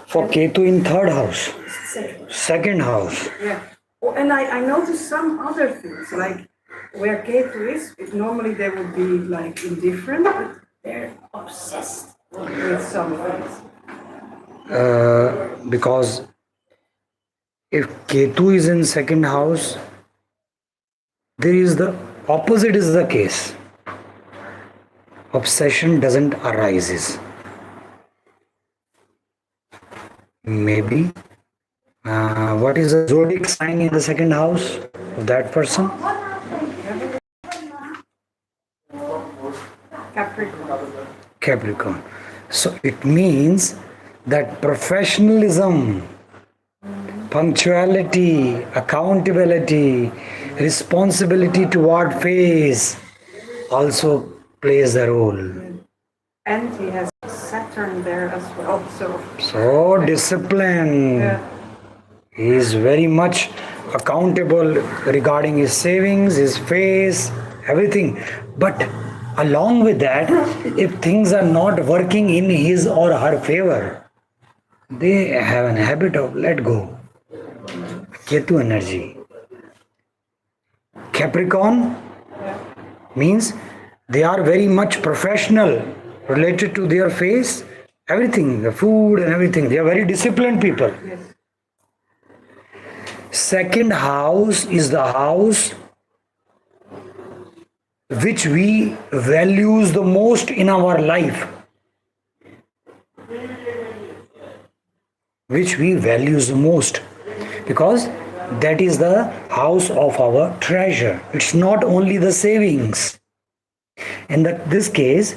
For Ketu in third house. Second. Second house. Yeah. Oh, and I noticed some other things, like where Ketu is, normally they would be like indifferent, but they're obsessed with some things. Because if Ketu is in second house, there is the opposite is the case. Obsession doesn't arises. Maybe what is the zodiac sign in the second house of that person? Capricorn. Capricorn. So it means that professionalism, punctuality, accountability, responsibility toward face also plays a role. And he has Saturn there as well, So discipline. Yeah. He is very much accountable regarding his savings, his face, everything. But along with that, if things are not working in his or her favor, they have an habit of let go. Ketu energy. Capricorn means they are very much professional related to their face, everything, the food and everything. They are very disciplined people. Yes. Second house is the house which we values the most in our life. Which we values the most. Because that is the house of our treasure. It's not only the savings. In this case,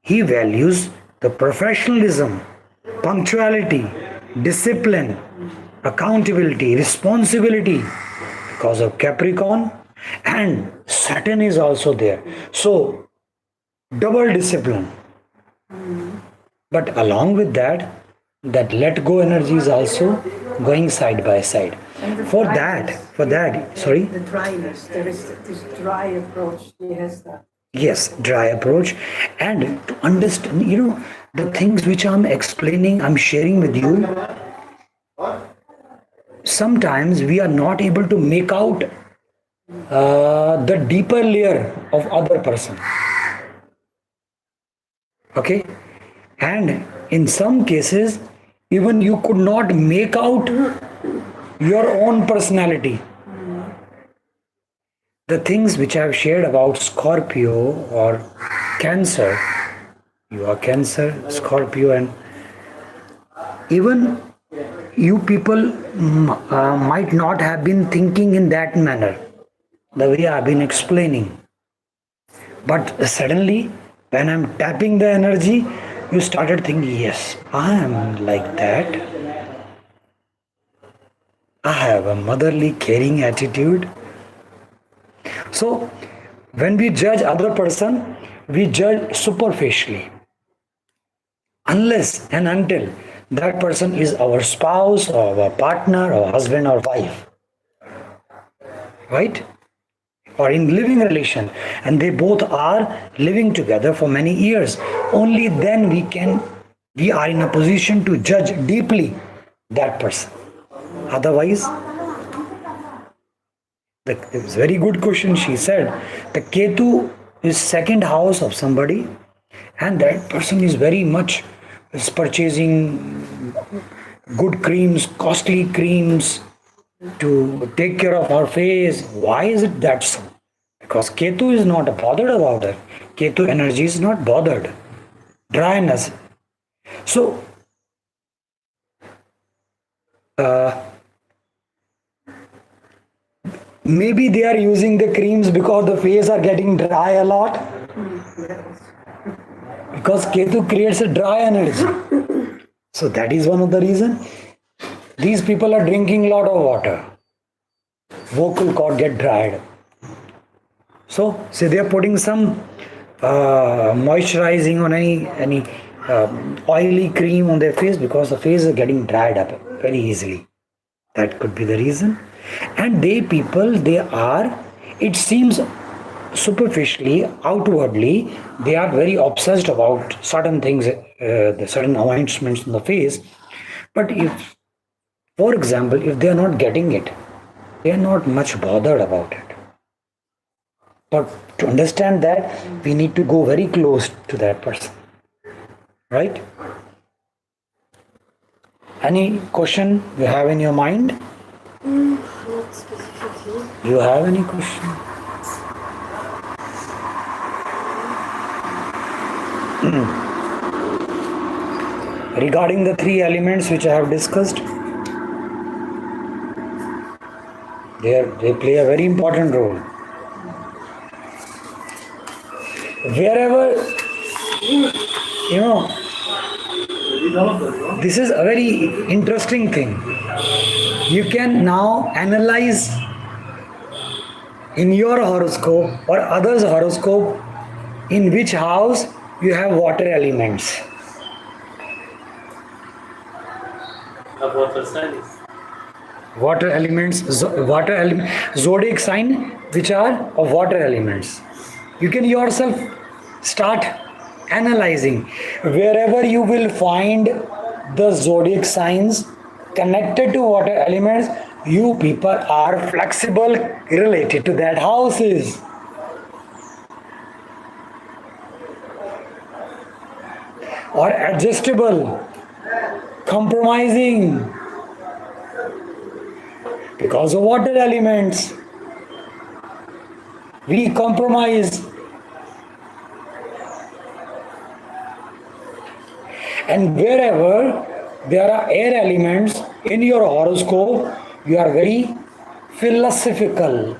he values the professionalism, punctuality, discipline, accountability, responsibility because of Capricorn, and Saturn is also there. So, double discipline. But along with that, that let go energy is also going side by side. For that, sorry? The dryness, there is this dry approach, he has that. Yes, dry approach. And to understand, the things which I'm explaining, I'm sharing with you, sometimes we are not able to make out the deeper layer of other person. Okay? And in some cases, even you could not make out your own personality. The things which I have shared about Scorpio or Cancer, you are Cancer, Scorpio, and even you people might not have been thinking in that manner, the way I have been explaining. But suddenly, when I'm tapping the energy, you started thinking, yes, I am like that. I have a motherly, caring attitude. So, when we judge other person, we judge superficially. Unless and until that person is our spouse or our partner or husband or wife. Right? Or in living relation, and they both are living together for many years. Only then we are in a position to judge deeply that person. Otherwise, it's a very good question. She said the Ketu is second house of somebody, and that person is very much purchasing good creams, costly creams to take care of our face. Why is it that so? Because Ketu is not bothered about it. Ketu energy is not bothered. Dryness. So, maybe they are using the creams because the face are getting dry a lot. Because Ketu creates a dry energy. So that is one of the reasons. These people are drinking a lot of water. Vocal cord get dried. So, say they are putting some moisturizing on any oily cream on their face because the face is getting dried up very easily. That could be the reason. And they are, it seems superficially, outwardly, they are very obsessed about certain things, the certain anointments on the face. But if, for example, if they are not getting it, they are not much bothered about it. But to understand that, we need to go very close to that person. Right? Any question you have in your mind? Not specifically. Do you have any question? Regarding the three elements which I have discussed, they play a very important role. Wherever, this is a very interesting thing. You can now analyze in your horoscope or others' horoscope in which house you have water elements. Water signs. Water elements, zodiac sign which are of water elements. You can yourself start analyzing. Wherever you will find the zodiac signs connected to water elements, you people are flexible related to that houses. Or adjustable, compromising because of water elements. We compromise. And wherever there are air elements in your horoscope, you are very philosophical,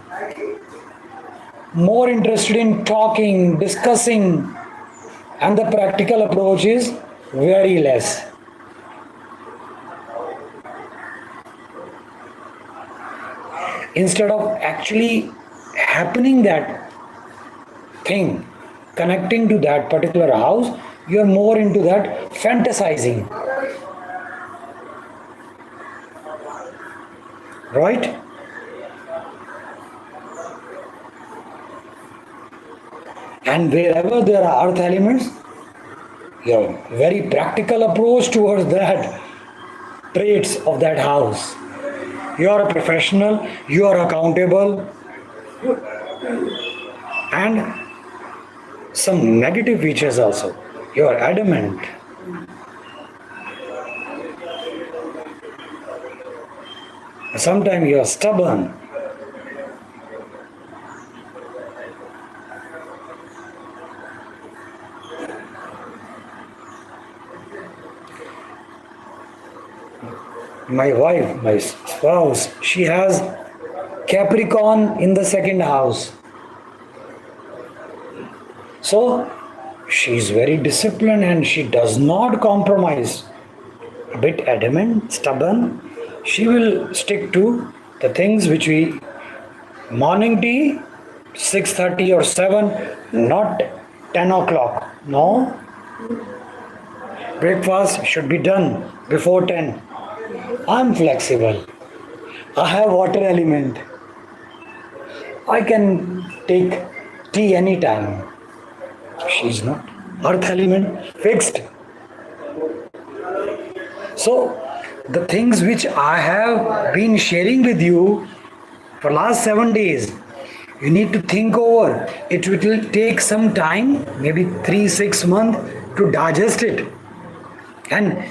more interested in talking, discussing, and the practical approach is very less. Instead of actually happening that thing, connecting to that particular house, you are more into that fantasizing. Right? And wherever there are earth elements, your very practical approach towards that traits of that house. You are a professional, you are accountable, and some negative features also. You are adamant. Sometimes you are stubborn. My wife, my spouse, she has Capricorn in the second house. So she is very disciplined and she does not compromise. A bit adamant, stubborn. She will stick to the things which we morning tea 6:30 or 7, not 10 o'clock. No. Breakfast should be done before 10. I'm flexible. I have water element. I can take tea anytime. She's not. Earth element fixed. So the things which I have been sharing with you for last 7 days, you need to think over. It will take some time, maybe 3-6 months to digest it. And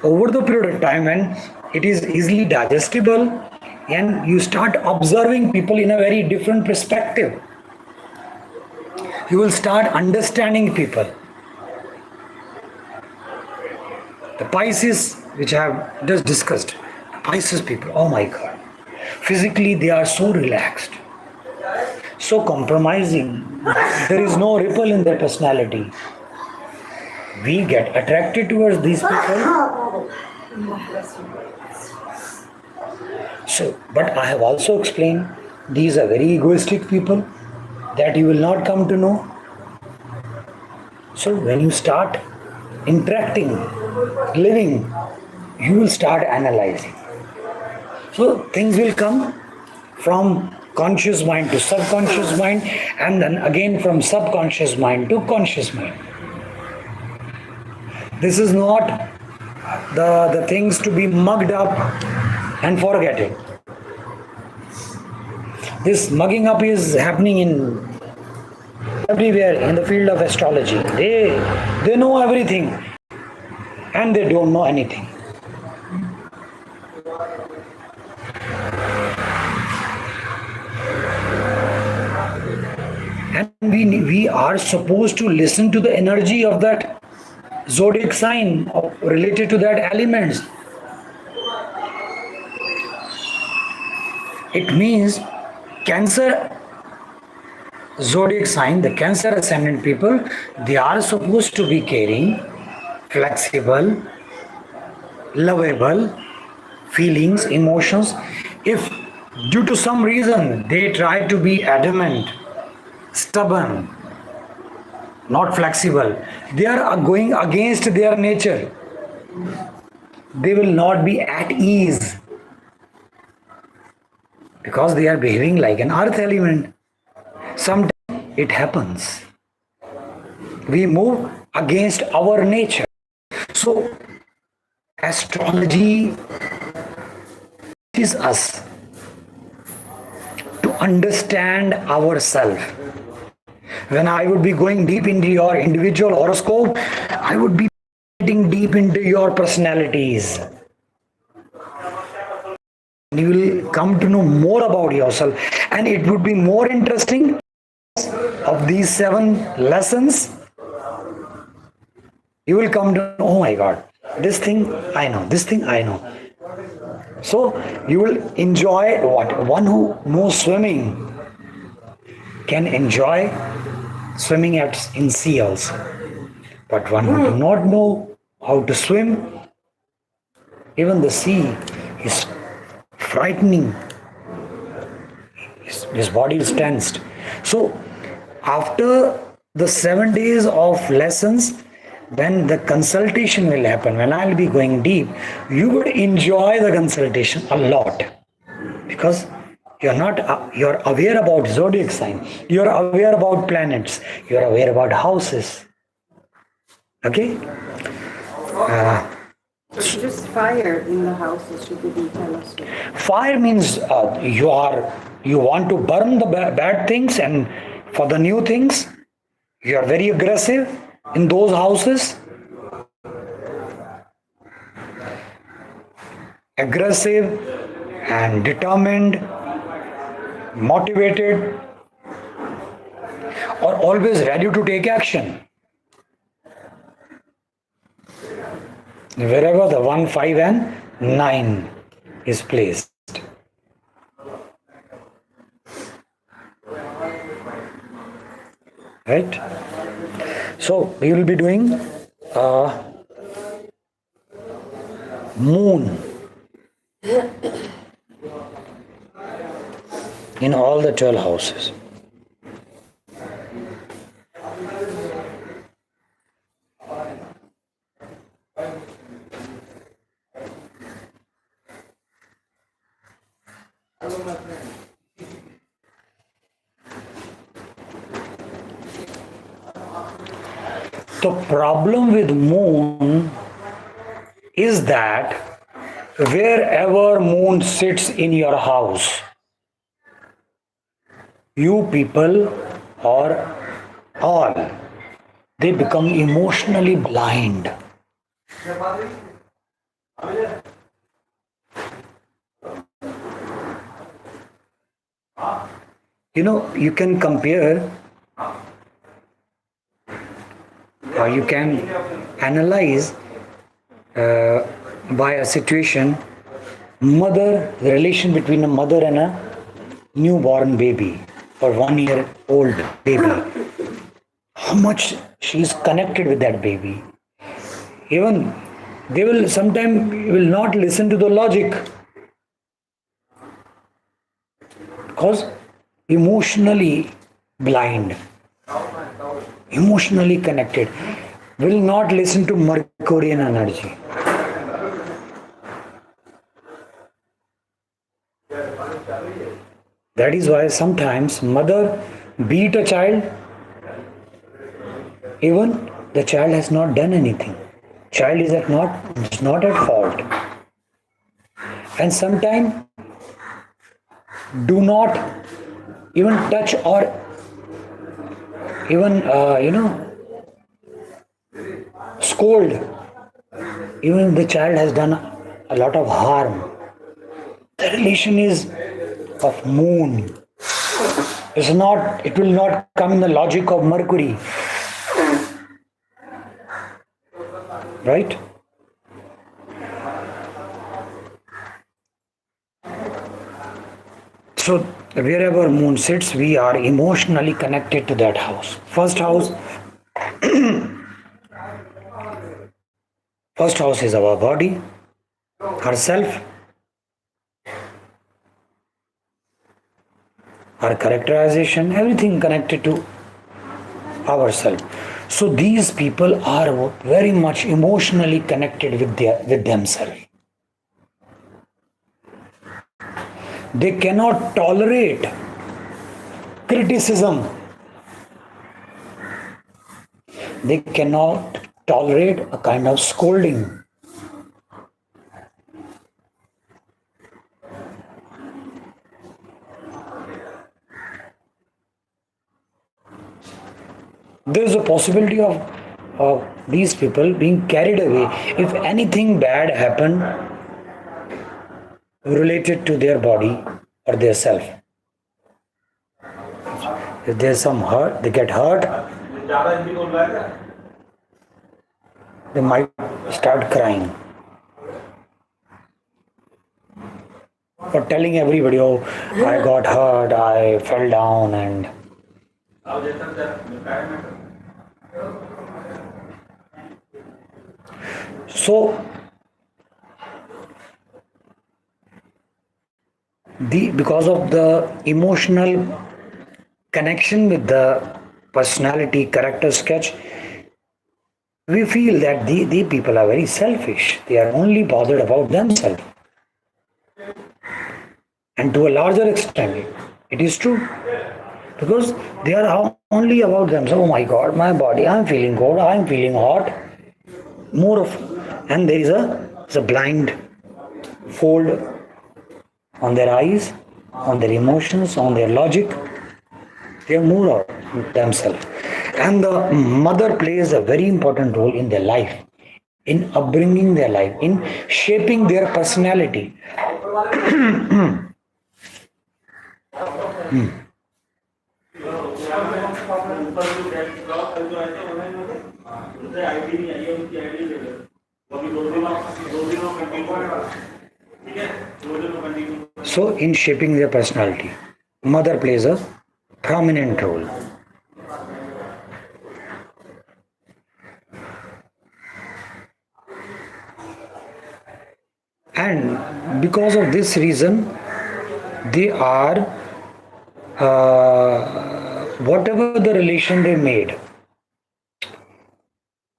over the period of time when it is easily digestible and you start observing people in a very different perspective, you will start understanding people. The Pisces, which I have just discussed, Pisces people, oh my God, physically they are so relaxed, so compromising. There is no ripple in their personality. We get attracted towards these people. So, but I have also explained these are very egoistic people that you will not come to know. So when you start interacting, living, you will start analyzing. So things will come from conscious mind to subconscious mind, and then again from subconscious mind to conscious mind. This is not the things to be mugged up and forget it. This mugging up is happening in everywhere in the field of astrology. They know everything and they don't know anything. And we are supposed to listen to the energy of that zodiac sign related to that elements. It means Cancer zodiac sign, the Cancer ascendant people, they are supposed to be caring, flexible, lovable, feelings, emotions. If due to some reason they try to be adamant, stubborn, not flexible, they are going against their nature. They will not be at ease because they are behaving like an earth element. Sometimes it happens. We move against our nature. So, astrology teaches us to understand ourselves. When I would be going deep into your individual horoscope, I would be getting deep into your personalities. You will come to know more about yourself, and it would be more interesting of these 7 lessons. You will come to know, oh my God, this thing I know, this thing I know. So you will enjoy what? One who knows swimming can enjoy swimming in sea also. But one who does not know how to swim, even the sea is frightening. His body is tensed. So after the 7 days of lessons, when the consultation will happen, when I'll be going deep, you would enjoy the consultation a lot because you're aware about zodiac sign, you're aware about planets, you're aware about houses. Okay? Just fire in the houses, you didn't tell us. Fire means you want to burn the bad things, and for the new things, you are very aggressive in those houses. Aggressive and determined, motivated, or always ready to take action. Wherever the 1, 5 and 9 is placed. Right? So we will be doing moon in all the 12 houses. The problem with moon is that wherever moon sits in your house, you people or all, they become emotionally blind. You can compare or you can analyze by a situation, the relation between a mother and a newborn baby or 1-year-old baby. How much she is connected with that baby. Even they will sometimes not listen to the logic because emotionally blind, emotionally connected, will not listen to Mercurian energy. That is why sometimes mother beat a child, even the child has not done anything. Child is not at fault. And sometimes do not even touch or even scold. Even the child has done a lot of harm. The relation is of moon. It's not. It will not come in the logic of Mercury, right? So wherever moon sits, we are emotionally connected to that house. First house is our body, ourself, our characterization, everything connected to ourselves. So these people are very much emotionally connected with themselves. They cannot tolerate criticism. They cannot tolerate a kind of scolding. There is a possibility of these people being carried away if anything bad happened related to their body or their self. If there's some hurt, they get hurt, they might start crying or telling everybody, oh, I got hurt, I fell down, and so because of the emotional connection with the personality character sketch, we feel that the people are very selfish. They are only bothered about themselves. And to a larger extent, it is true. Because they are only about themselves. Oh my God, my body, I'm feeling cold, I'm feeling hot. More of, and there is a blind fold on their eyes, on their emotions, on their logic. They are more of themselves. And the mother plays a very important role in their life, in upbringing their life, in shaping their personality. So, in shaping their personality, mother plays a prominent role. And because of this reason, they are, whatever the relation they made,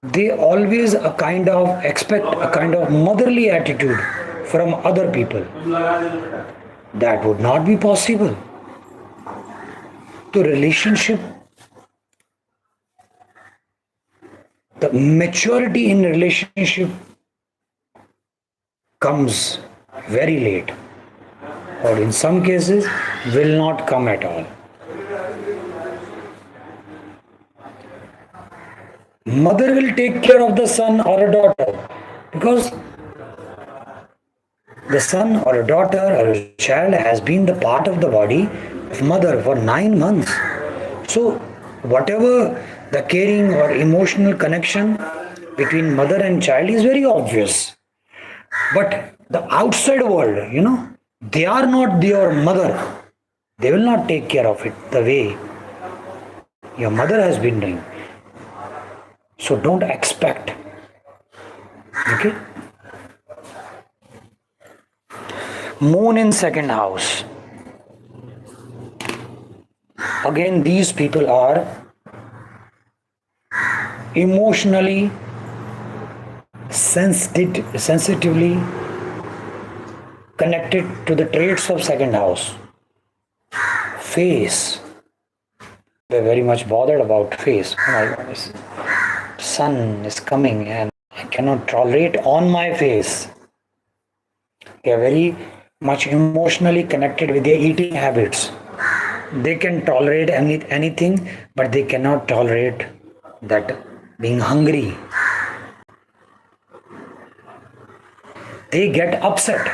they always a kind of expect a kind of motherly attitude from other people. That would not be possible. The relationship, the maturity in relationship comes very late, or in some cases will not come at all. Mother will take care of the son or a daughter because the son or a daughter or a child has been the part of the body of mother for 9 months. So whatever the caring or emotional connection between mother and child is very obvious. But the outside world, they are not your mother. They will not take care of it the way your mother has been doing. So don't expect. Okay? Moon in second house. Again, these people are emotionally sensitively connected to the traits of second house. Face. They're very much bothered about face. Oh my God, sun is coming and I cannot tolerate on my face. They are very much emotionally connected with their eating habits. They can tolerate anything, but they cannot tolerate that being hungry. They get upset.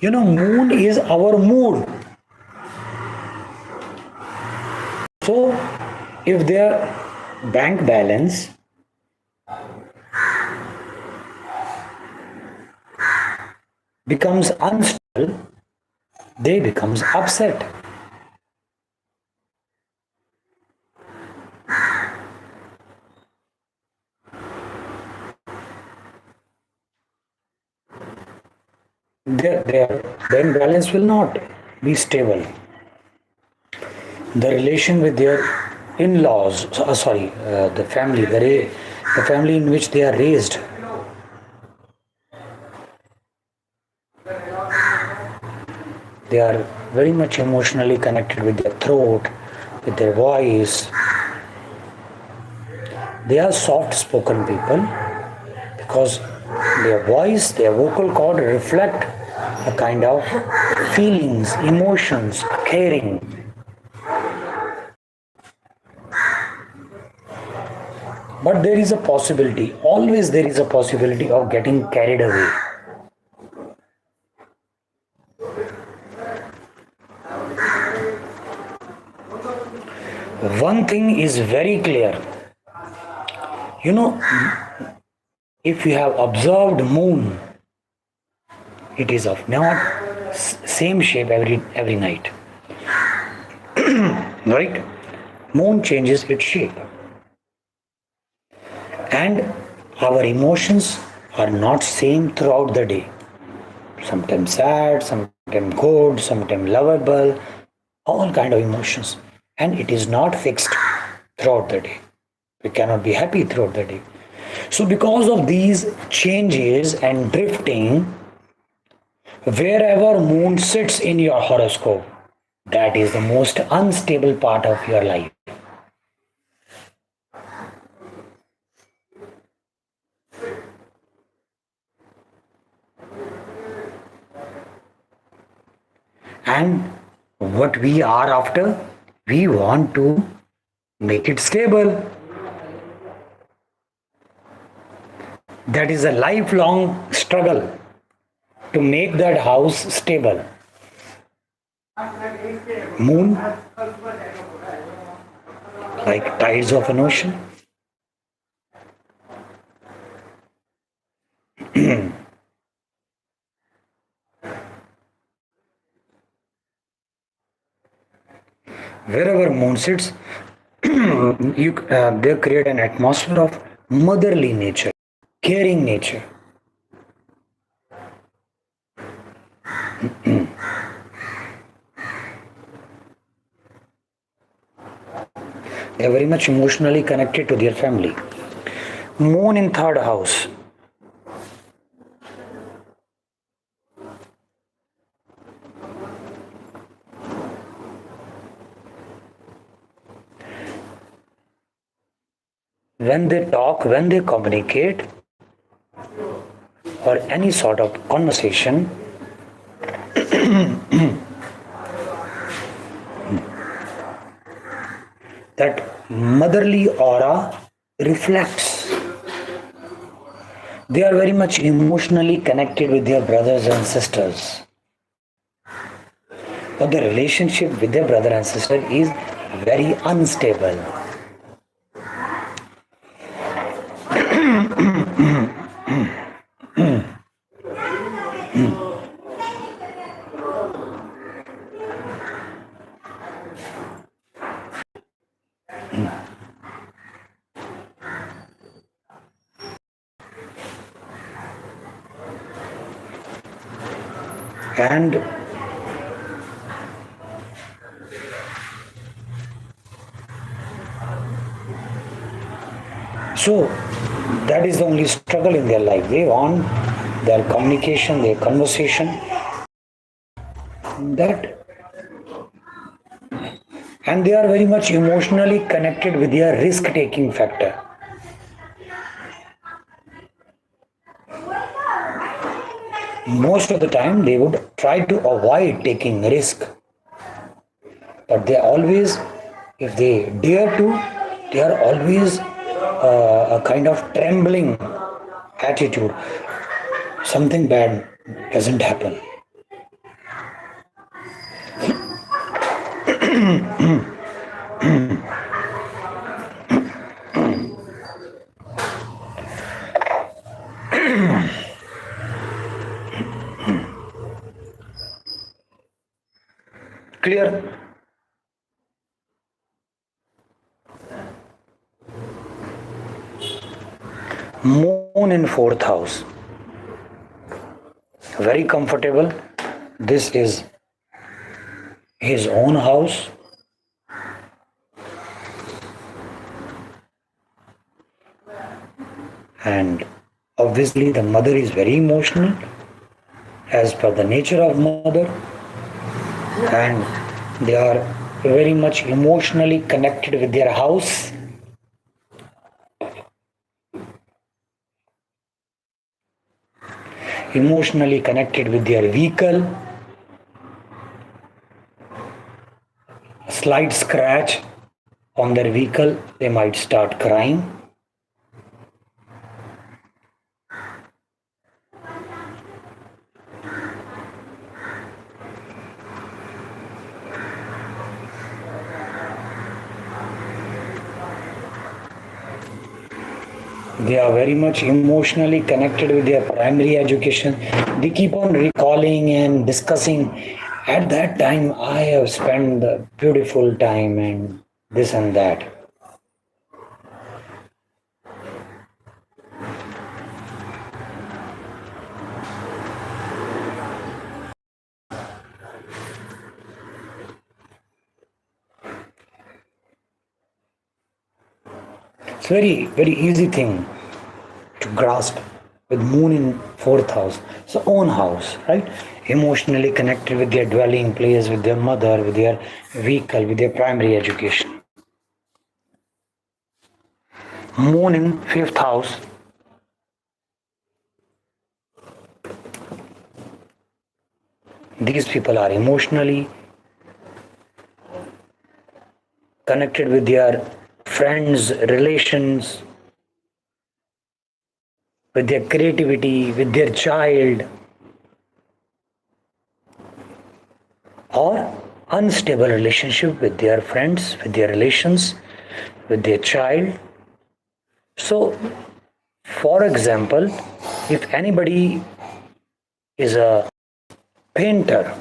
Moon is our mood. So, if their bank balance becomes unstable, they becomes upset. Their bank balance will not be stable. The relation with their in-laws, the family, the family in which they are raised, they are very much emotionally connected with their throat, with their voice. They are soft-spoken people because their voice, their vocal cord reflect a kind of feelings, emotions, caring. But there is a possibility, always there is a possibility of getting carried away. One thing is very clear. If you have observed moon, it is of not same shape every night. Right? Moon changes its shape. And our emotions are not same throughout the day. Sometimes sad, sometimes good, sometimes lovable, all kind of emotions. And it is not fixed throughout the day. We cannot be happy throughout the day. So because of these changes and drifting, wherever moon sits in your horoscope, that is the most unstable part of your life. And what we are after, we want to make it stable. That is a lifelong struggle to make that house stable. Moon, like tides of an ocean. Wherever moon sits, they create an atmosphere of motherly nature, caring nature. They are very much emotionally connected to their family. Moon in third house. When they talk, when they communicate, or any sort of conversation, that motherly aura reflects. They are very much emotionally connected with their brothers and sisters. But the relationship with their brother and sister is very unstable. And so that is the only struggle in their life. They want their communication, their conversation, that, and they are very much emotionally connected with their risk-taking factor. Most of the time they would try to avoid taking risk, but they always, if they dare to, they are always a kind of trembling attitude. Something bad doesn't happen. Clear? Moon in fourth house. Very comfortable. This is his own house. And obviously the mother is very emotional as per the nature of mother, and they are very much emotionally connected with their house. Emotionally connected with their vehicle. A slight scratch on their vehicle, they might start crying. They are very much emotionally connected with their primary education. They keep on recalling and discussing, at that time I have spent the beautiful time and this and that. It's very easy thing to grasp with moon in fourth house. So own house, right? Emotionally connected with their dwelling place, with their mother, with their vehicle, with their primary education. Moon in fifth house. These people are emotionally connected with their friends, relations, with their creativity, with their child, or unstable relationship with their friends, with their relations, with their child. So, for example, if anybody is a painter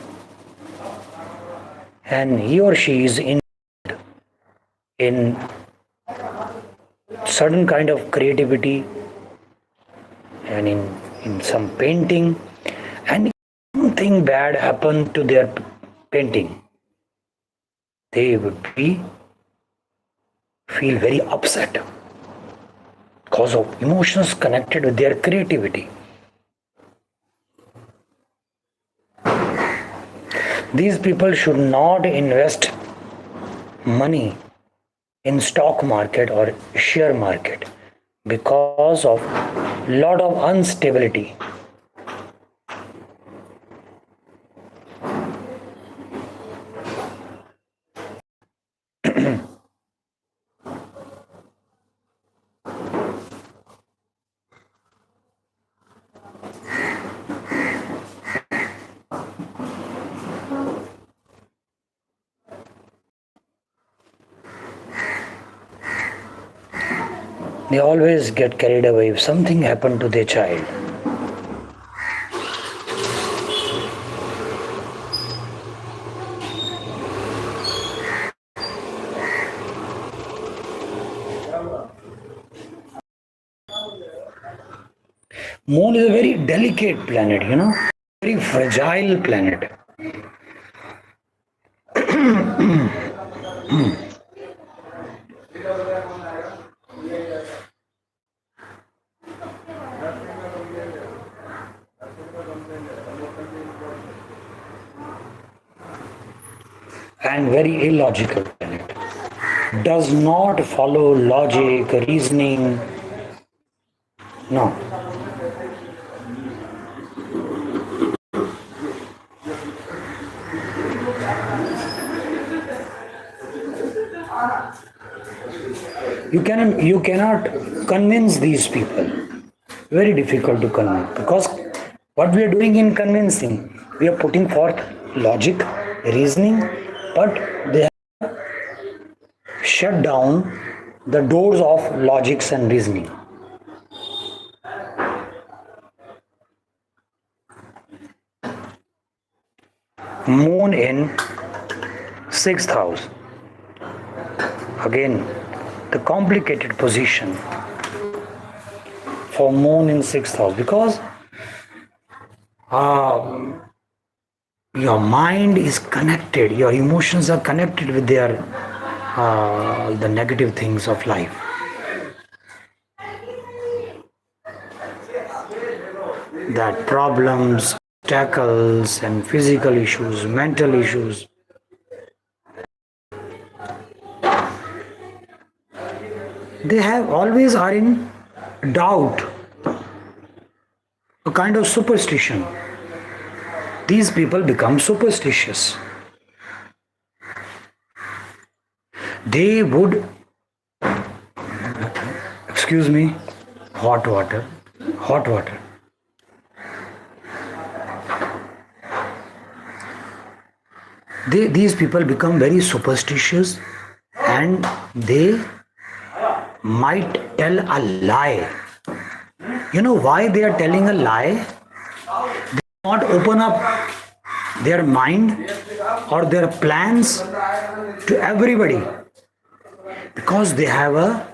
and he or she is in certain kind of creativity and in some painting, and something bad happened to their painting, they would feel very upset because of emotions connected with their creativity. These people should not invest money in stock market or share market because of lot of instability. They always get carried away if something happened to their child. Moon is a very delicate planet, very fragile planet. And very illogical planet. Does not follow logic, reasoning. No. You cannot convince these people. Very difficult to convince, because what we are doing in convincing, we are putting forth logic, reasoning, but they have shut down the doors of logics and reasoning. Moon in sixth house. Again, the complicated position for moon in sixth house, because your mind is connected, your emotions are connected with the negative things of life. That problems, obstacles, and physical issues, mental issues. They have always are in doubt, a kind of superstition. These people become superstitious. They would, excuse me, hot water. These people become very superstitious, and they might tell a lie. You know why they are telling a lie? They do not open up their mind or their plans to everybody, because they have a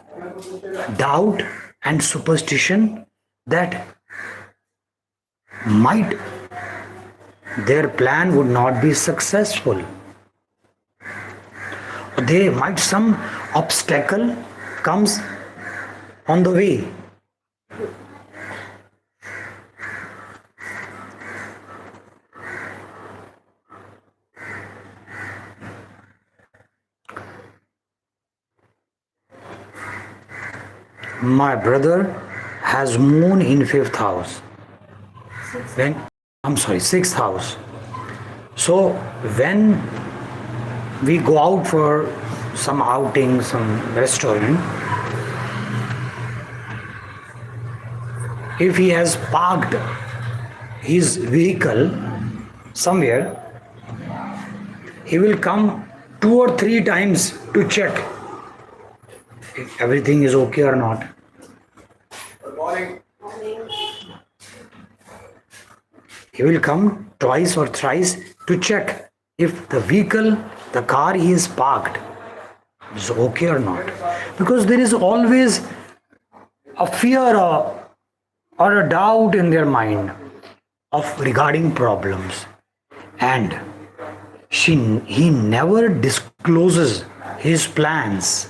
doubt and superstition that might their plan would not be successful. They might some obstacle comes on the way. My brother has moon in fifth house. Sixth house. So when we go out for some outing, some restaurant, if he has parked his vehicle somewhere, he will come 2 or 3 times to check if everything is okay or not. He will come twice or thrice to check if the vehicle, the car he is parked is okay or not. Because there is always a fear or a doubt in their mind of regarding problems. And he never discloses his plans.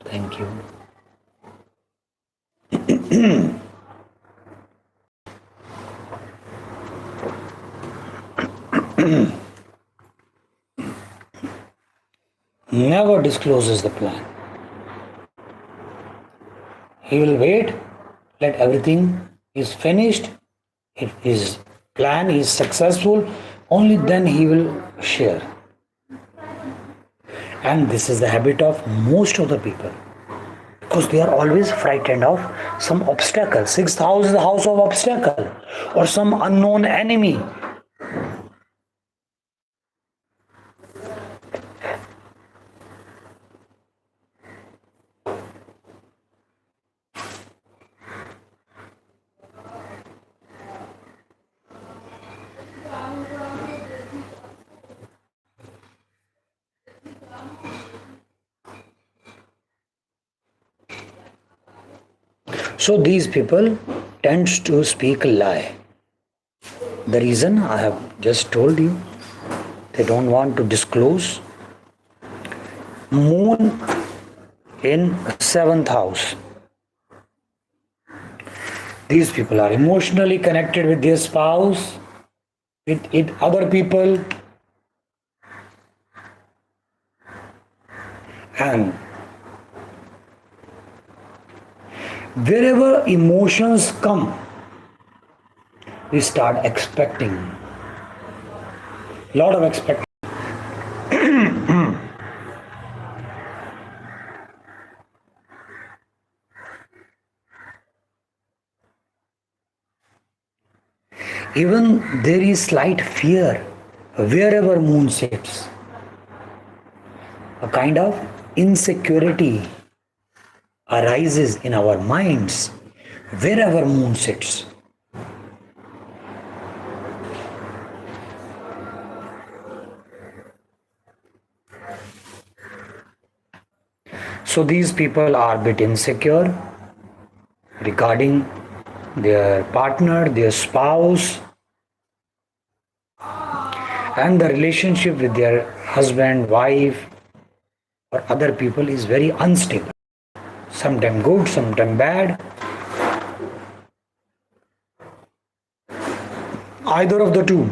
Thank you. Never discloses the plan. He will wait, let everything is finished, if his plan is successful, only then he will share. And this is the habit of most of the people, because they are always frightened of some obstacle. Sixth house is the house of obstacle or some unknown enemy. So these people tend to speak a lie. The reason I have just told you, they don't want to disclose. Moon in seventh house. These people are emotionally connected with their spouse, with other people, and wherever emotions come, we start expecting. Lot of expectation. Even there is slight fear wherever moon sits. A kind of insecurity arises in our minds wherever moon sits. So these people are a bit insecure regarding their partner, their spouse, and the relationship with their husband, wife, or other people is very unstable. Sometimes good, sometimes bad. Either of the two,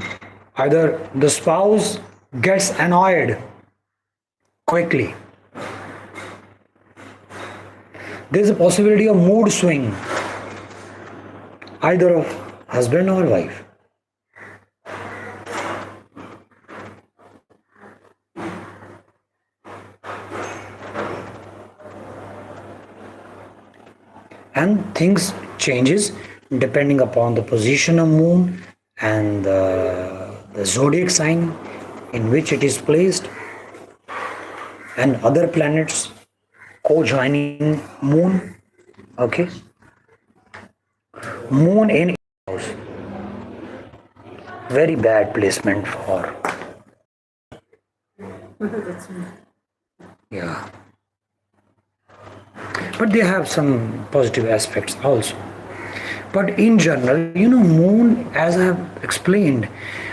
either the spouse gets annoyed quickly. There is a possibility of mood swing, either of husband or wife. And things changes depending upon the position of moon and the zodiac sign in which it is placed, and other planets co-joining moon. Okay, moon in house, very bad placement for. That's me. Yeah, but they have some positive aspects also. But in general, moon, as I have explained,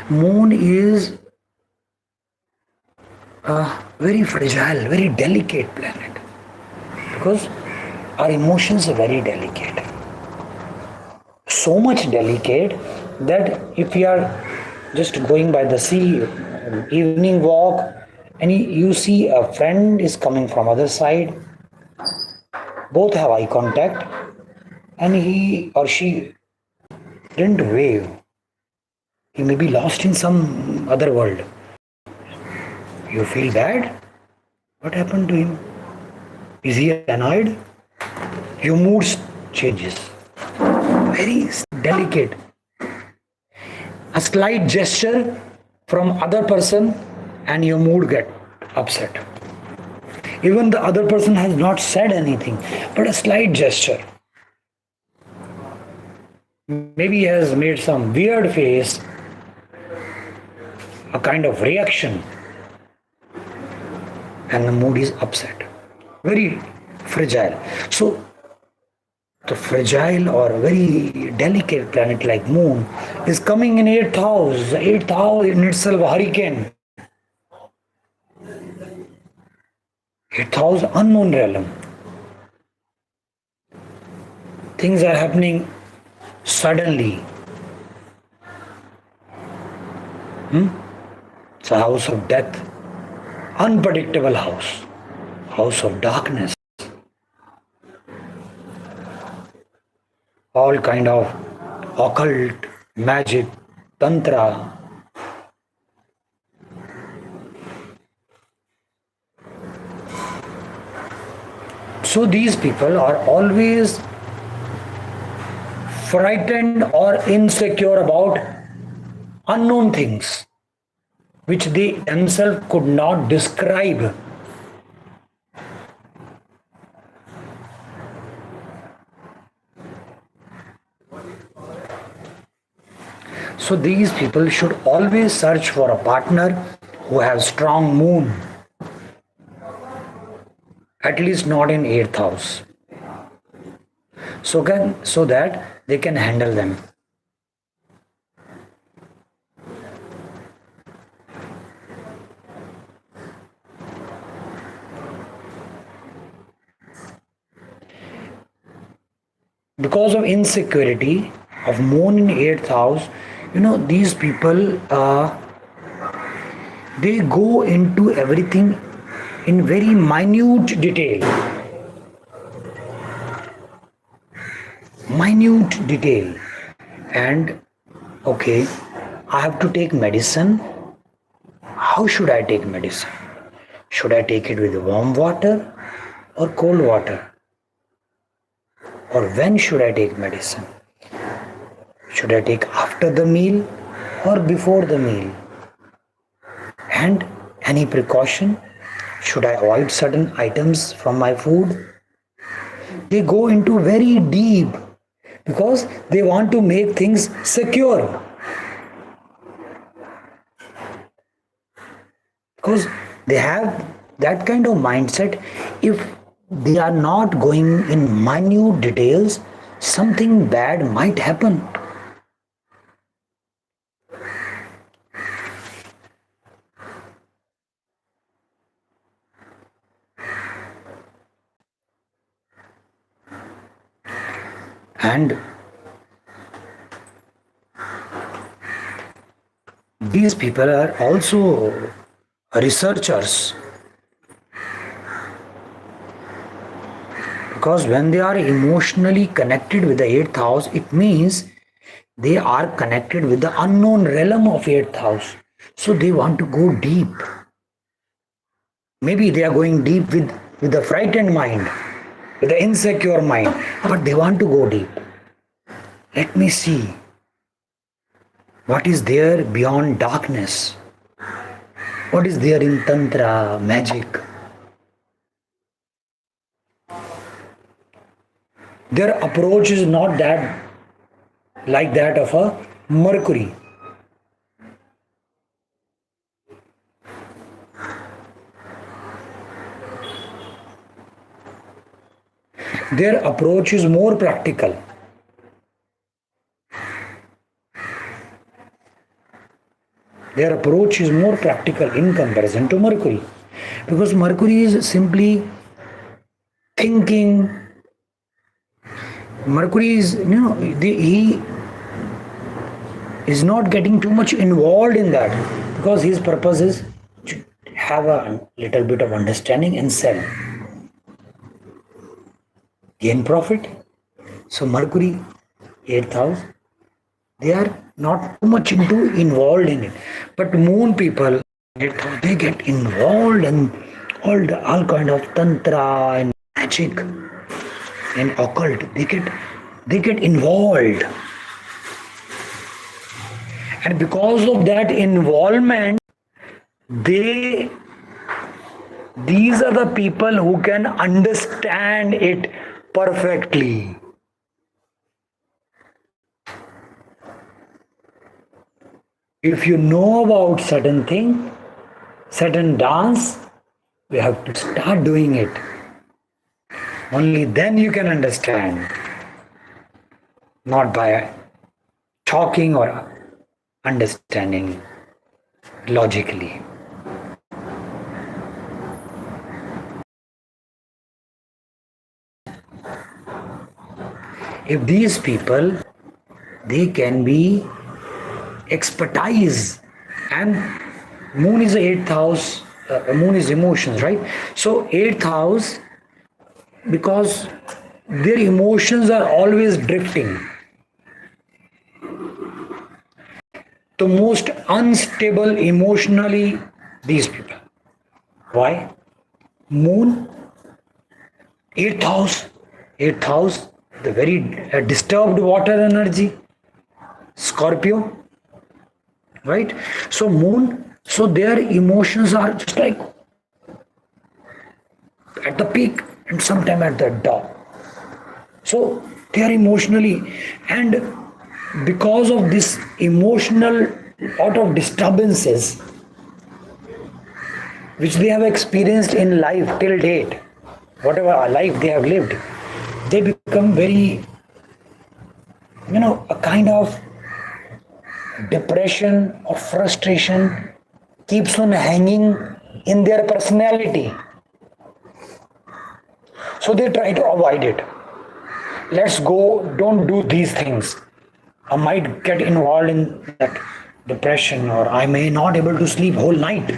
moon is a very fragile, very delicate planet, because our emotions are very delicate. So much delicate that if we are just going by the sea, evening walk, and you see a friend is coming from other side, both have eye contact, and he or she didn't wave. He may be lost in some other world. You feel bad? What happened to him? Is he annoyed? Your mood changes. Very delicate. A slight gesture from other person and your mood get upset. Even the other person has not said anything, but a slight gesture. Maybe he has made some weird face, a kind of reaction, and the mood is upset. Very fragile. So, the fragile or very delicate planet like moon is coming in 8th house. 8th house in itself a hurricane. 8th house, unknown realm. Things are happening suddenly. It's a house of death. Unpredictable house. House of darkness. All kind of occult, magic, tantra. So these people are always frightened or insecure about unknown things which they themselves could not describe. So these people should always search for a partner who has strong moon, at least not in 8th house, so that they can handle them. Because of insecurity of moon in 8th house, these people they go into everything in very minute detail. And okay, I have to take medicine. How should I take medicine? Should I take it with warm water or cold water? Or when should I take medicine? should I take after the meal or before the meal? And any precaution? Should I avoid certain items from my food? They go into very deep because they want to make things secure. Because they have that kind of mindset. If they are not going in minute details, something bad might happen. And these people are also researchers, because when they are emotionally connected with the 8th house, it means they are connected with the unknown realm of 8th house. So they want to go deep. Maybe they are going deep with the frightened mind, with the insecure mind, but they want to go deep. Let me see what is there beyond darkness. What is there in Tantra, magic? Their approach is not that like that of a Mercury. Their approach is more practical. Their approach is more practical in comparison to Mercury. Because Mercury is simply thinking. Mercury is, he is not getting too much involved in that, because his purpose is to have a little bit of understanding and sell. Gain profit. So Mercury, 8th house, they are not too much involved in it. But moon people, they get involved in all kind of tantra and magic and occult. They get involved. And because of that involvement, these are the people who can understand it perfectly. If you know about certain thing, certain dance, you have to start doing it. Only then you can understand. Not by talking or understanding logically. If these people, they can be expertise, and moon is the 8th house, moon is emotions, right? So 8th house, because their emotions are always drifting. The most unstable emotionally, these people. Why? Moon, 8th house, the very disturbed water energy, Scorpio, right? So moon, so their emotions are just like at the peak and sometime at the top. So they are emotionally, and because of this emotional lot of disturbances which they have experienced in life till date, whatever life they have lived, they become very, a kind of depression or frustration keeps on hanging in their personality. So they try to avoid it. Let's go, don't do these things. I might get involved in that depression, or I may not able to sleep whole night.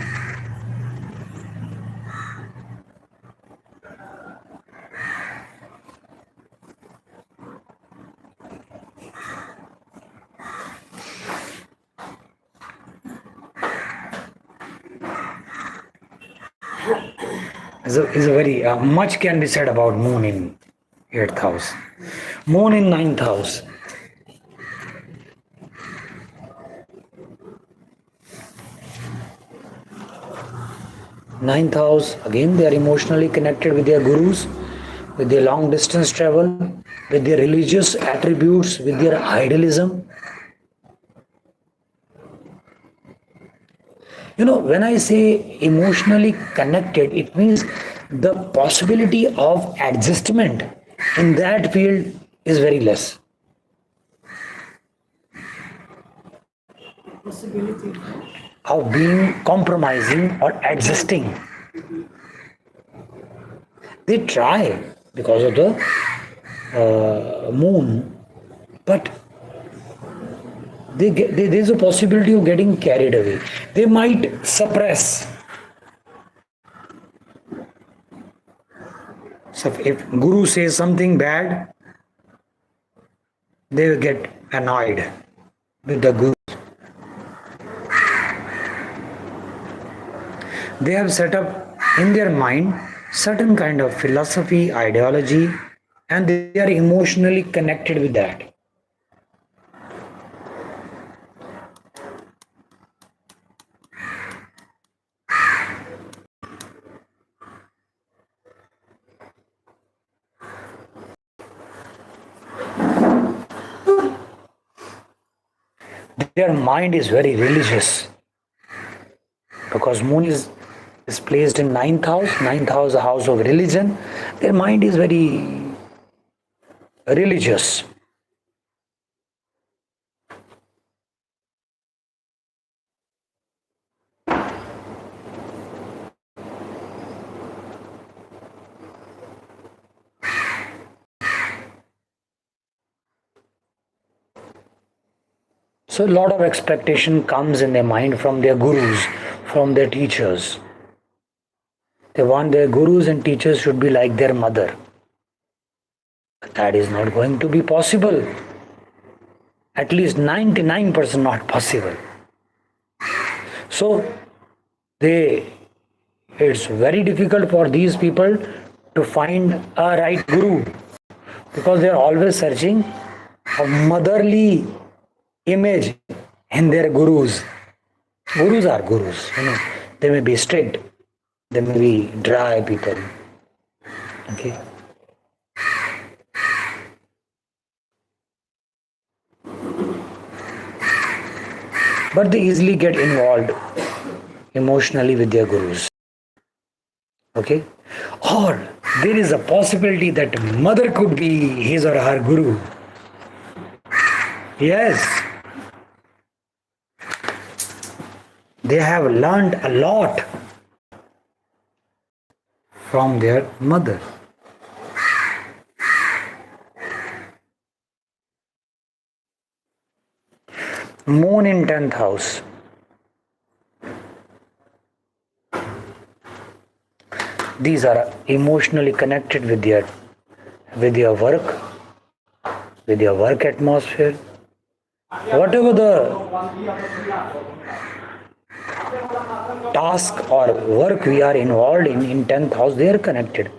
Is a very much can be said about moon in 8th house. Moon in 9th house. Ninth house, again they are emotionally connected with their gurus, with their long distance travel, with their religious attributes, with their idealism. When I say emotionally connected, it means the possibility of adjustment in that field is very less. Possibility. Of being compromising or adjusting. They try because of the moon, but there's a possibility of getting carried away. They might suppress. So if Guru says something bad, they will get annoyed with the Guru. They have set up in their mind certain kind of philosophy, ideology, and they are emotionally connected with that. Their mind is very religious because moon is placed in ninth house, a house of religion. Their mind is very religious. So a lot of expectation comes in their mind from their gurus, from their teachers. They want their gurus and teachers should be like their mother. But that is not going to be possible. At least 99% not possible. So it's very difficult for these people to find a right guru because they are always searching a motherly image in their gurus. Gurus are gurus, They may be strict, they may be dry people. Okay. But they easily get involved emotionally with their gurus. Okay? Or there is a possibility that mother could be his or her guru. Yes. They have learned a lot from their mother. Moon in 10th house. These are emotionally connected with your work, with your work atmosphere. Whatever the task or work we are involved in 10th house, they are connected.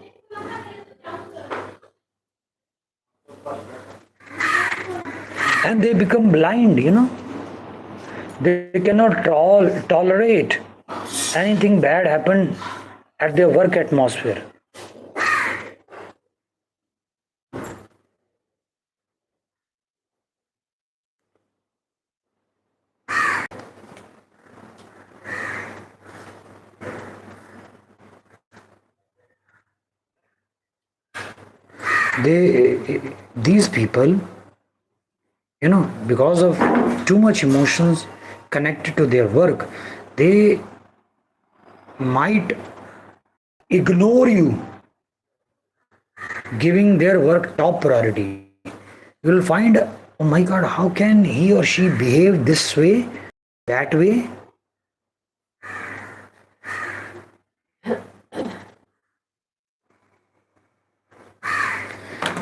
And they become blind, They cannot tolerate anything bad happen at their work atmosphere. These people, because of too much emotions connected to their work, they might ignore you, giving their work top priority. You will find, oh my God, how can he or she behave this way, that way?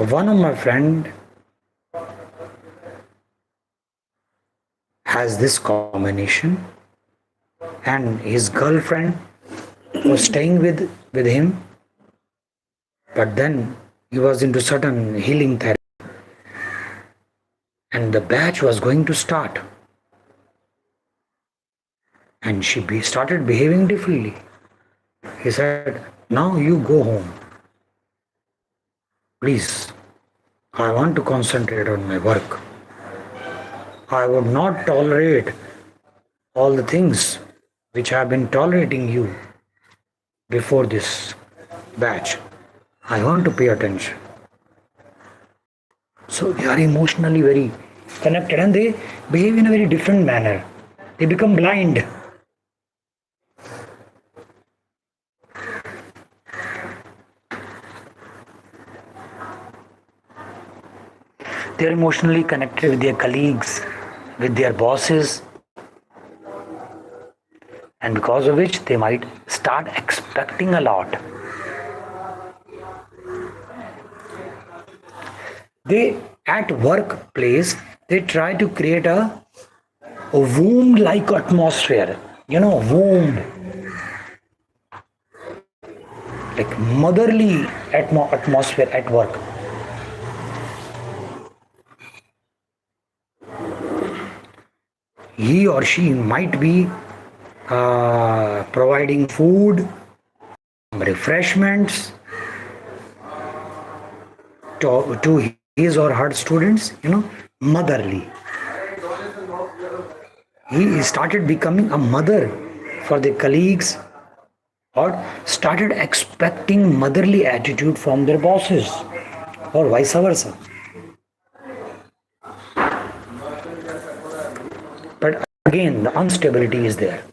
One of my friend has this combination, and his girlfriend was staying with him, but then he was into certain healing therapy, and the batch was going to start, and she started behaving differently. He said, now you go home. Please, I want to concentrate on my work. I would not tolerate all the things which I have been tolerating you before this batch. I want to pay attention. So they are emotionally very connected and they behave in a very different manner. They become blind. They are emotionally connected with their colleagues, with their bosses, and because of which they might start expecting a lot. They, at workplace, they try to create a womb-like atmosphere. You know, womb, like motherly atmosphere at work. He or she might be providing food, refreshments to his or her students, motherly. He started becoming a mother for the colleagues or started expecting motherly attitude from their bosses or vice versa. But again, the instability is there.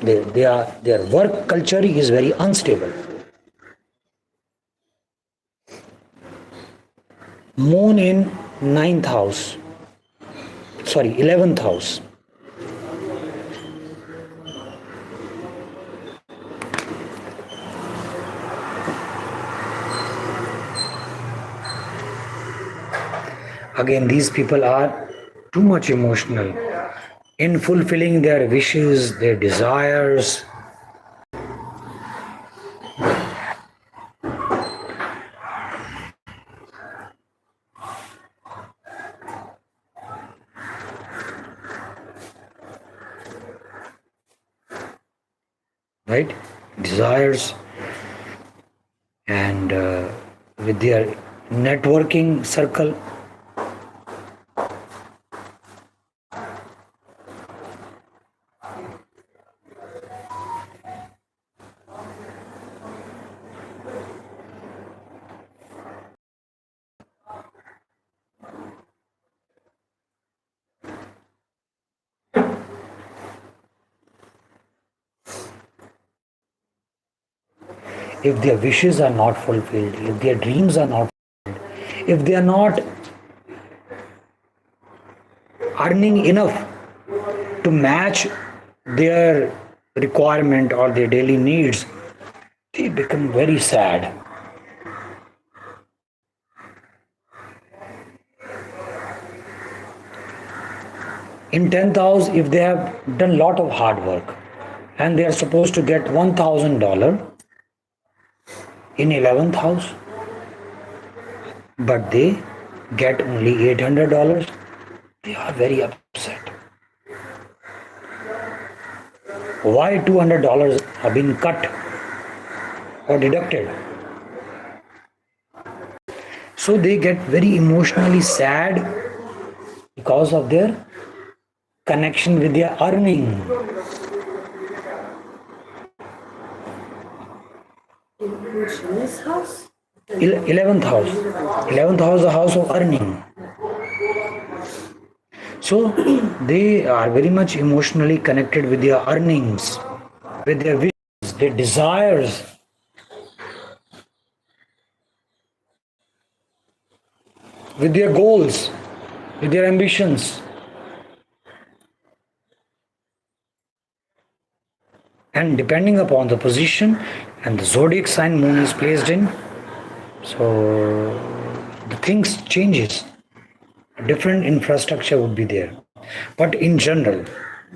Their work culture is very unstable. Moon in 11th house. Again, these people are too much emotional in fulfilling their wishes, their desires. Right? Desires and with their networking circle. If their wishes are not fulfilled, if their dreams are not fulfilled, if they are not earning enough to match their requirement or their daily needs, they become very sad. In 10th house, if they have done a lot of hard work and they are supposed to get $1,000 in 11th house, but they get only $800, they are very upset. Why $200 have been cut or deducted? So they get very emotionally sad because of their connection with their earning. In which house? 11th house. 11th house is the house of earning. So they are very much emotionally connected with their earnings, with their wishes, their desires. With their goals, with their ambitions. And depending upon the position and the zodiac sign moon is placed in, so the things changes. A different infrastructure would be there. But in general,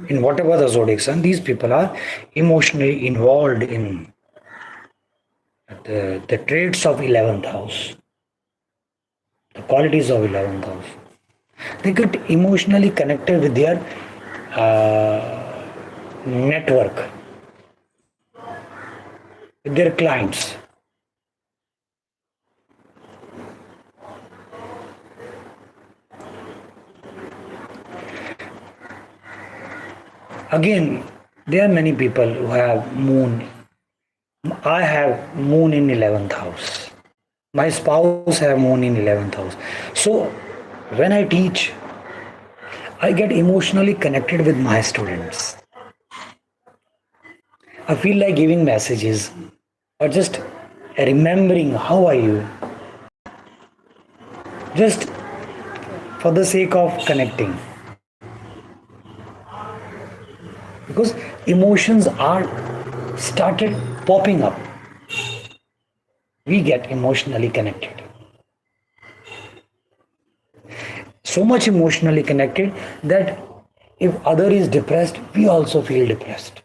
in whatever the zodiac sign, these people are emotionally involved in the traits of 11th house, the qualities of 11th house. They get emotionally connected with their network. with their clients. Again, there are many people who have moon. I have moon in 11th house. My spouse have moon in 11th house. So when I teach, I get emotionally connected with my students. I feel like giving messages or just remembering how are you, just for the sake of connecting. Because emotions are started popping up. We get emotionally connected. So much emotionally connected that if other is depressed, we also feel depressed.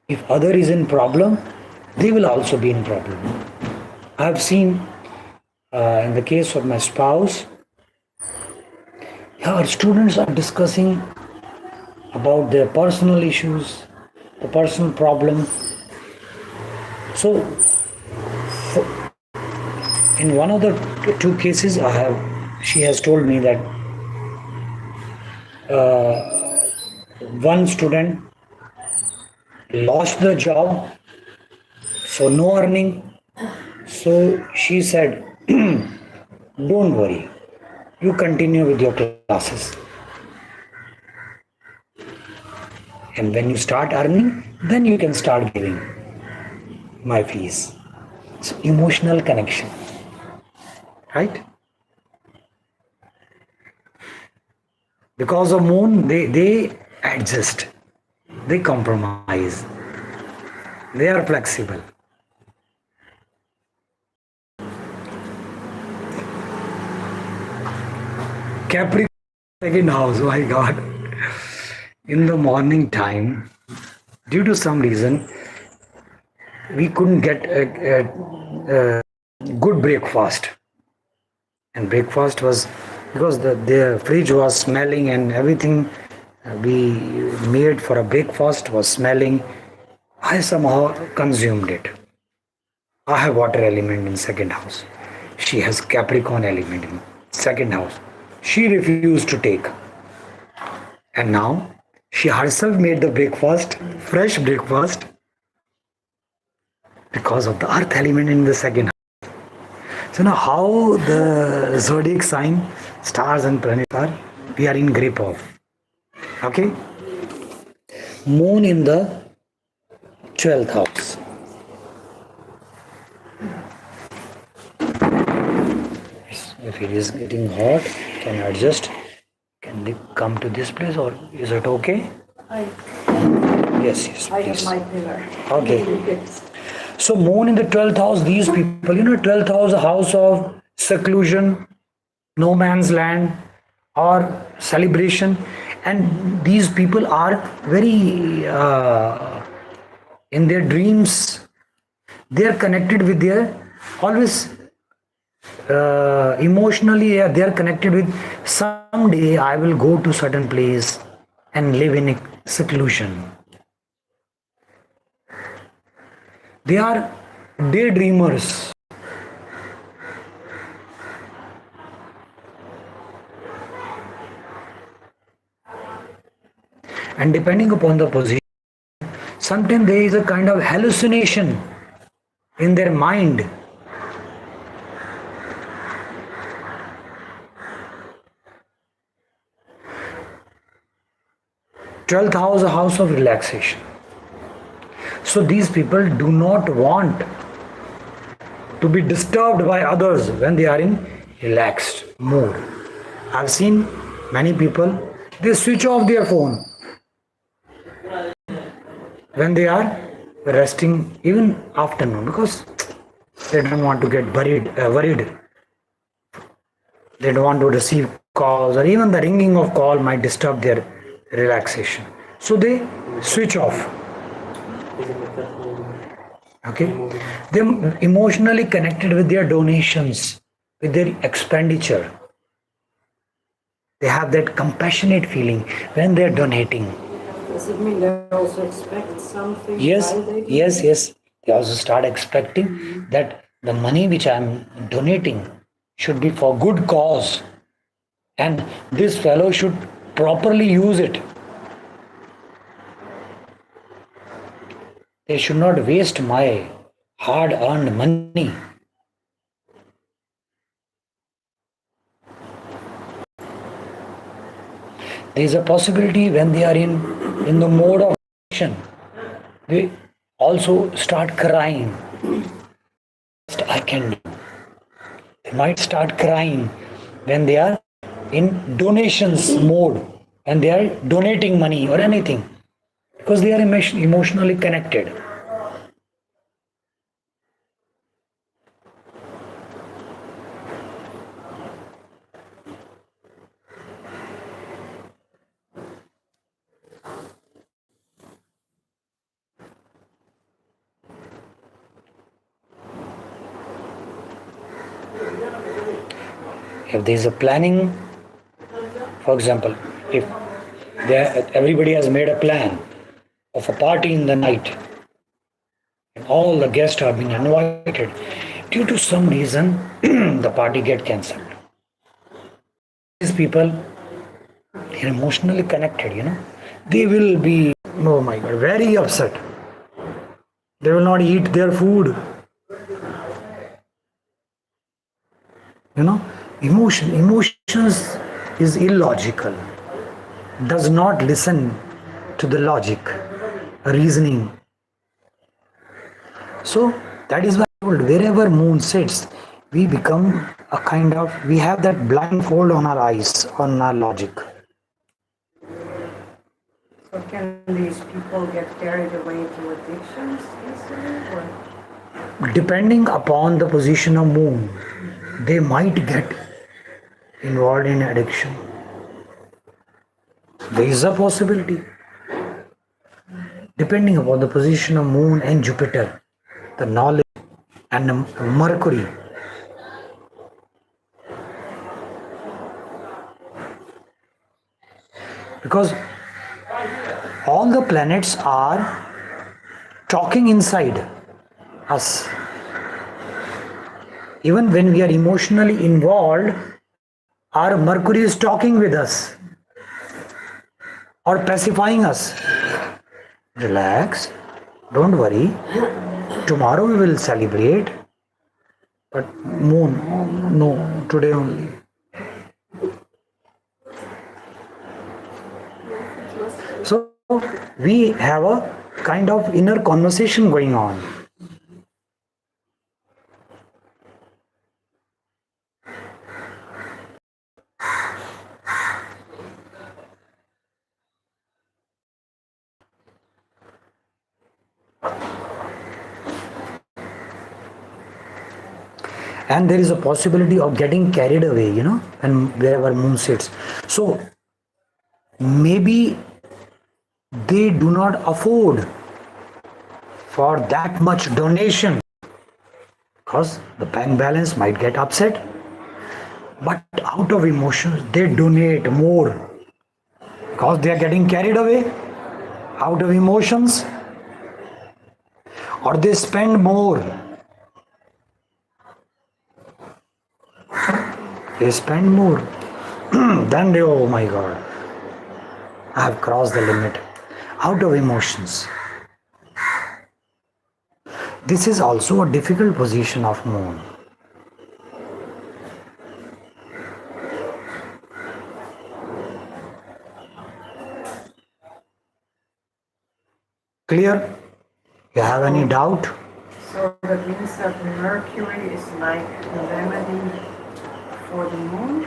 If other is in problem, they will also be in problem. I have seen in the case of my spouse, our students are discussing about their personal issues, the personal problem. So, in one of the two cases, she has told me that one student lost the job, so no earning. So she said, "Don't worry, you continue with your classes. And when you start earning, then you can start giving my fees." So emotional connection, right? Because of moon, they adjust, they compromise, they are flexible. Capricorn second house, my God. In the morning time, due to some reason, we couldn't get a good breakfast. And breakfast was because the fridge was smelling and everything we made for a breakfast was smelling. I somehow consumed it. I have water element in second house. She has Capricorn element in second house. She refused to take. And now she herself made the breakfast, fresh breakfast, because of the earth element in the second house. So now how the zodiac sign, stars and planets are, we are in grip of. Okay? Moon in the 12th house. If it is getting hot, can you adjust? Can they come to this place or is it okay? Yes, please. I have my pillar. Okay. So moon in the 12th house, these people, 12th house, a house of seclusion, no man's land or celebration. And these people are very, in their dreams, they are connected with their, always emotionally, they are connected with someday I will go to certain place and live in seclusion. They are daydreamers. And depending upon the position, sometimes there is a kind of hallucination in their mind. Twelfth house, a house of relaxation. So these people do not want to be disturbed by others when they are in relaxed mood. I've seen many people, they switch off their phone when they are resting, even afternoon, because they don't want to get worried. They don't want to receive calls, or even the ringing of call might disturb their relaxation. So they switch off. Okay, they're emotionally connected with their donations, with their expenditure. They have that compassionate feeling when they're donating. Does it mean they also expect something? Yes, while they do yes, it? yes. They also start expecting that the money which I'm donating should be for good cause, and this fellow should properly use it. They should not waste my hard earned money. There is a possibility when they are in the mode of action, they also start crying. I can do. They might start crying when they are in donations mode and they are donating money or anything because they are emotionally connected. If there is a planning, for example, if everybody has made a plan of a party in the night and all the guests are being invited, due to some reason the party get cancelled. These people are emotionally connected, they will be, oh my god, very upset. They will not eat their food. Emotions is illogical, does not listen to the logic, reasoning. So that is why wherever moon sits, we become we have that blindfold on our eyes, on our logic. So can these people get carried away to addictions easily, or? Depending upon the position of moon, they might get involved in addiction. There is a possibility. Depending upon the position of moon and Jupiter, the knowledge and Mercury. Because all the planets are talking inside us. Even when we are emotionally involved, our Mercury is talking with us or pacifying us. Relax, don't worry. Tomorrow we will celebrate. But moon, no, today only. So we have a kind of inner conversation going on. And there is a possibility of getting carried away, and wherever moon sits. So maybe they do not afford for that much donation because the bank balance might get upset. But out of emotions, they donate more because they are getting carried away out of emotions, or they spend more. They spend more. Then they, oh my god, I have crossed the limit. Out of emotions. This is also a difficult position of moon. Clear? You have any doubt? So that means that Mercury is like the remedy for the moon?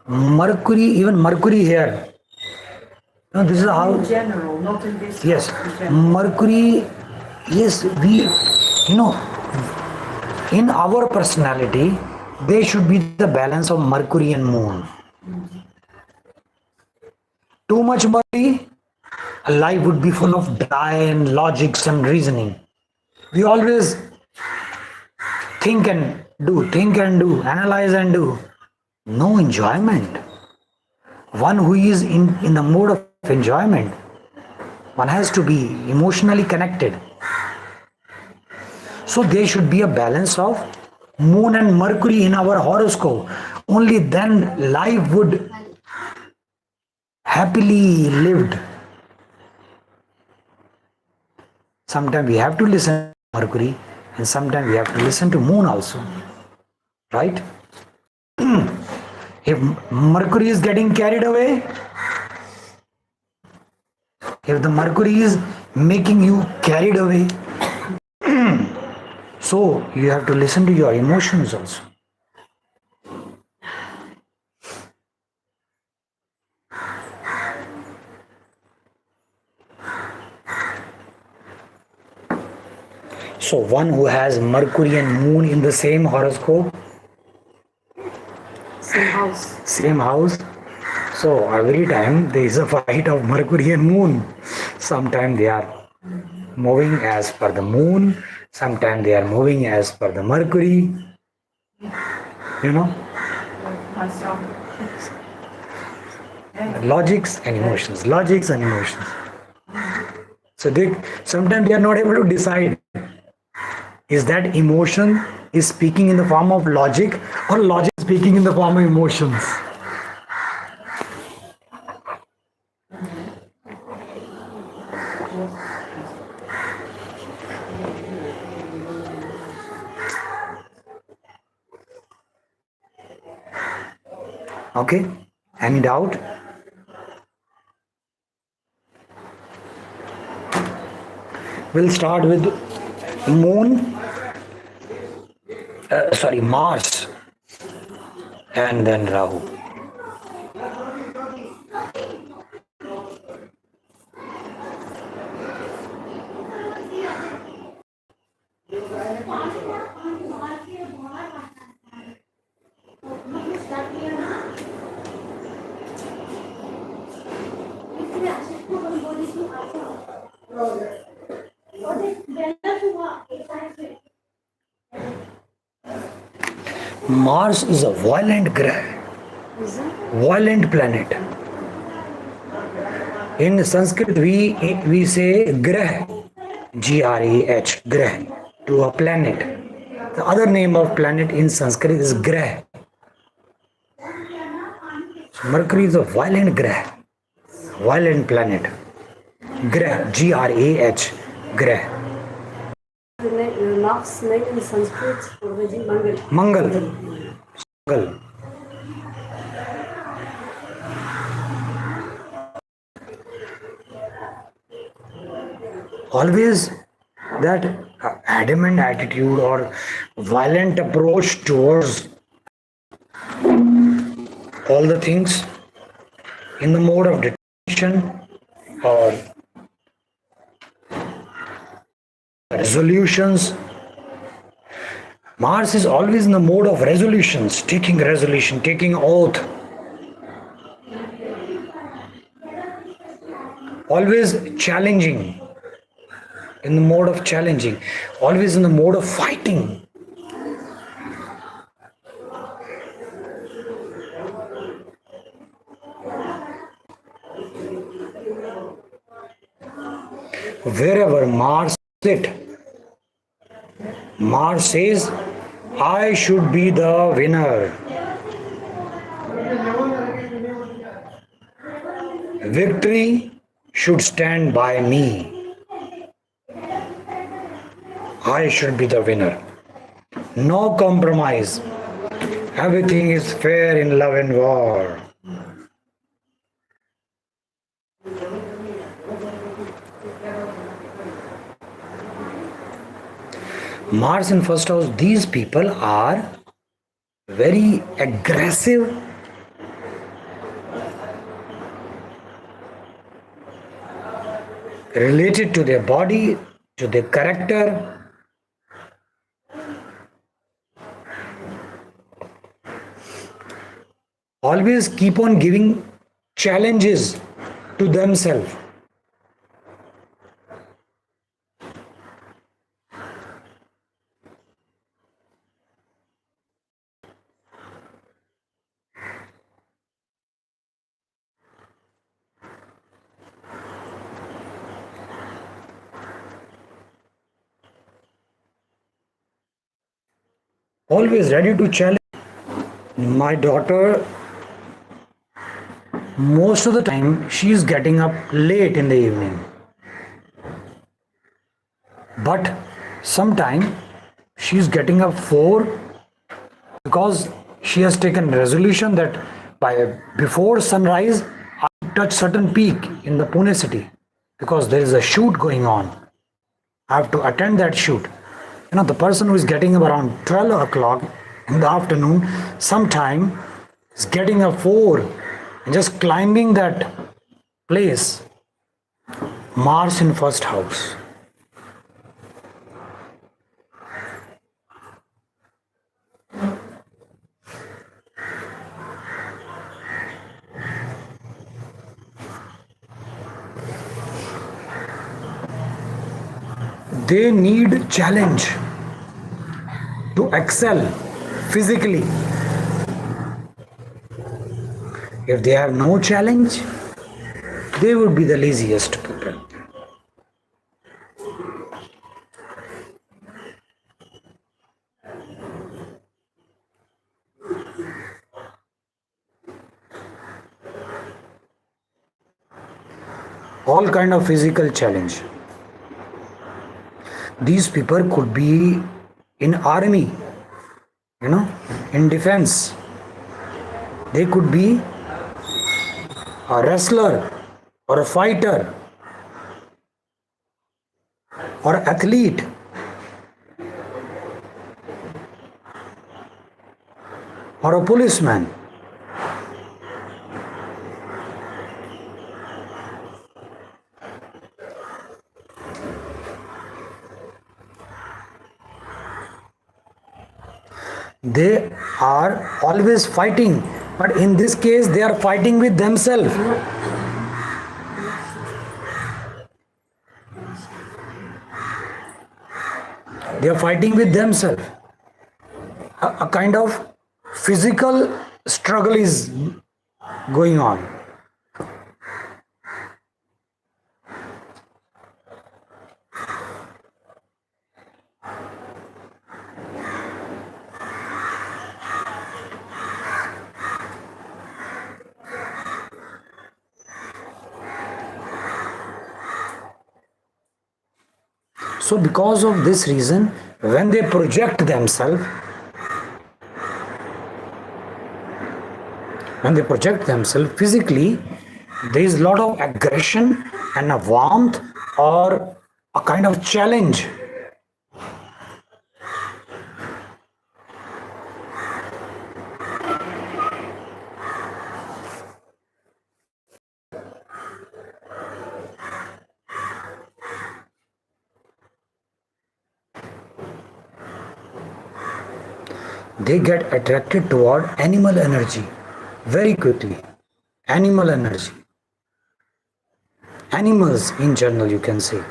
Mercury, even Mercury here. No, this is how. In general, not in this. Yes, house, in general. Mercury, yes, in our personality, there should be the balance of Mercury and Moon. Too much Mercury, life would be full of dry and logics and reasoning. We always think and do, analyze and do. No enjoyment. One who is in the mode of of enjoyment. One has to be emotionally connected. So there should be a balance of Moon and Mercury in our horoscope. Only then life would happily lived. Sometimes we have to listen to Mercury and sometimes we have to listen to Moon also. Right? If Mercury is getting carried away, if the Mercury is making you carried away, so you have to listen to your emotions also. So one who has Mercury and Moon in the same horoscope, same house. So every time there is a fight of Mercury and Moon. Sometimes they are moving as per the Moon, sometimes they are moving as per the Mercury. You know, I saw. logics and emotions, logics and emotions. So they sometimes they are not able to decide. Is that emotion is speaking in the form of logic or logic speaking in the form of emotions? Okay, any doubt? We'll start with Moon, Mars, and then Rahu. Mars is a violent violent planet. In Sanskrit, we say grah, Grah, grah, to a planet. The other name of planet in Sanskrit is grah. So Mercury is a violent violent planet. Grah, Grah, grah. The last name in Sanskrit already Mangal. Mangal. Always that adamant attitude or violent approach towards all the things in the mode of detention or resolutions. Mars is always in the mode of resolutions, taking resolution, taking oath. Always challenging, in the mode of challenging, always in the mode of fighting. Wherever Mars sits, Mars says, I should be the winner. Victory should stand by me. I should be the winner. No compromise. Everything is fair in love and war. Mars in first house, these people are very aggressive, related to their body, to their character. Always keep on giving challenges to themselves. always ready to challenge. My daughter, most of the time, she is getting up late in the evening. But sometime she is getting up 4 because she has taken resolution that by before sunrise I touch certain peak in the Pune city because there is a shoot going on. I have to attend that shoot. The person who is getting up around 12 o'clock in the afternoon sometime is getting up 4 and just climbing that place. Mars in first house. They need challenge to excel physically. If they have no challenge, they would be the laziest people. All kind of physical challenge. These people could be in army, in defense. They could be a wrestler or a fighter or athlete or a policeman. They are always fighting, but in this case they are fighting with themselves. They are fighting with themselves. A kind of physical struggle is going on. So because of this reason, when they project themselves, physically, there is a lot of aggression and a warmth or a kind of challenge. They get attracted toward animal energy very quickly. Animal energy. Animals in general, you can say.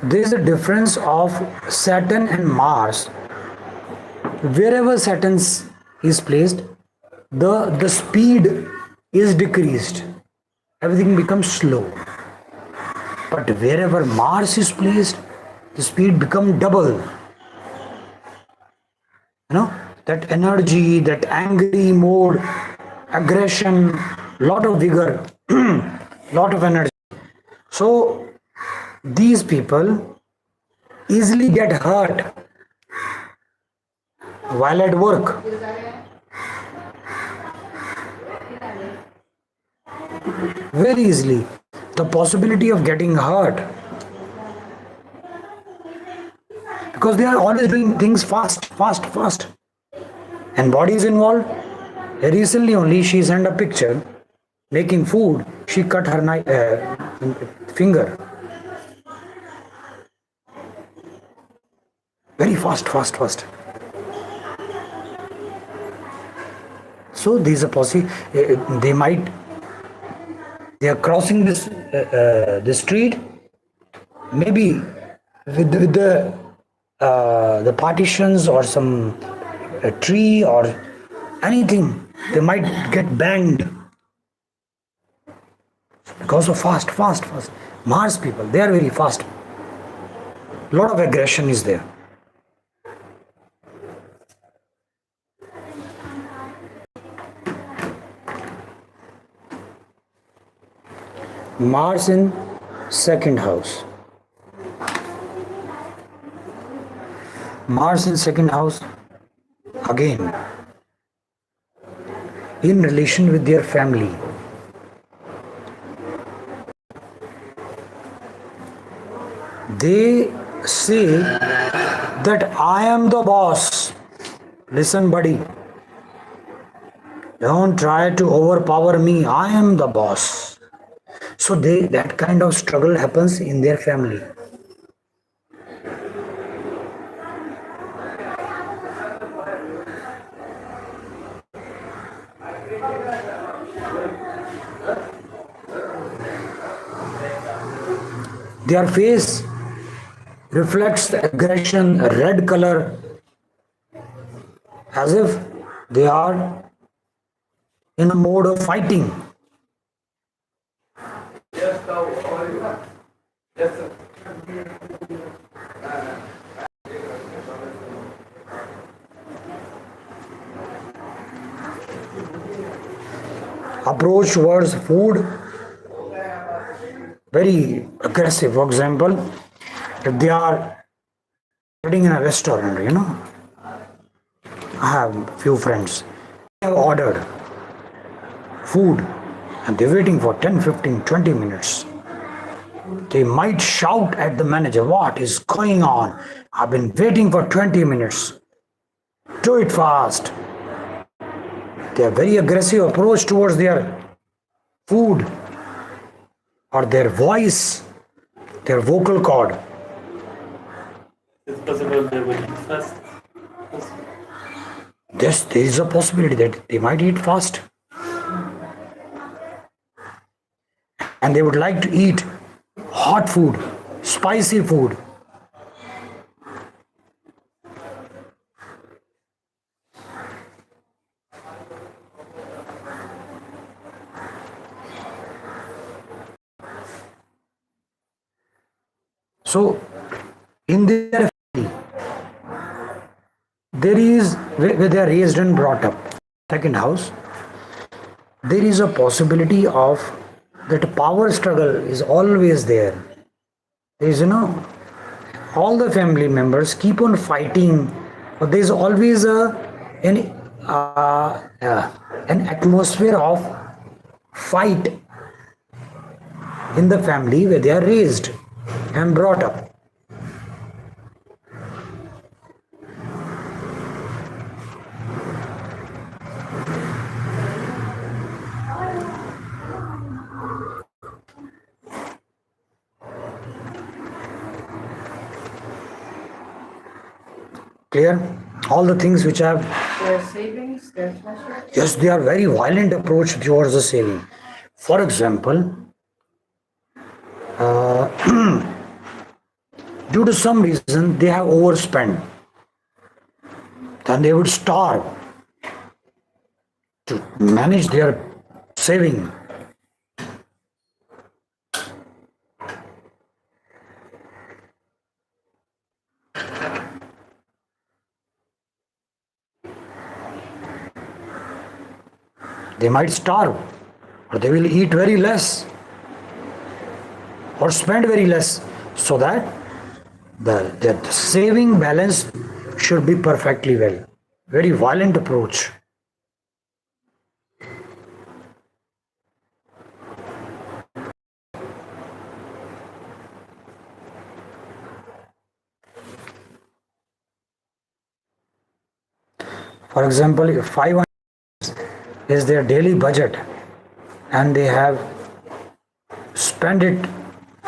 There is a difference of Saturn and Mars. Wherever Saturn is placed, the speed is decreased. Everything becomes slow. But wherever Mars is placed, the speed becomes double. That energy, that angry mode, aggression, lot of vigor, lot of energy. So these people easily get hurt while at work. Very easily. The possibility of getting hurt. Because they are always doing things fast. And body is involved. Recently only she sent a picture making food. She cut her finger. Very fast. So there is a possibility they are crossing this street. Maybe with the partitions or some tree or anything, they might get banged because of fast. Mars people, they are very fast. A lot of aggression is there. Mars in second house. Mars in second house, again, in relation with their family. They say that I am the boss. Listen, buddy. Don't try to overpower me. I am the boss. So that kind of struggle happens in their family. Their face reflects the aggression, red color, as if they are in a mode of fighting. Approach towards food, very aggressive. For example, if they are sitting in a restaurant, I have few friends, they have ordered food and they're waiting for 10, 15, 20 minutes. They might shout at the manager, what is going on? I've been waiting for 20 minutes. Do it fast. They are very aggressive approach towards their food or their voice, their vocal cord. It's possible they will eat fast. Yes, there is a possibility that they might eat fast. And they would like to eat hot food, spicy food. So, in their family, there is, where they are raised and brought up, second house, there is a possibility of that power struggle is always there. There is, all the family members keep on fighting, but there is always an atmosphere of fight in the family where they are raised and brought up. Clear? All the things which have, Their savings, their treasure. yes, they are very violent approach towards the saving. For example, due to some reason they have overspent, then they would starve to manage their saving. They might starve, or they will eat very less, or spend very less, so that the saving balance should be perfectly well. Very violent approach. For example, if 500 is their daily budget and they have spent it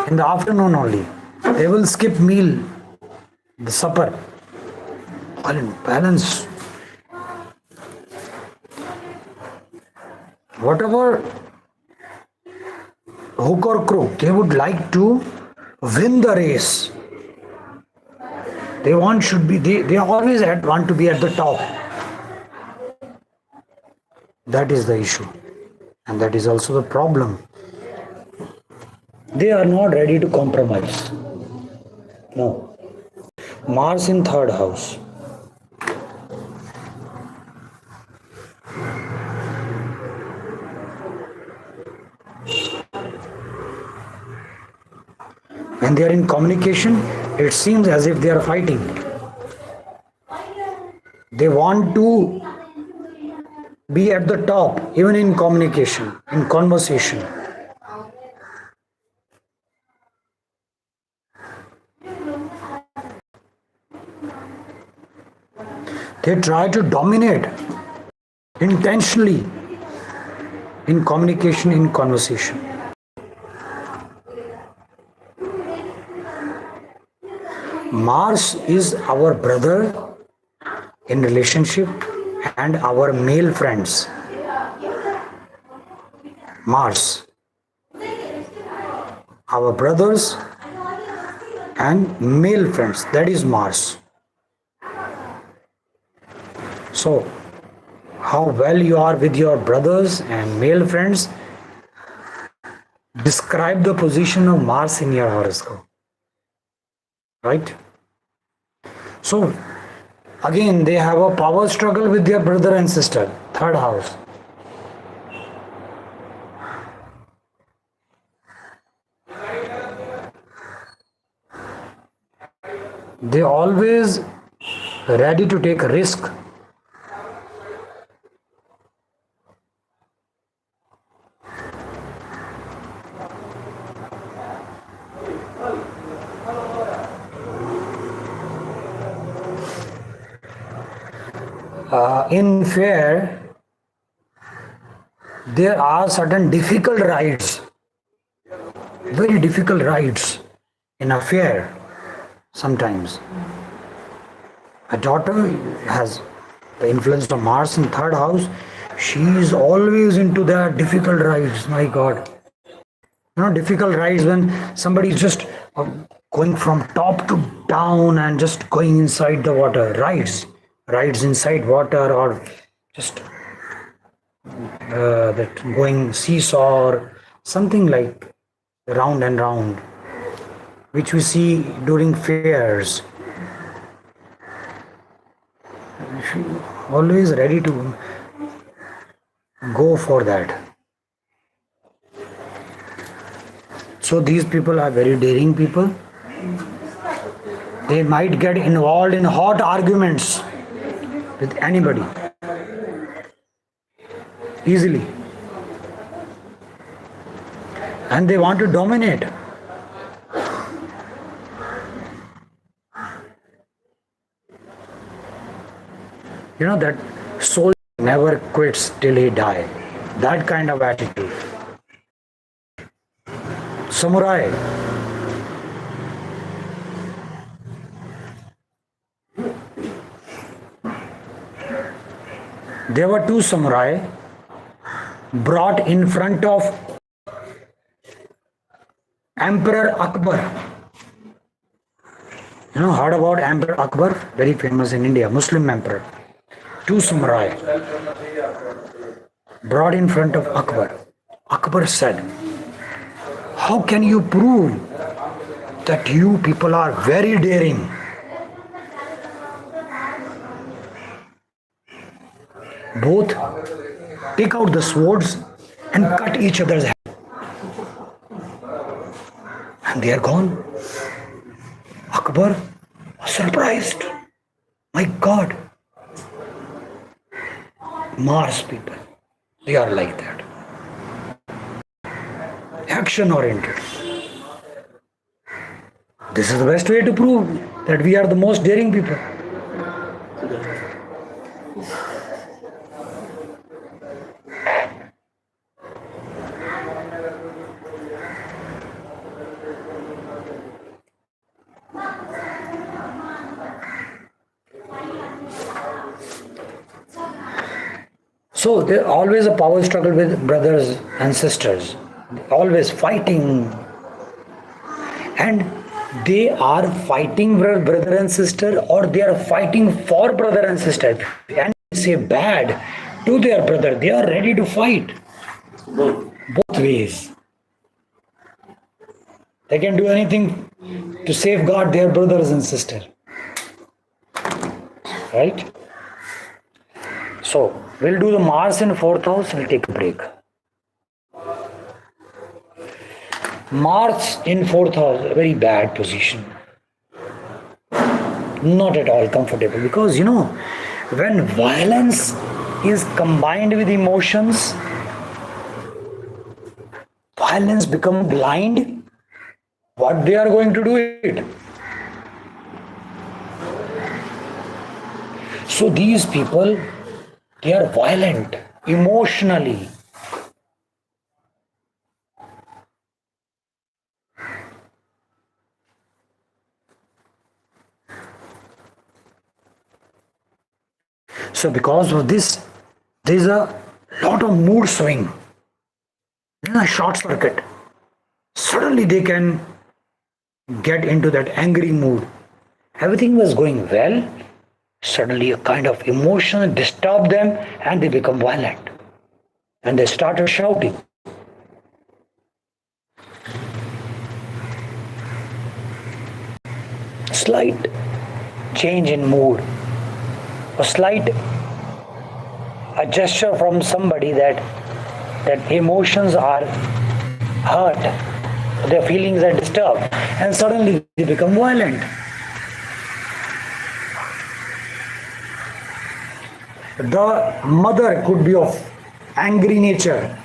in the afternoon only, they will skip meal, the supper. Balance. Whatever hook or crook, they would like to win the race. They always want to be at the top. That is the issue. And that is also the problem. They are not ready to compromise. No. Mars in third house. When they are in communication, it seems as if they are fighting. They want to be at the top, even in communication, in conversation. They try to dominate intentionally in communication, in conversation. Mars is our brother in relationship and our male friends. Mars. Our brothers and male friends. That is Mars. So, how well you are with your brothers and male friends describe the position of Mars in your horoscope. Right? So, again, they have a power struggle with their brother and sister. Third house. They always ready to take a risk. In fair, there are certain difficult rides, very difficult rides in a fair sometimes. A daughter has the influence of Mars in third house. She is always into that difficult rides. My God. Difficult rides when somebody is just going from top to down and just going inside the water. Rides inside water, or just that going seesaw or something like round and round, which we see during fairs. Always ready to go for that. So these people are very daring people. They might get involved in hot arguments with anybody easily, and they want to dominate. That soul never quits till he die. That kind of attitude. Samurai. There were two samurai brought in front of Emperor Akbar. Heard about Emperor Akbar? Very famous in India, Muslim emperor. Two samurai brought in front of Akbar. Akbar said, "How can you prove that you people are very daring? Both take out the swords and cut each other's head." And they are gone. Akbar was surprised. My God. Mars people, they are like that. Action oriented. This is the best way to prove that we are the most daring people. So there's always a power struggle with brothers and sisters, always fighting. And they are fighting brother and sister, or they are fighting for brother and sister, and say bad to their brother, they are ready to fight both ways. They can do anything to safeguard their brothers and sister, right? So we'll do the Mars in 4th house. We'll take a break. Mars in 4th house, a very bad position. Not at all comfortable, because when violence is combined with emotions, violence become blind. What they are going to do it? So these people, they are violent emotionally. So because of this, there is a lot of mood swing, a short circuit. Suddenly they can get into that angry mood. Everything was going well. Suddenly a kind of emotion disturbed them and they become violent. And they started shouting. Slight change in mood, a gesture from somebody that emotions are hurt, their feelings are disturbed, and suddenly they become violent. The mother could be of angry nature,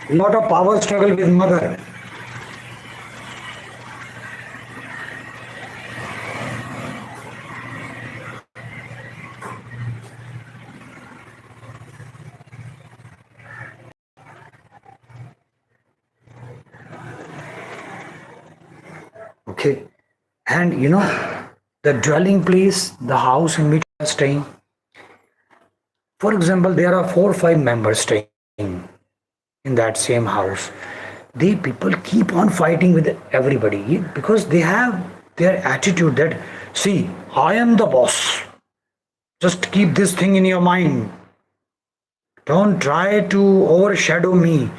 lot of power struggle with mother. Okay, and the dwelling place, the house in which you are staying. For example, there are 4 or 5 members staying in that same house. The people keep on fighting with everybody because they have their attitude that, see, I am the boss. Just keep this thing in your mind. Don't try to overshadow me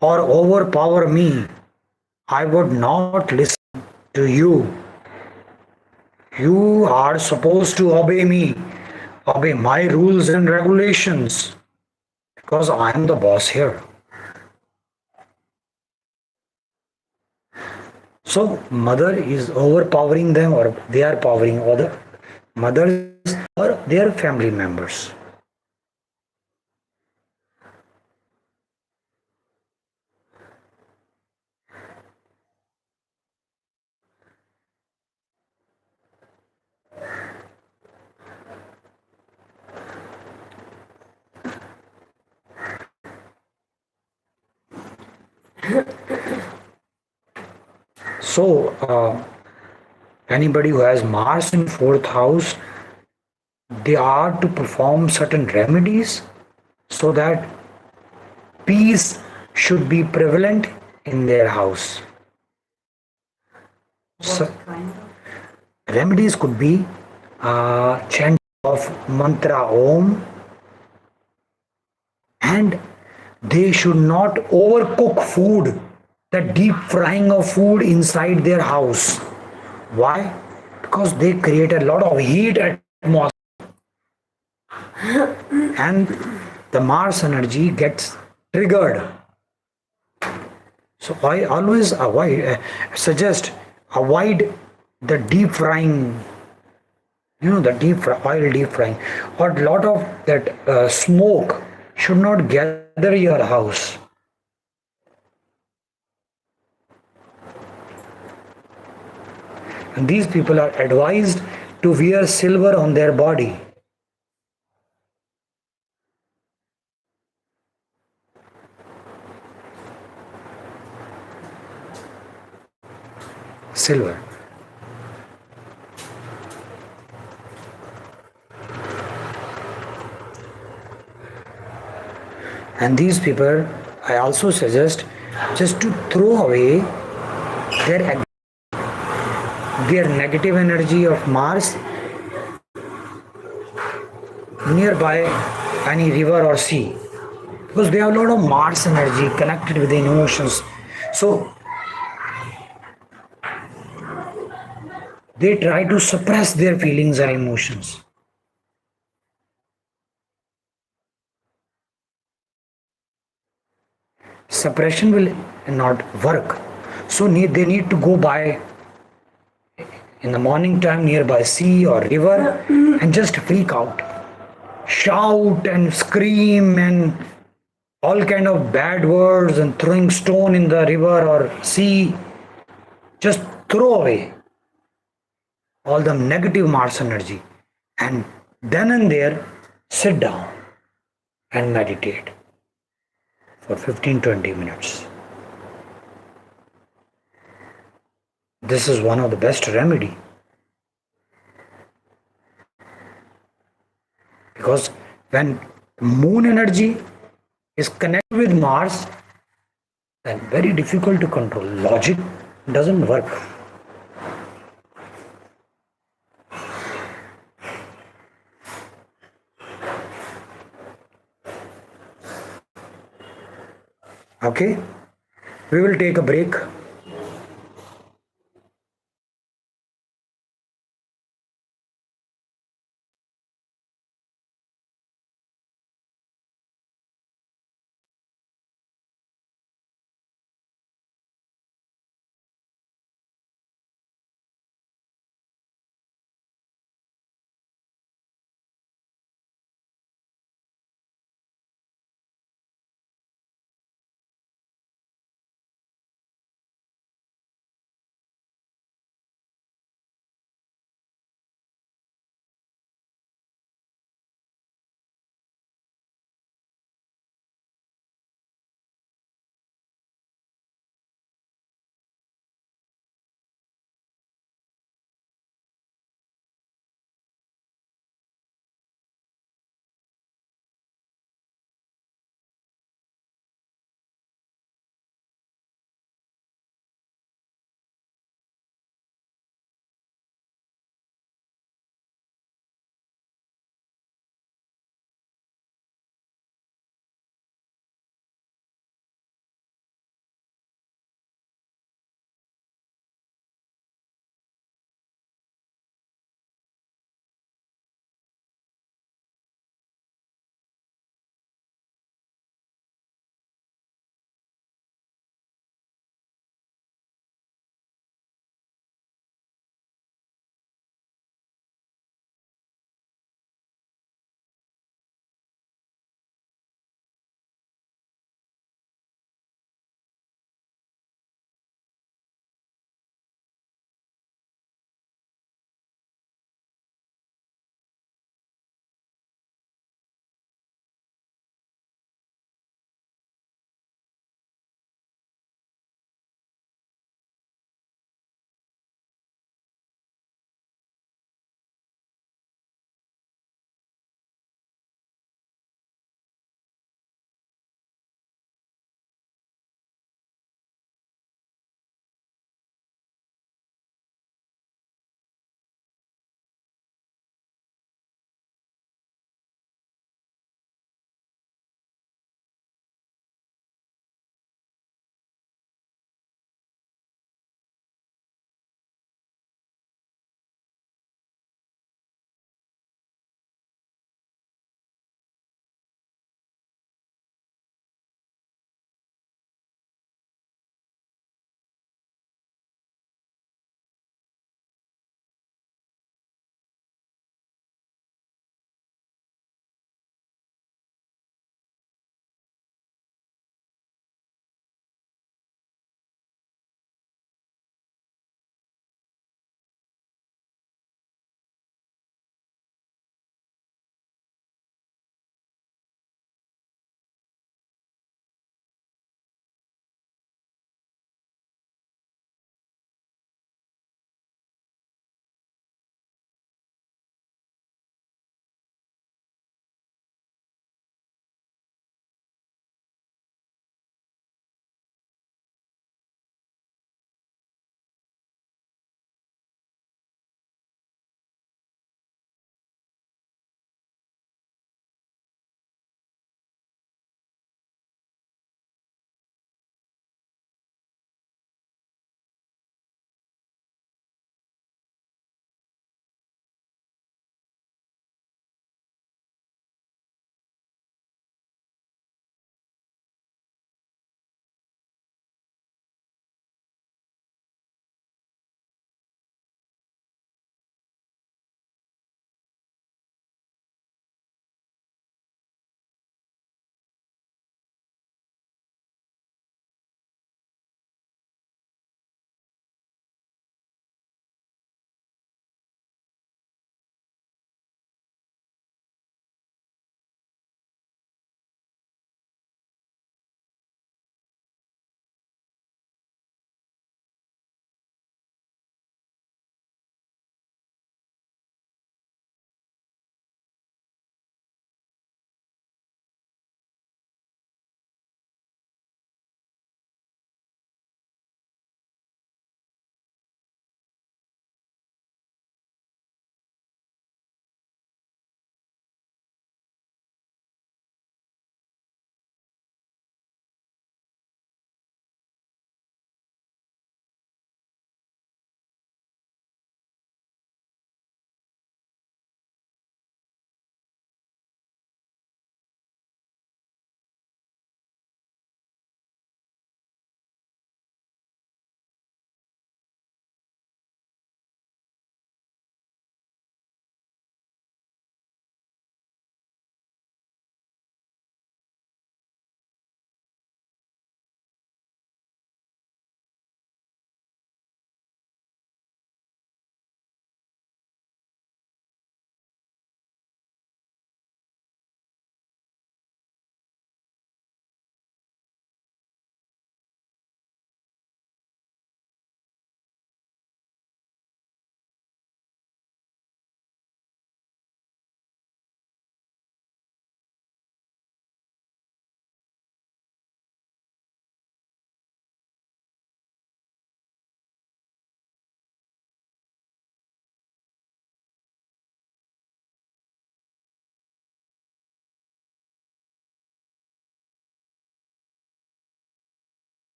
or overpower me. I would not listen to you. You are supposed to obey me, obey my rules and regulations, because I am the boss here. So mother is overpowering them, or they are powering other mothers or their family members. So, anybody who has Mars in 4th house, they are to perform certain remedies so that peace should be prevalent in their house. So, remedies could be chant of mantra Om, and they should not overcook food, the deep frying of food inside their house. Why? Because they create a lot of heat atmosphere and the Mars energy gets triggered. So I always suggest avoid the deep frying, the oil deep frying, or a lot of that smoke should not gather your house. And these people are advised to wear silver on their body. Silver. And these people, I also suggest just to throw away their their negative energy of Mars nearby any river or sea, because they have a lot of Mars energy connected with the emotions. So they try to suppress their feelings and emotions. Suppression will not work. So they need to go by in the morning time nearby sea or river and just freak out, shout and scream and all kind of bad words and throwing stone in the river or sea. Just throw away all the negative Mars energy and then and there sit down and meditate for 15-20 minutes. This is one of the best remedy, because when moon energy is connected with Mars, then very difficult to control. Logic doesn't work. Okay, we will take a break.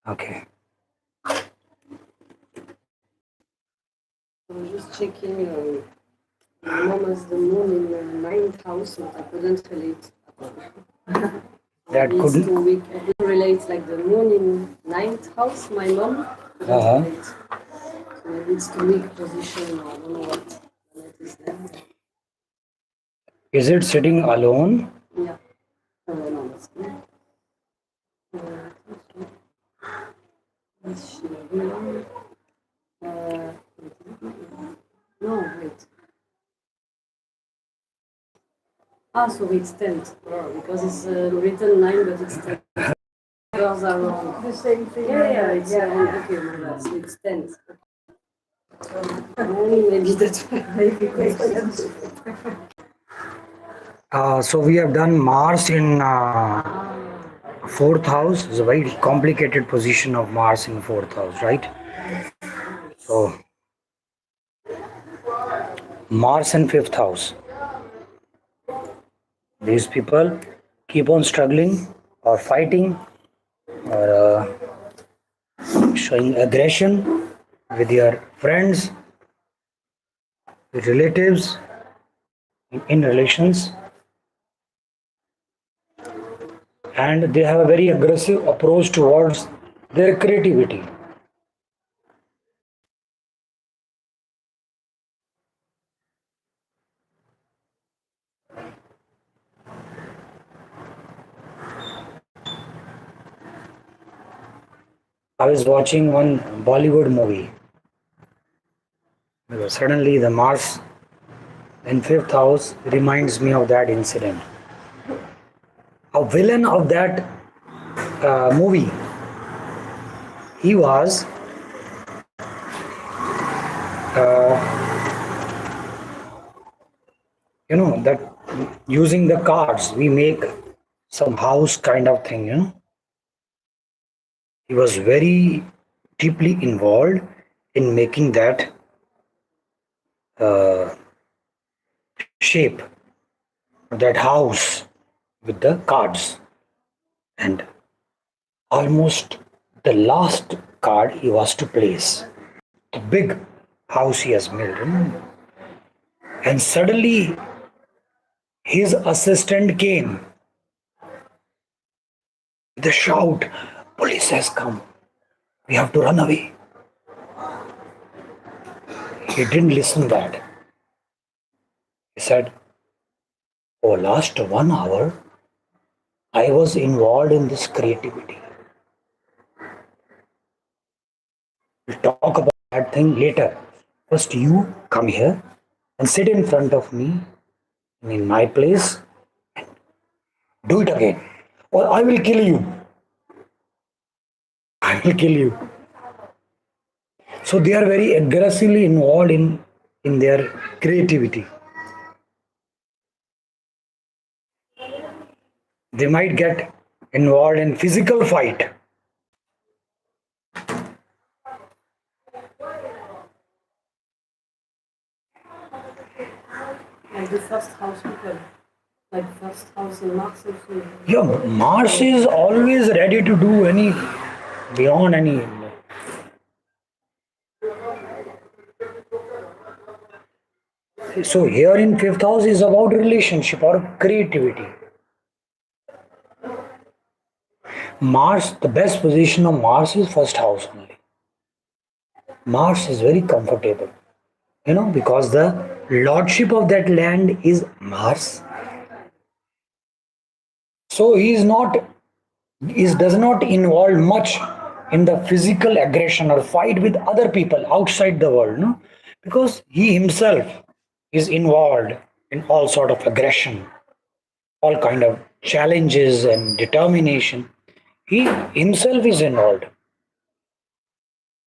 Okay. I was just checking. My mom has the moon in the ninth house, but I couldn't relate at all. That Maybe it's couldn't. too weak. I couldn't relate like the moon in ninth house. My mom couldn't Uh-huh. relate. So maybe it's too weak position. Or I don't know what planet is there. Is it sitting alone? Yeah. No, that's good. Is she alone? No, wait. Ah, so it's tenth. Because it's written 9, but it's 10. Girls are wrong. The same thing. Yeah, it's okay, my bad. So it's 10th. Maybe that's why. Maybe it makes sense. So we have done Mars in fourth house. It's a very complicated position of Mars in fourth house, right? So Mars in fifth house. These people keep on struggling or fighting or showing aggression with your friends, with relatives, in relations, and they have a very aggressive approach towards their creativity. I was watching one Bollywood movie. Suddenly, the Mars in fifth house reminds me of that incident. A villain of that movie, he was that using the cards we make some house kind of thing. He was very deeply involved in making that shape, that house with the cards, and almost the last card he was to place, the big house he has made, and suddenly his assistant came with a shout, "Police has come, we have to run away." He didn't listen that. He said, "For last 1 hour I was involved in this creativity. We'll talk about that thing later. First, you come here and sit in front of me in my place. Do it again, or I will kill you. I will kill you." So they are very aggressively involved in their creativity. They might get involved in physical fight. Like the first house people. Like first house in Mars also. Yeah, Mars is always ready to do any beyond any. So here in fifth house is about relationship or creativity. Mars, the best position of Mars is first house only. Mars is very comfortable, because the lordship of that land is Mars. So he does not involve much in the physical aggression or fight with other people outside the world, no? Because he himself is involved in all sort of aggression, all kind of challenges and determination. He himself is involved.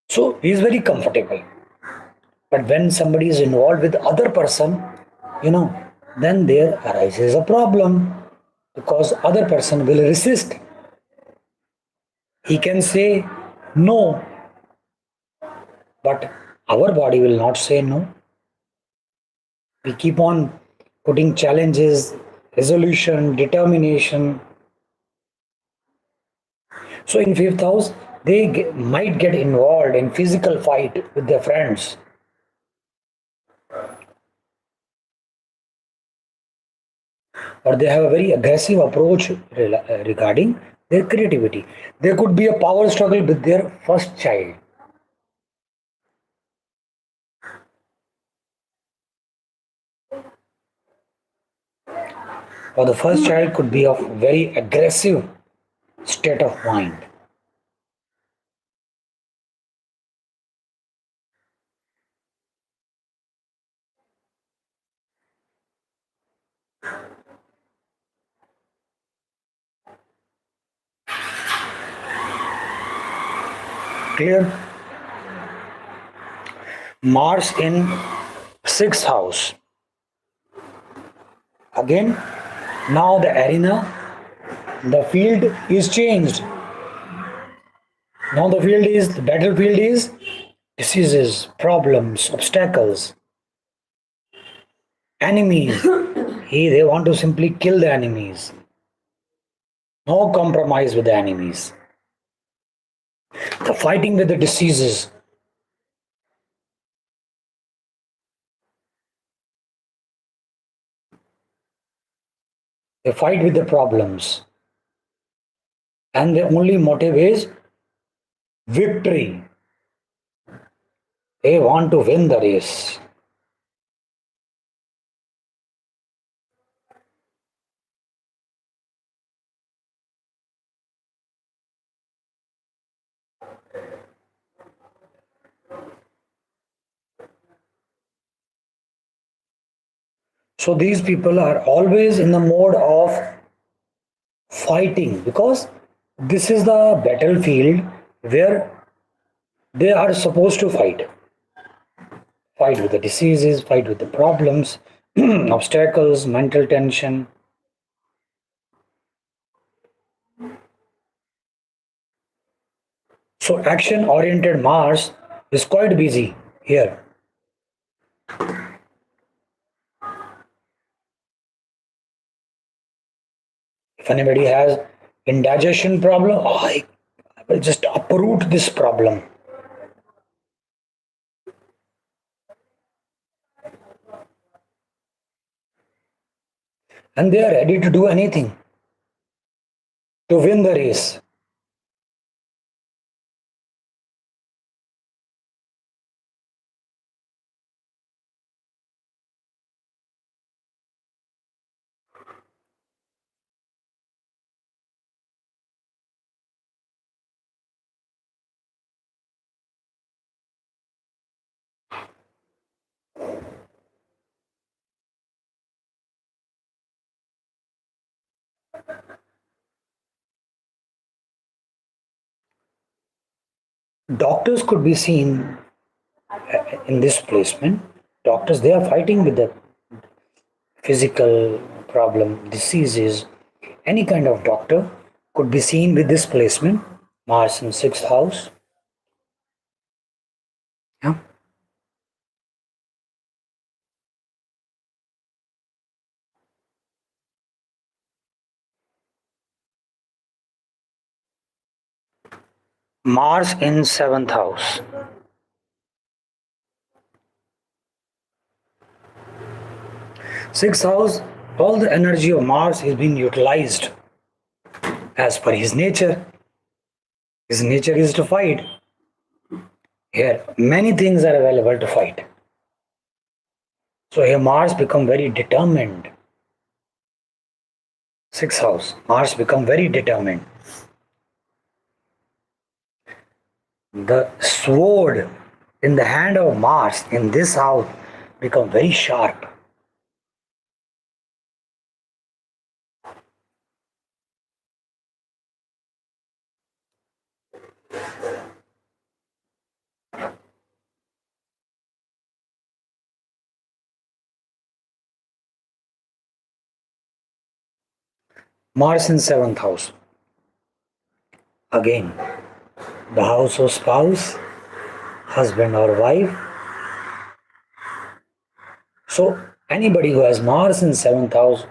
So he is very comfortable. But when somebody is involved with other person, you know, then there arises a problem because other person will resist. He can say no, but our body will not say no. We keep on putting challenges, resolution, determination. So in fifth house, they might get involved in physical fight with their friends. Or they have a very aggressive approach regarding their creativity. There could be a power struggle with their first child. Or the first child could be of very aggressive state of mind. Clear? Mars in sixth house. Again, now the arena, the field is changed. Now the battlefield is diseases, problems, obstacles, enemies. They want to simply kill the enemies. No compromise with the enemies. The fighting with the diseases. They fight with the problems. And the only motive is victory. They want to win the race. So these people are always in the mode of fighting because this is the battlefield where they are supposed to fight. Fight with the diseases, fight with the problems, obstacles, mental tension. So action oriented Mars is quite busy here. If anybody has indigestion problem, I will just uproot this problem. And they are ready to do anything to win the race. Doctors could be seen in this placement. Doctors, they are fighting with the physical problem, diseases. Any kind of doctor could be seen with this placement. Mars in sixth house. Yeah. Mars in seventh house. Sixth house, all the energy of Mars is being utilized as per his nature. His nature is to fight. Here, many things are available to fight. So here Mars become very determined. Sixth house, Mars become very determined. The sword in the hand of Mars in this house become very sharp. Mars in seventh house. Again, the house of spouse, husband or wife. So anybody who has Mars in seventh house,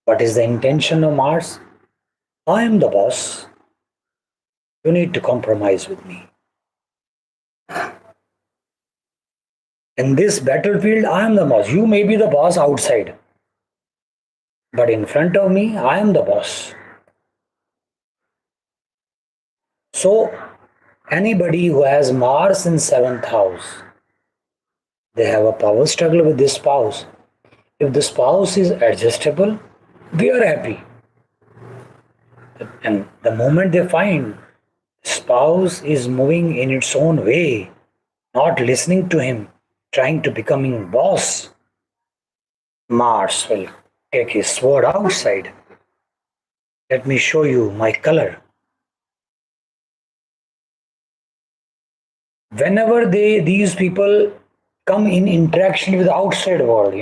what is the intention of Mars? I am the boss. You need to compromise with me. In this battlefield, I am the boss. You may be the boss outside, but in front of me, I am the boss. So, anybody who has Mars in 7th house, they have a power struggle with this spouse. If the spouse is adjustable, they are happy. And the moment they find spouse is moving in its own way, not listening to him, trying to becoming boss, Mars will take his sword outside. Let me show you my color. Whenever these people come in interaction with the outside world,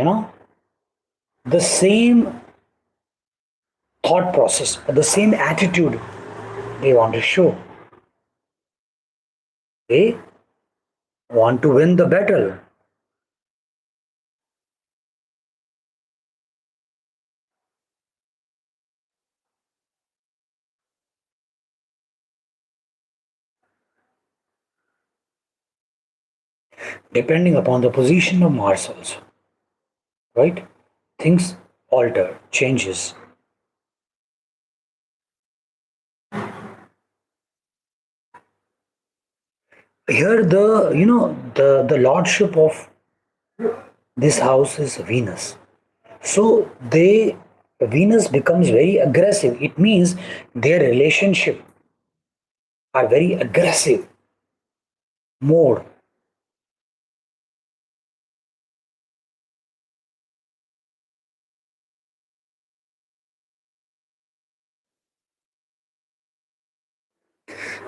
the same thought process or the same attitude they want to show. They want to win the battle. Depending upon the position of Mars also, right? Things alter, changes. Here the lordship of this house is Venus. So Venus becomes very aggressive. It means their relationship are very aggressive mode.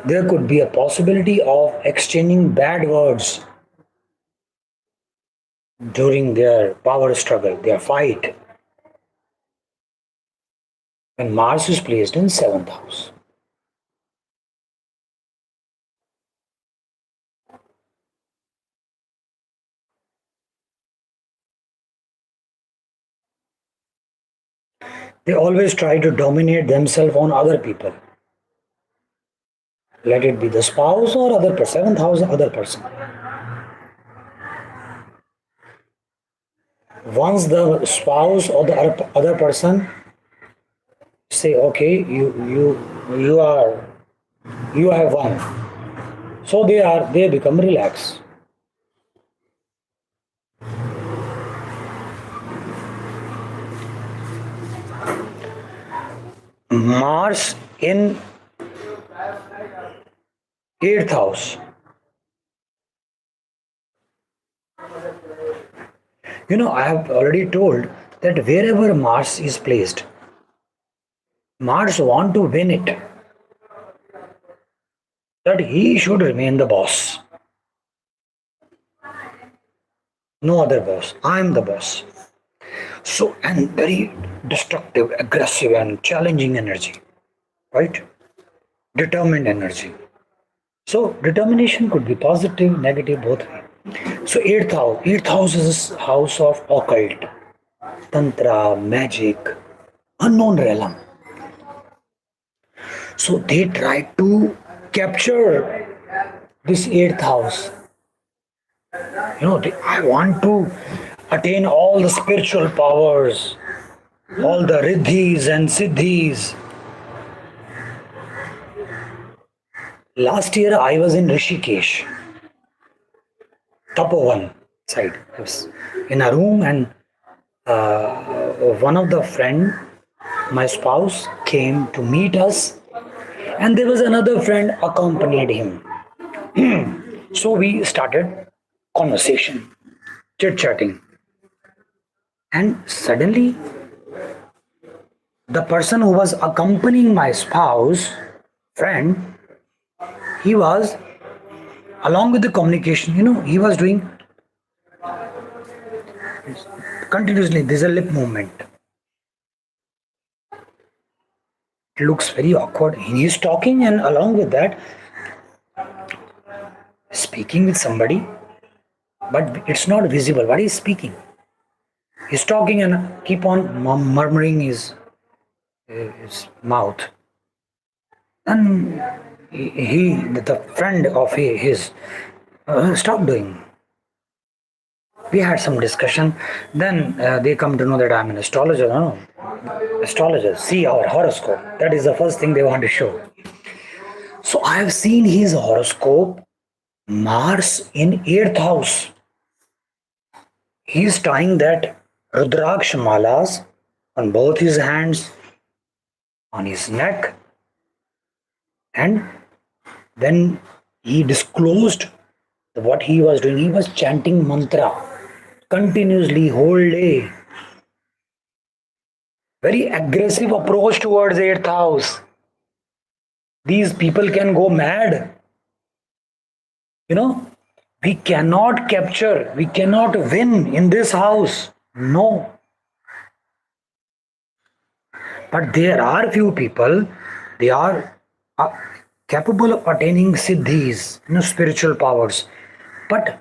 There could be a possibility of exchanging bad words during their power struggle, their fight. When Mars is placed in 7th house. They always try to dominate themselves on other people. Let it be the spouse or other person, 7th house, other person. Once the spouse or the other person say, okay, you have won, so they become relaxed. Mars in 8th house. I have already told that wherever Mars is placed, Mars want to win it. That he should remain the boss. No other boss. I am the boss. So, and very destructive, aggressive, and challenging energy. Right? Determined energy. So, determination could be positive, negative, both ways. So 8th house is a house of occult, tantra, magic, unknown realm. So they try to capture this 8th house. I want to attain all the spiritual powers, all the riddhis and siddhis. Last year I was in Rishikesh. Tapovan side. I was in a room and one of the friend, my spouse, came to meet us, and there was another friend accompanied him. So we started conversation, chit chatting, and suddenly the person who was accompanying my spouse friend, he was along with the communication, he was doing continuously, there's a lip movement. It looks very awkward. He is talking and along with that, speaking with somebody, but it's not visible what he's speaking. He's talking and keep on murmuring his mouth. And the friend of his, stop doing. We had some discussion. Then they come to know that I'm an astrologer. No, astrologer. See our horoscope. That is the first thing they want to show. So I have seen his horoscope. Mars in 8th house. He is tying that Rudraksh malas on both his hands, on his neck, and when he disclosed what he was doing, he was chanting mantra continuously whole day. Very aggressive approach towards 8th house. These people can go mad. You know, we cannot capture, we cannot win in this house. No. But there are few people, they are capable of attaining siddhis, spiritual powers. But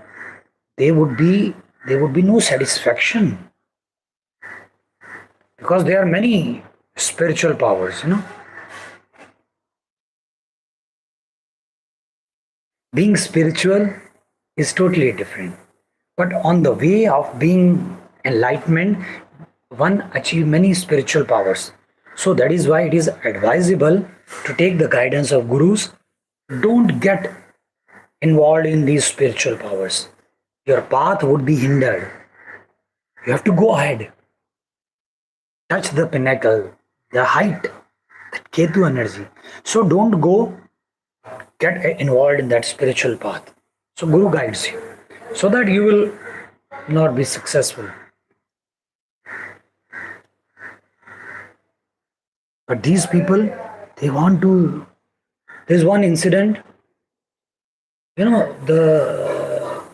there would be no satisfaction, because there are many spiritual powers. Being spiritual is totally different. But on the way of being enlightenment, one achieve many spiritual powers. So that is why it is advisable to take the guidance of gurus. Don't get involved in these spiritual powers. Your path would be hindered. You have to go ahead. Touch the pinnacle, the height, that Ketu energy. So don't go get involved in that spiritual path. So Guru guides you so that you will not be successful. But these people, they want to. There's one incident. The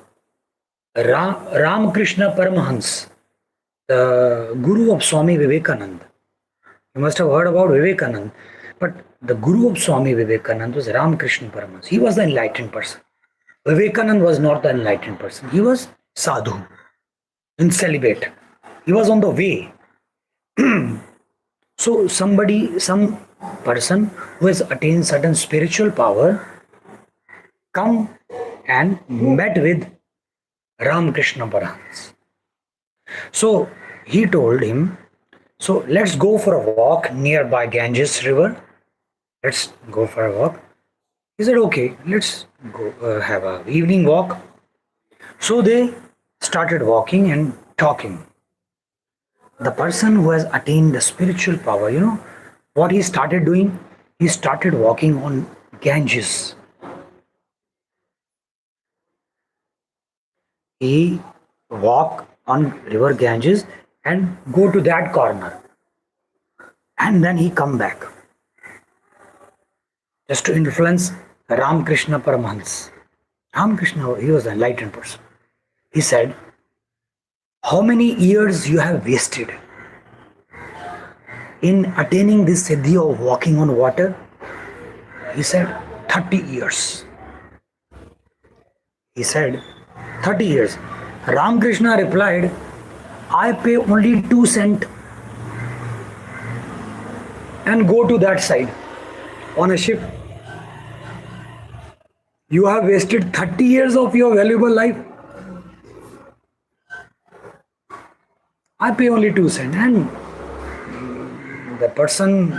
Ramakrishna Paramahans, the Guru of Swami Vivekananda. You must have heard about Vivekananda. But the Guru of Swami Vivekananda was Ramakrishna Paramahans. He was the enlightened person. Vivekananda was not the enlightened person. He was sadhu and celibate. He was on the way. So some person who has attained certain spiritual power come and met with Ramakrishna Paramahans. So he told him, so let's go for a walk nearby Ganges river. Let's go for a walk. He said, okay, let's go have a evening walk. So they started walking and talking. The person who has attained the spiritual power, what he started doing? He started walking on Ganges. He walk on river Ganges and go to that corner. And then he come back. Just to influence Ramakrishna Paramahans. Ramakrishna, he was an enlightened person. He said, how many years you have wasted in attaining this siddhi of walking on water? He said, 30 years. He said, 30 years. Ramakrishna replied, I pay only 2 cents and go to that side on a ship. You have wasted 30 years of your valuable life. I pay only 2 cents, and the person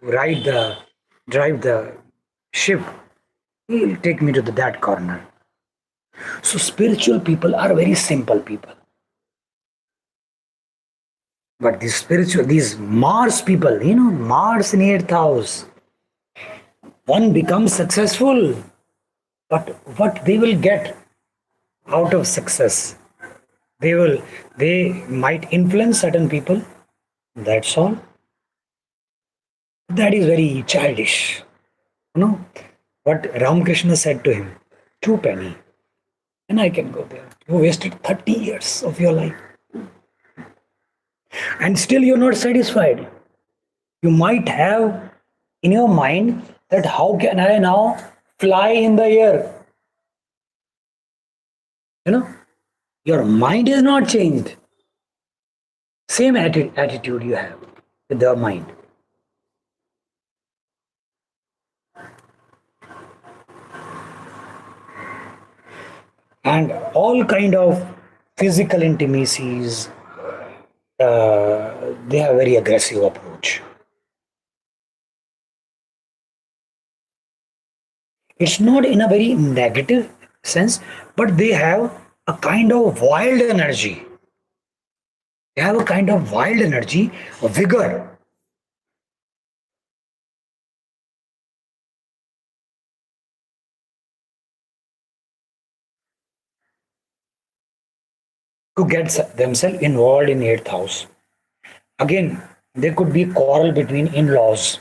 who drive the ship, he will take me to that corner. So spiritual people are very simple people. But these Mars people, Mars in 8th house, one becomes successful, but what they will get out of success? They might influence certain people. That's all. That is very childish. What Ramakrishna said to him, 2 penny, and I can go there. You wasted 30 years of your life. And still you're not satisfied. You might have in your mind that how can I now fly in the air? Your mind is not changed. Same attitude you have with the mind. and all kind of physical intimacies. They have very aggressive approach. It's not in a very negative sense, but they have a kind of wild energy. They have a kind of wild energy, a vigor. To get themselves involved in eighth house. Again, there could be quarrel between in-laws.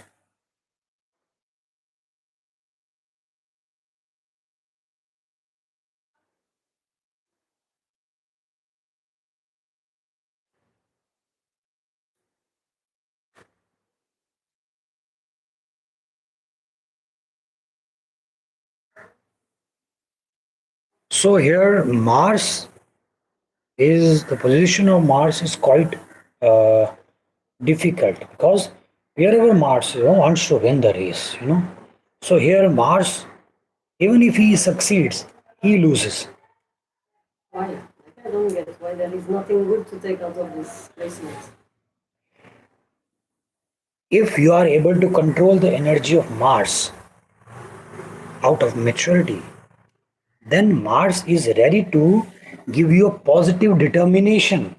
So here Mars is the position of Mars is quite uh, difficult because wherever Mars wants to win the race. So here Mars, even if he succeeds, he loses. Why? Like, I don't get why there is nothing good to take out of this placement. If you are able to control the energy of Mars out of maturity, then Mars is ready to give you a positive determination.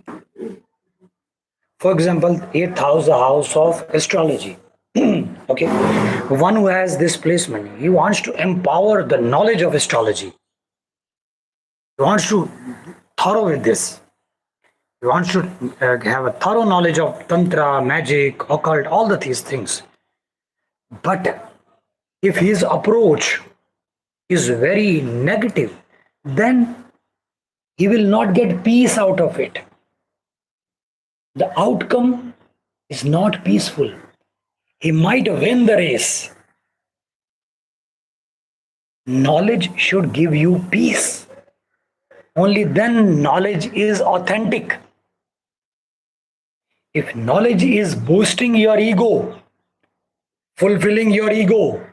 For example, 8th house, the house of astrology. Okay, one who has this placement, he wants to empower the knowledge of astrology. He wants to thorough with this. He wants to have a thorough knowledge of tantra, magic, occult, all of these things. But if his approach is very negative, then he will not get peace out of it. The outcome is not peaceful. He might win the race. Knowledge should give you peace. Only then knowledge is authentic. If knowledge is boosting your ego, fulfilling your ego,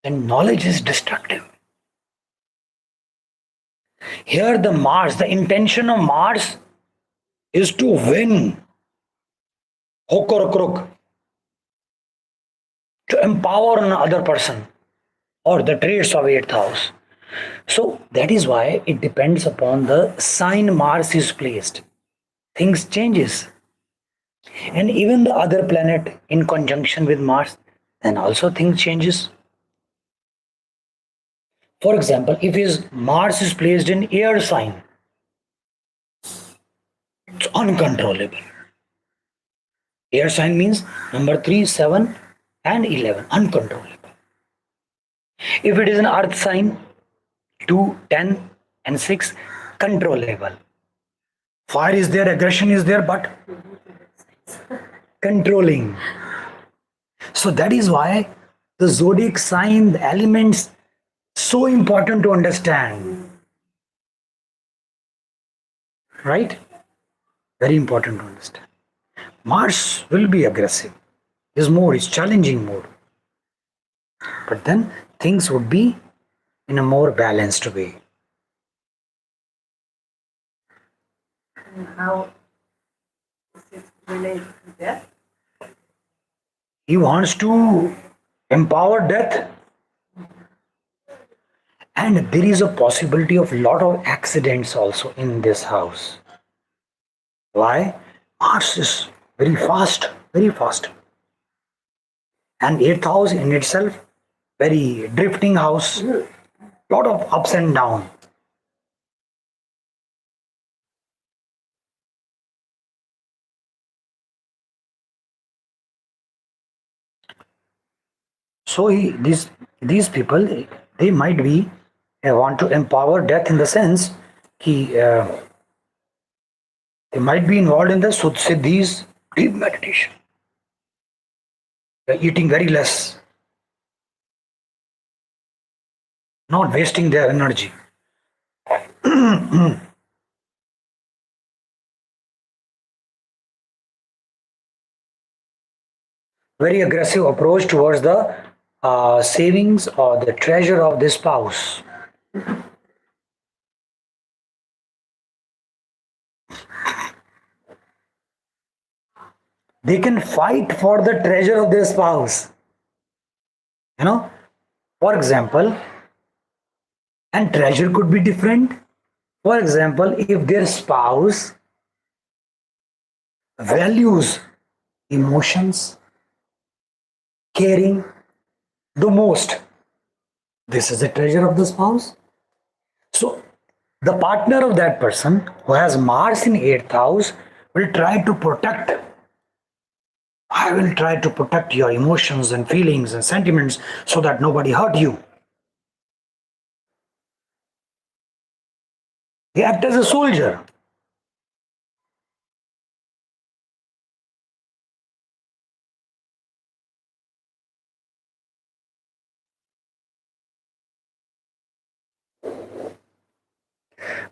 then knowledge is destructive. Here the Mars, the intention of Mars is to win, hook or crook, to empower another person or the traits of 8th house. So that is why it depends upon the sign Mars is placed. Things changes. And even the other planet in conjunction with Mars, then also things changes. For example, if his Mars is placed in air sign, it's uncontrollable. Air sign means number 3, 7 and 11, uncontrollable. If it is an earth sign, 2, 10 and 6, controllable. Fire is there, aggression is there, but controlling. So that is why the zodiac sign, the elements, so important to understand. Right? Very important to understand. Mars will be aggressive. His mode is challenging mode. But then things would be in a more balanced way. And how is it related to death? He wants to empower death. And there is a possibility of lot of accidents also in this house. Why? Mars is very fast, very fast. And 8th house in itself, very drifting house, lot of ups and downs. So these people, they might be want to empower death in the sense he they might be involved in the Siddhis, deep meditation. They're eating very less, not wasting their energy. Very aggressive approach towards the savings or the treasure of this spouse. They can fight for the treasure of their spouse. For example, and treasure could be different. For example, if their spouse values emotions, caring the most, this is the treasure of the spouse. So, the partner of that person who has Mars in 8th house will try to protect. I will try to protect your emotions and feelings and sentiments so that nobody hurt you. They act as a soldier.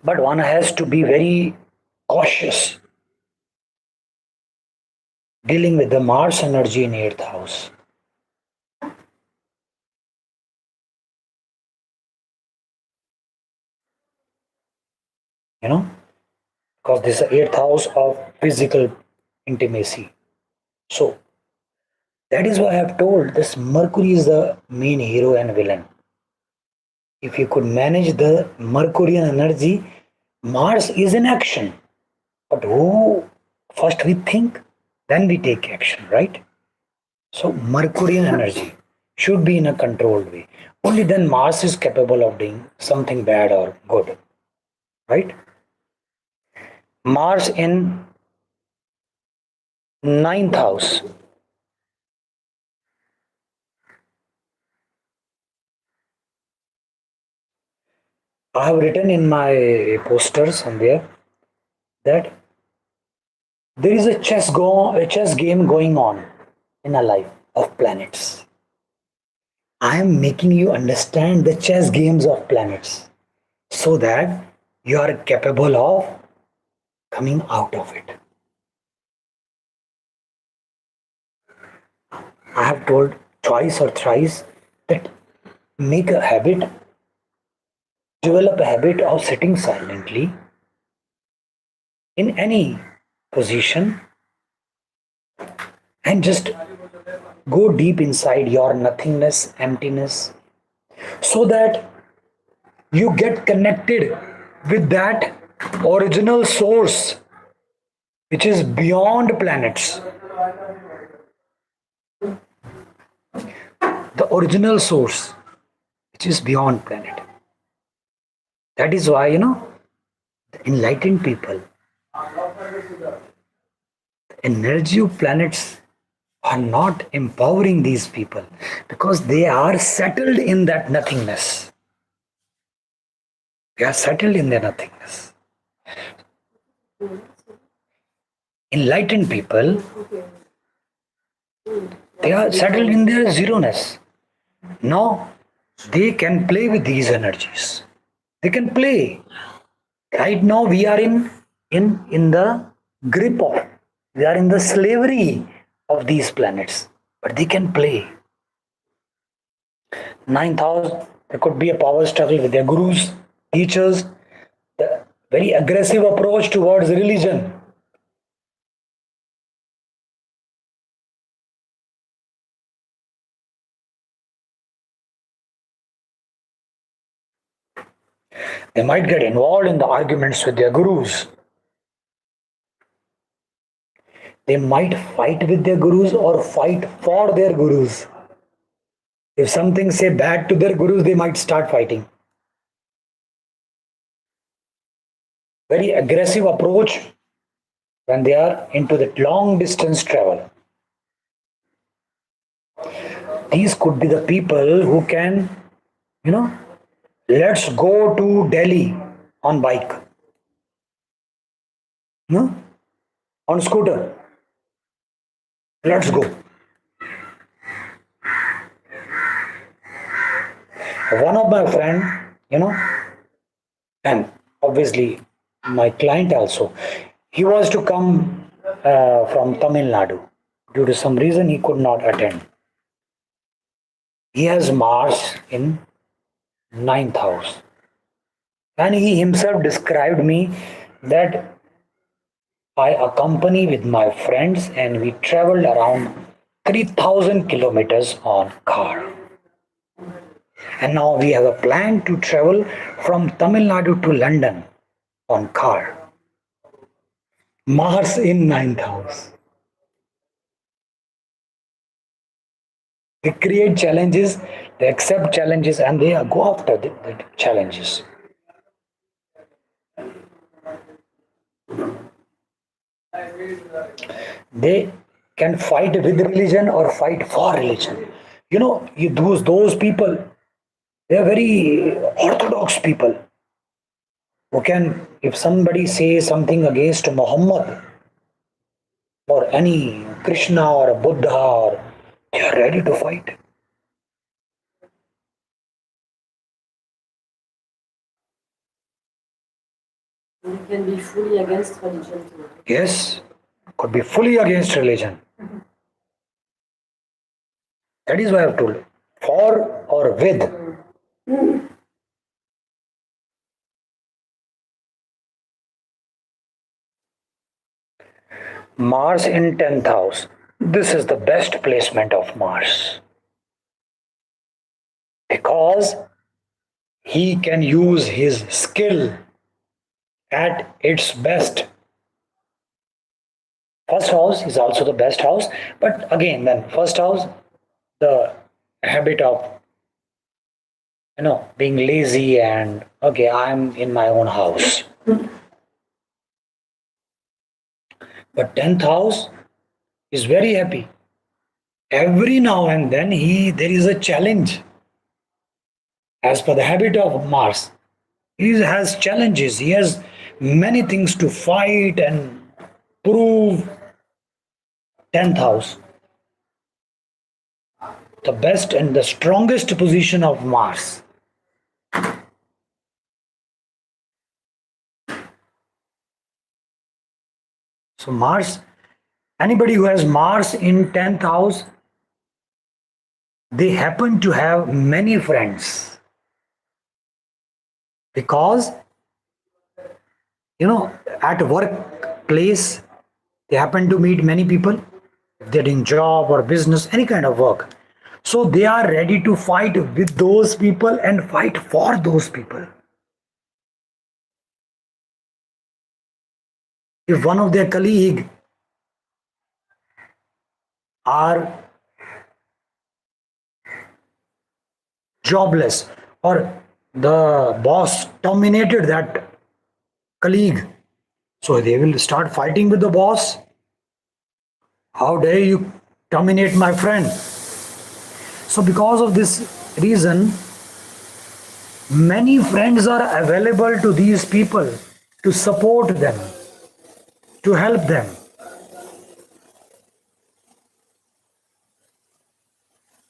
But one has to be very cautious dealing with the Mars energy in 8th house. Because this is the 8th house of physical intimacy. So that is why I have told this Mercury is the main hero and villain. If you could manage the Mercurian energy, Mars is in action. But who first we think, then we take action, right? So Mercurian energy should be in a controlled way. Only then Mars is capable of doing something bad or good, right? Mars in 9th house. I have written in my poster somewhere that there is a chess game going on in a life of planets. I am making you understand the chess games of planets so that you are capable of coming out of it. I have told twice or thrice that make a habit, develop a habit of sitting silently in any position and just go deep inside your nothingness, emptiness, so that you get connected with that original source which is beyond planets. The original source which is beyond planet. That is why, the enlightened people, the energy of planets are not empowering these people because they are settled in that nothingness. They are settled in their nothingness. Enlightened people, they are settled in their zeroness. Now they can play with these energies. They can play. Right now we are in the grip of, we are in the slavery of these planets. But they can play. 9th house, there could be a power struggle with their gurus, teachers, the very aggressive approach towards religion. They might get involved in the arguments with their gurus. They might fight with their gurus or fight for their gurus. If something say bad to their gurus, they might start fighting. Very aggressive approach when they are into that long distance travel. These could be the people who can, let's go to Delhi on bike, on scooter. Let's go. One of my friend, and obviously my client also, he was to come from Tamil Nadu. Due to some reason, he could not attend. He has Mars in 9th house. And he himself described me that I accompany with my friends and we traveled around 3000 kilometers on car. And now we have a plan to travel from Tamil Nadu to London on car. Mars in ninth house. They create challenges, they accept challenges, and they go after the challenges. They can fight with religion or fight for religion. Those people, they are very orthodox people who can, if somebody says something against Muhammad or any Krishna or Buddha, or they are ready to fight. You can be fully against religion too. Yes, could be fully against religion. That is why I've told for or with. Mars in 10th house. This is the best placement of Mars because he can use his skill at its best. First house is also the best house, but again, then first house, the habit of being lazy and okay, I'm in my own house. But 10th house is very happy. Every now and then there is a challenge. As per the habit of Mars, he has challenges. He has many things to fight and prove. 10th house, the best and the strongest position of Mars. So Mars, anybody who has Mars in 10th house, they happen to have many friends because at workplace they happen to meet many people. If they're doing job or business, any kind of work, so they are ready to fight with those people and fight for those people. If one of their colleague are jobless or the boss terminated that colleague, so they will start fighting with the boss. How dare you terminate my friend? So because of this reason, many friends are available to these people to support them, to help them.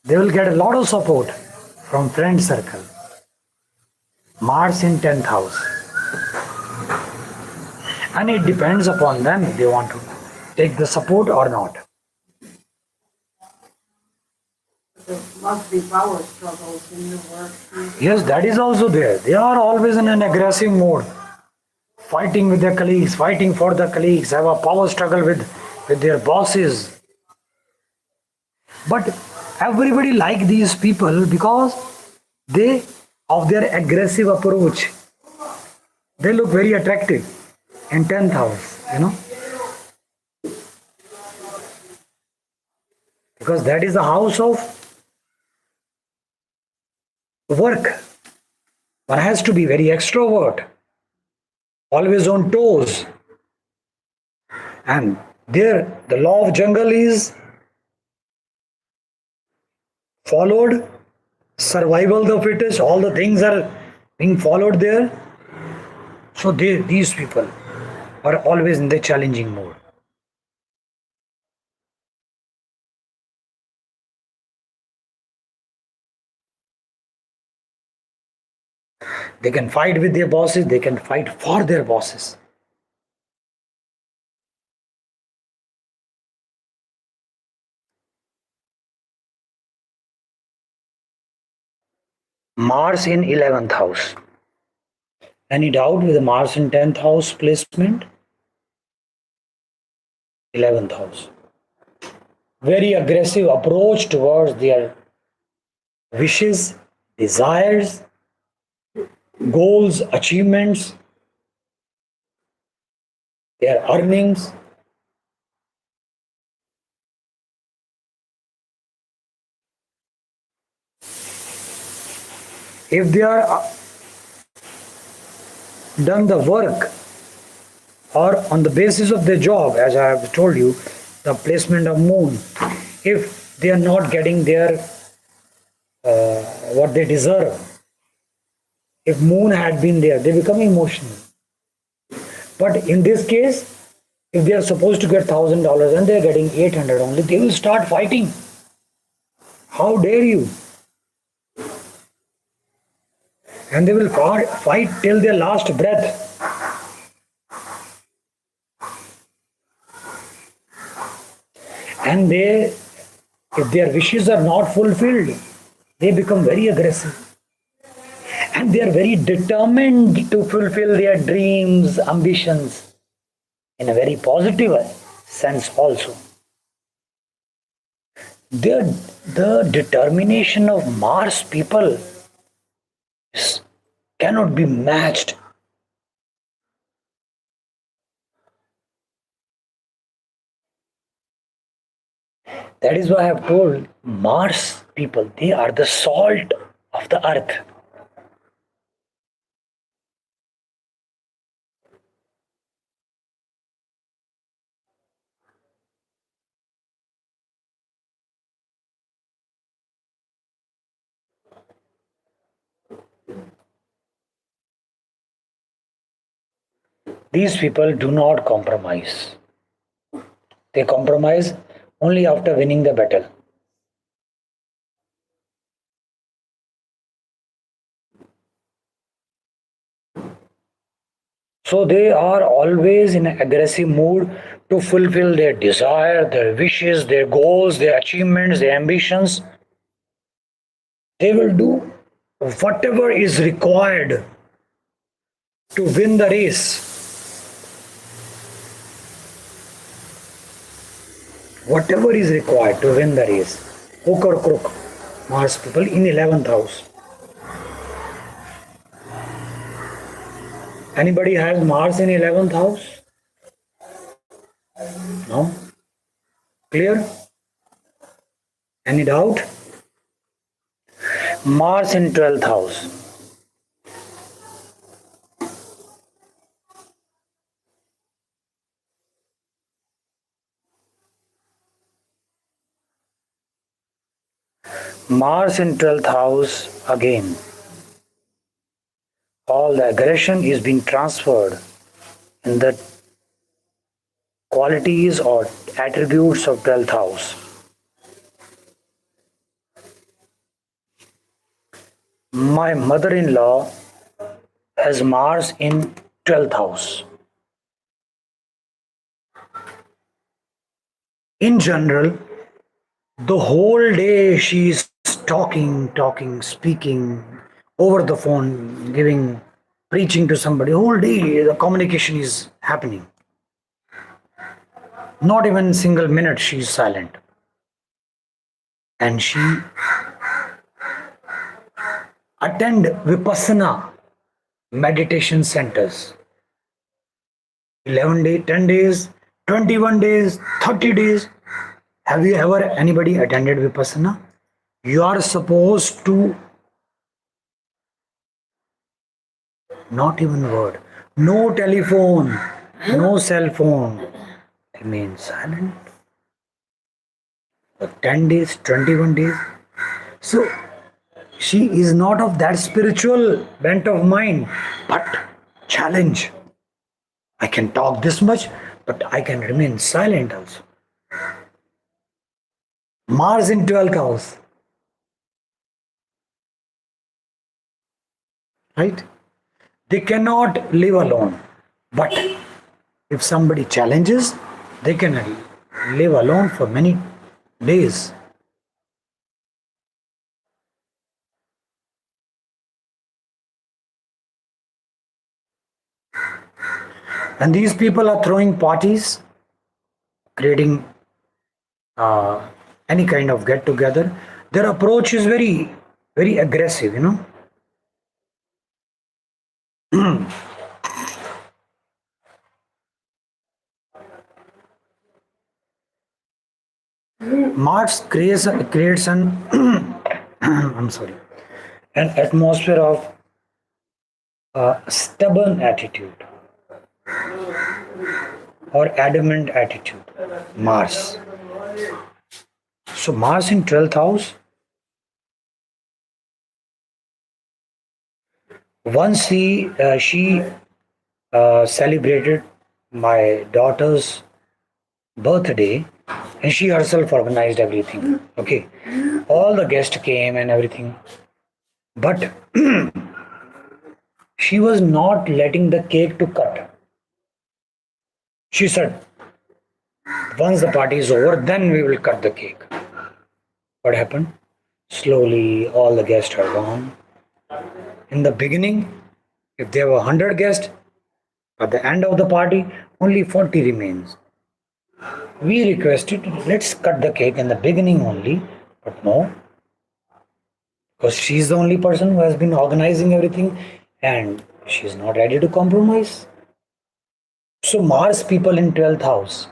They will get a lot of support from friend circle. Mars in 10th house. And it depends upon them if they want to take the support or not. There must be power struggles in your work. Yes, that is also there. They are always in an aggressive mode, fighting with their colleagues, fighting for the colleagues, have a power struggle with their bosses. But everybody like these people because they, of their aggressive approach, they look very attractive in 10th house, because that is the house of work. One has to be very extrovert, always on toes. And there, the law of jungle is followed, survival the fittest, all the things are being followed there. So these people are always in the challenging mode. They can fight with their bosses, they can fight for their bosses. Mars in 11th house. Any doubt with the Mars in 10th house placement? 11th house. Very aggressive approach towards their wishes, desires, goals, achievements, their earnings. If they are done the work or on the basis of their job, as I have told you, the placement of moon, if they are not getting their what they deserve, if moon had been there, they become emotional. But in this case, if they are supposed to get $1,000 and they are getting 800 only, they will start fighting. How dare you? And they will fight till their last breath. And they, if their wishes are not fulfilled, they become very aggressive. And they are very determined to fulfill their dreams, ambitions in a very positive sense also. The determination of Mars people cannot be matched. That is why I have told Mars people, they are the salt of the earth. These people do not compromise. They compromise only after winning the battle. So they are always in an aggressive mood to fulfill their desire, their wishes, their goals, their achievements, their ambitions. They will do whatever is required to win the race. Whatever is required to win the race. Hook or crook, Mars people in 11th house. Anybody has Mars in 11th house? No? Clear? Any doubt? Mars in 12th house. Mars in 12th house again. All the aggression is being transferred in the qualities or attributes of 12th house. My mother-in-law has Mars in 12th house. In general, the whole day she is talking, speaking over the phone, preaching to somebody. Whole day the communication is happening. Not even a single minute she is silent. And she attend Vipassana meditation centers. 11 days, 10 days, 21 days, 30 days. Have you ever anybody attended Vipassana? You are supposed to not even word, no telephone, no cell phone, remain silent for 10 days, 21 days. So she is not of that spiritual bent of mind, but challenge. I can talk this much, but I can remain silent also. Mars in 12th house. Right? They cannot live alone. But if somebody challenges, they can live alone for many days. And these people are throwing parties creating uh, any kind of get together, their approach is very, very aggressive, you know. Mars creates an I'm sorry, an atmosphere of stubborn attitude or adamant attitude. Mars. So Mars in 12th house. Once she celebrated my daughter's birthday, and she herself organized everything. Okay, all the guests came and everything, but she was not letting the cake to cut. She said, once the party is over, then we will cut the cake. What happened? Slowly, all the guests are gone. In the beginning, if there were 100 guests, at the end of the party, only 40 remains. We requested, let's cut the cake in the beginning only, but no, because she's the only person who has been organizing everything and she's not ready to compromise. So, Mars people in 12th house.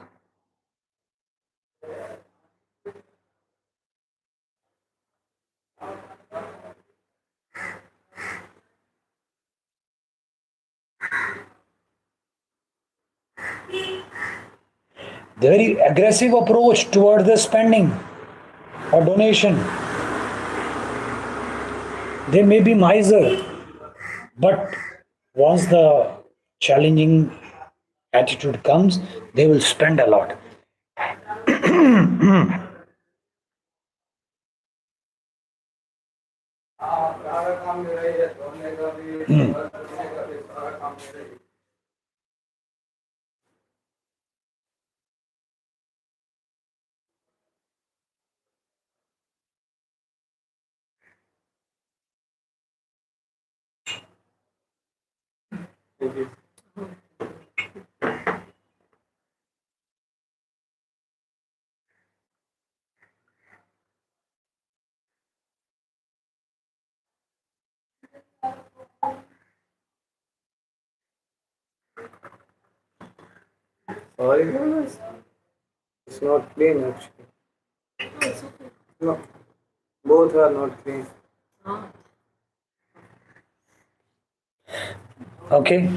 The very aggressive approach towards the spending or donation. They may be miser, but once the challenging attitude comes, they will spend a lot. Okay. Sorry, it's not clean actually. No, both are not clean. Okay.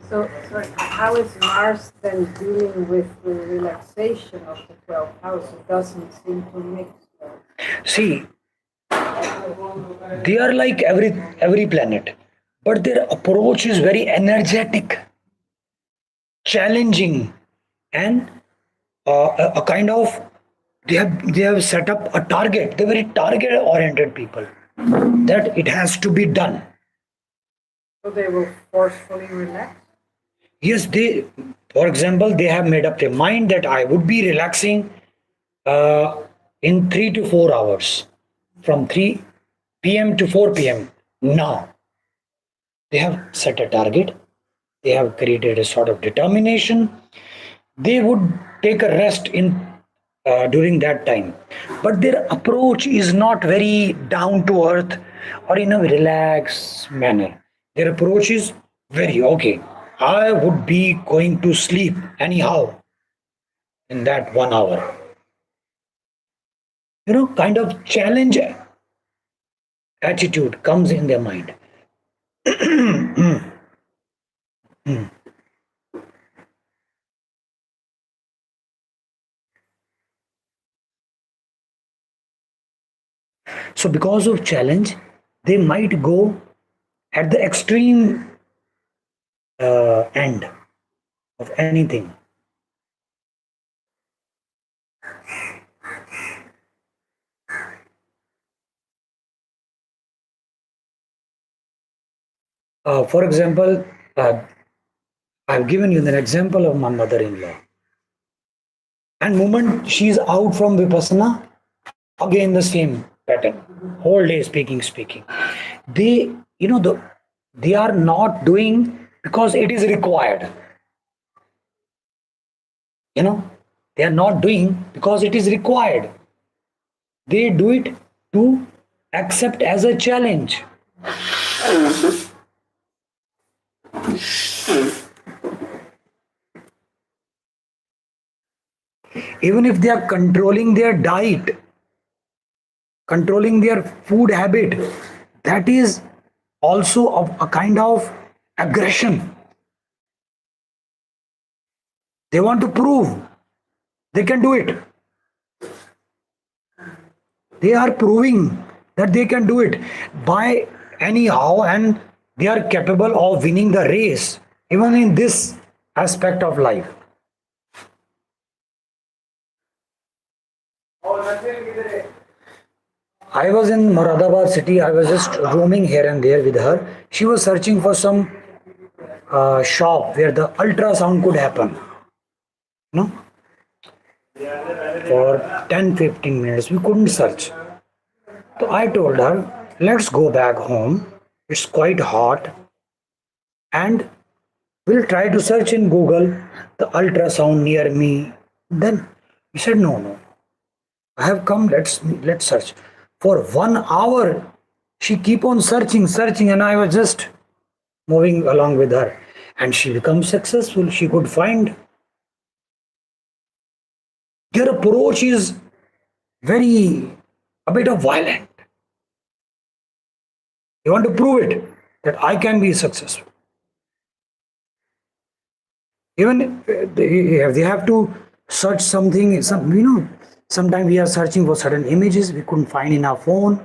So, sorry, how is Mars then dealing with the relaxation of the 12th house? It doesn't seem to mix well. See, they are like every planet, but their approach is very energetic, challenging, and a kind of they have set up a target. They're very target oriented people, that it has to be done. So they will forcefully relax? Yes, they, for example, they have made up their mind that I would be relaxing uh, in 3 to 4 hours, from 3 p.m. to 4 p.m. Now they have set a target. They have created a sort of determination. They would take a rest in during that time, but their approach is not very down to earth or in a relaxed manner. Their approach is very okay. I would be going to sleep anyhow in that 1 hour. You know, kind of challenge attitude comes in their mind. So because of challenge, they might go at the extreme end of anything. For example, I've given you an example of my mother-in-law. And moment she's out from Vipassana, again the same pattern. Whole day speaking. They, they are not doing because it is required. You know, They are not doing because it is required. They do it to accept as a challenge. Even if they are controlling their diet, controlling their food habit, that is also a kind of aggression. They want to prove they can do it. They are proving that they can do it by anyhow, and they are capable of winning the race, even in this aspect of life. I was in Moradabad city. I was just roaming here and there with her. She was searching for some shop where the ultrasound could happen. No? For 10-15 minutes, we couldn't search. So I told her, let's go back home. It's quite hot. And we'll try to search in Google the ultrasound near me. Then we said, no. I have come, let's search. For 1 hour, she keep on searching, and I was just moving along with her. And she becomes successful. She could find. Their approach is a bit of violent. They want to prove it that I can be successful. Even they have to search something, sometimes we are searching for certain images we couldn't find in our phone.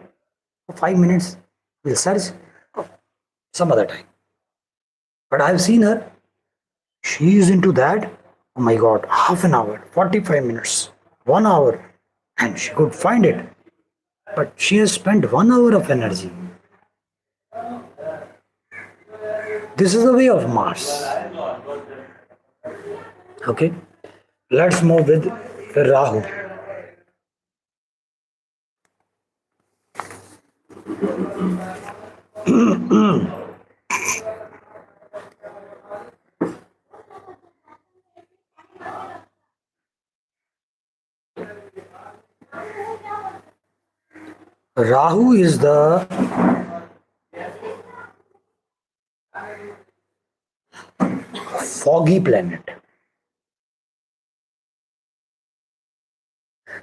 For 5 minutes, we'll search some other time. But I've seen her. She is into that. Oh my God, half an hour, 45 minutes, 1 hour, and she could find it. But she has spent 1 hour of energy. This is the way of Mars. Okay, let's move with Rahu. Rahu is the foggy planet.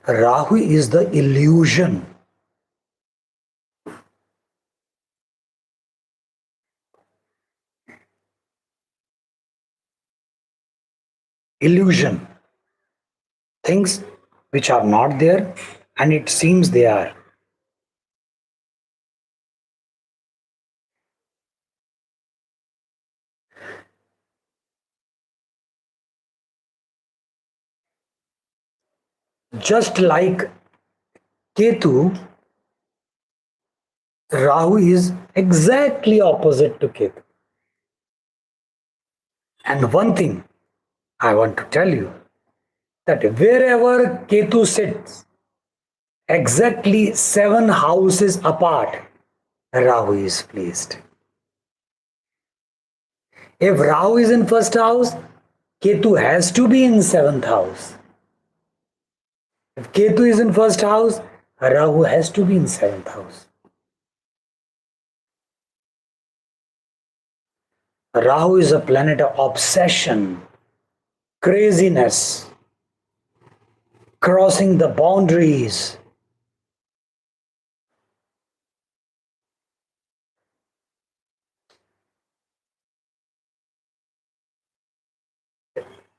Rahu is the illusion. Illusion. Things which are not there and it seems they are. Just like Ketu, Rahu is exactly opposite to Ketu. And one thing I want to tell you, that wherever Ketu sits, exactly 7 houses apart, Rahu is placed. If Rahu is in first house, Ketu has to be in 7th house. If Ketu is in first house, Rahu has to be in 7th house. Rahu is a planet of obsession, craziness, crossing the boundaries.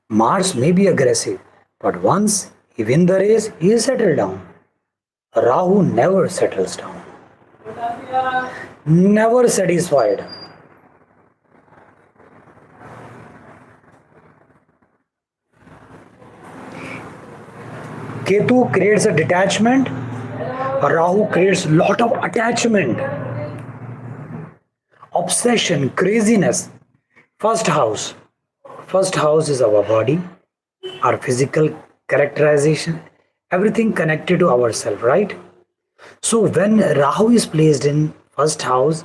Mars may be aggressive, but once he wins the race, he is settled down. Rahu never settles down, never satisfied. Ketu creates a detachment, Rahu creates lot of attachment, obsession, craziness. First house is our body, our physical characterization, everything connected to ourselves, right? So when Rahu is placed in first house,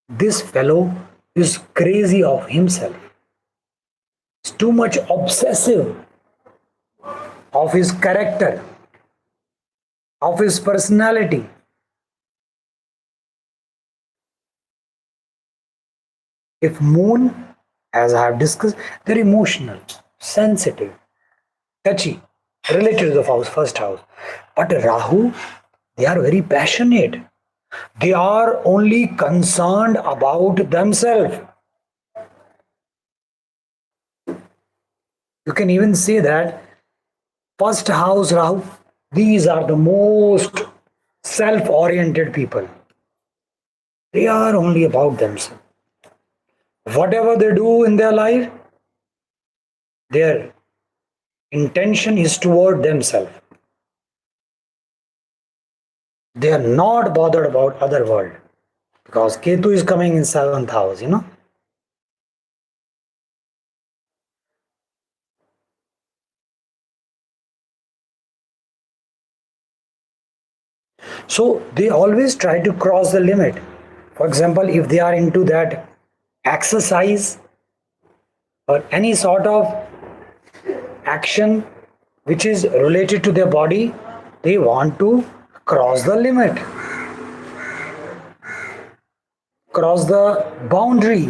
this fellow is crazy of himself. It's too much obsessive. of his character, of his personality. If moon, as I have discussed, they're emotional, sensitive, touchy, related to the first house. But Rahu, they are very passionate. They are only concerned about themselves. You can even say that first house Rahu, these are the most self-oriented people. They are only about themselves. Whatever they do in their life, their intention is toward themselves. They are not bothered about other world because Ketu is coming in 7th house. So they always try to cross the limit. For example, if they are into that exercise or any sort of action which is related to their body, they want to cross the limit, cross the boundary.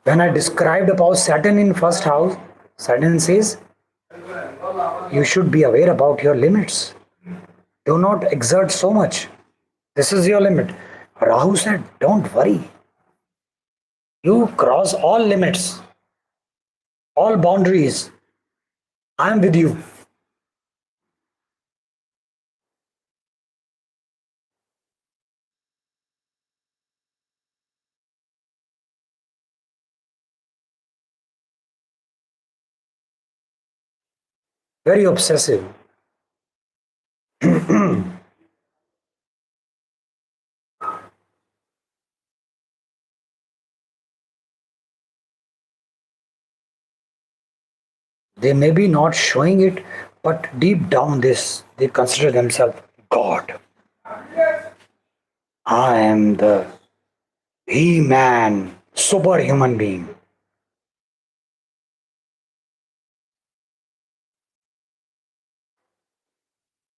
When I described about Saturn in first house, Saturn says you should be aware about your limits. Do not exert so much. This is your limit. Rahu said, don't worry. You cross all limits, all boundaries. I am with you. Very obsessive. They may be not showing it, but deep down they consider themselves God. I am the He-Man, superhuman being.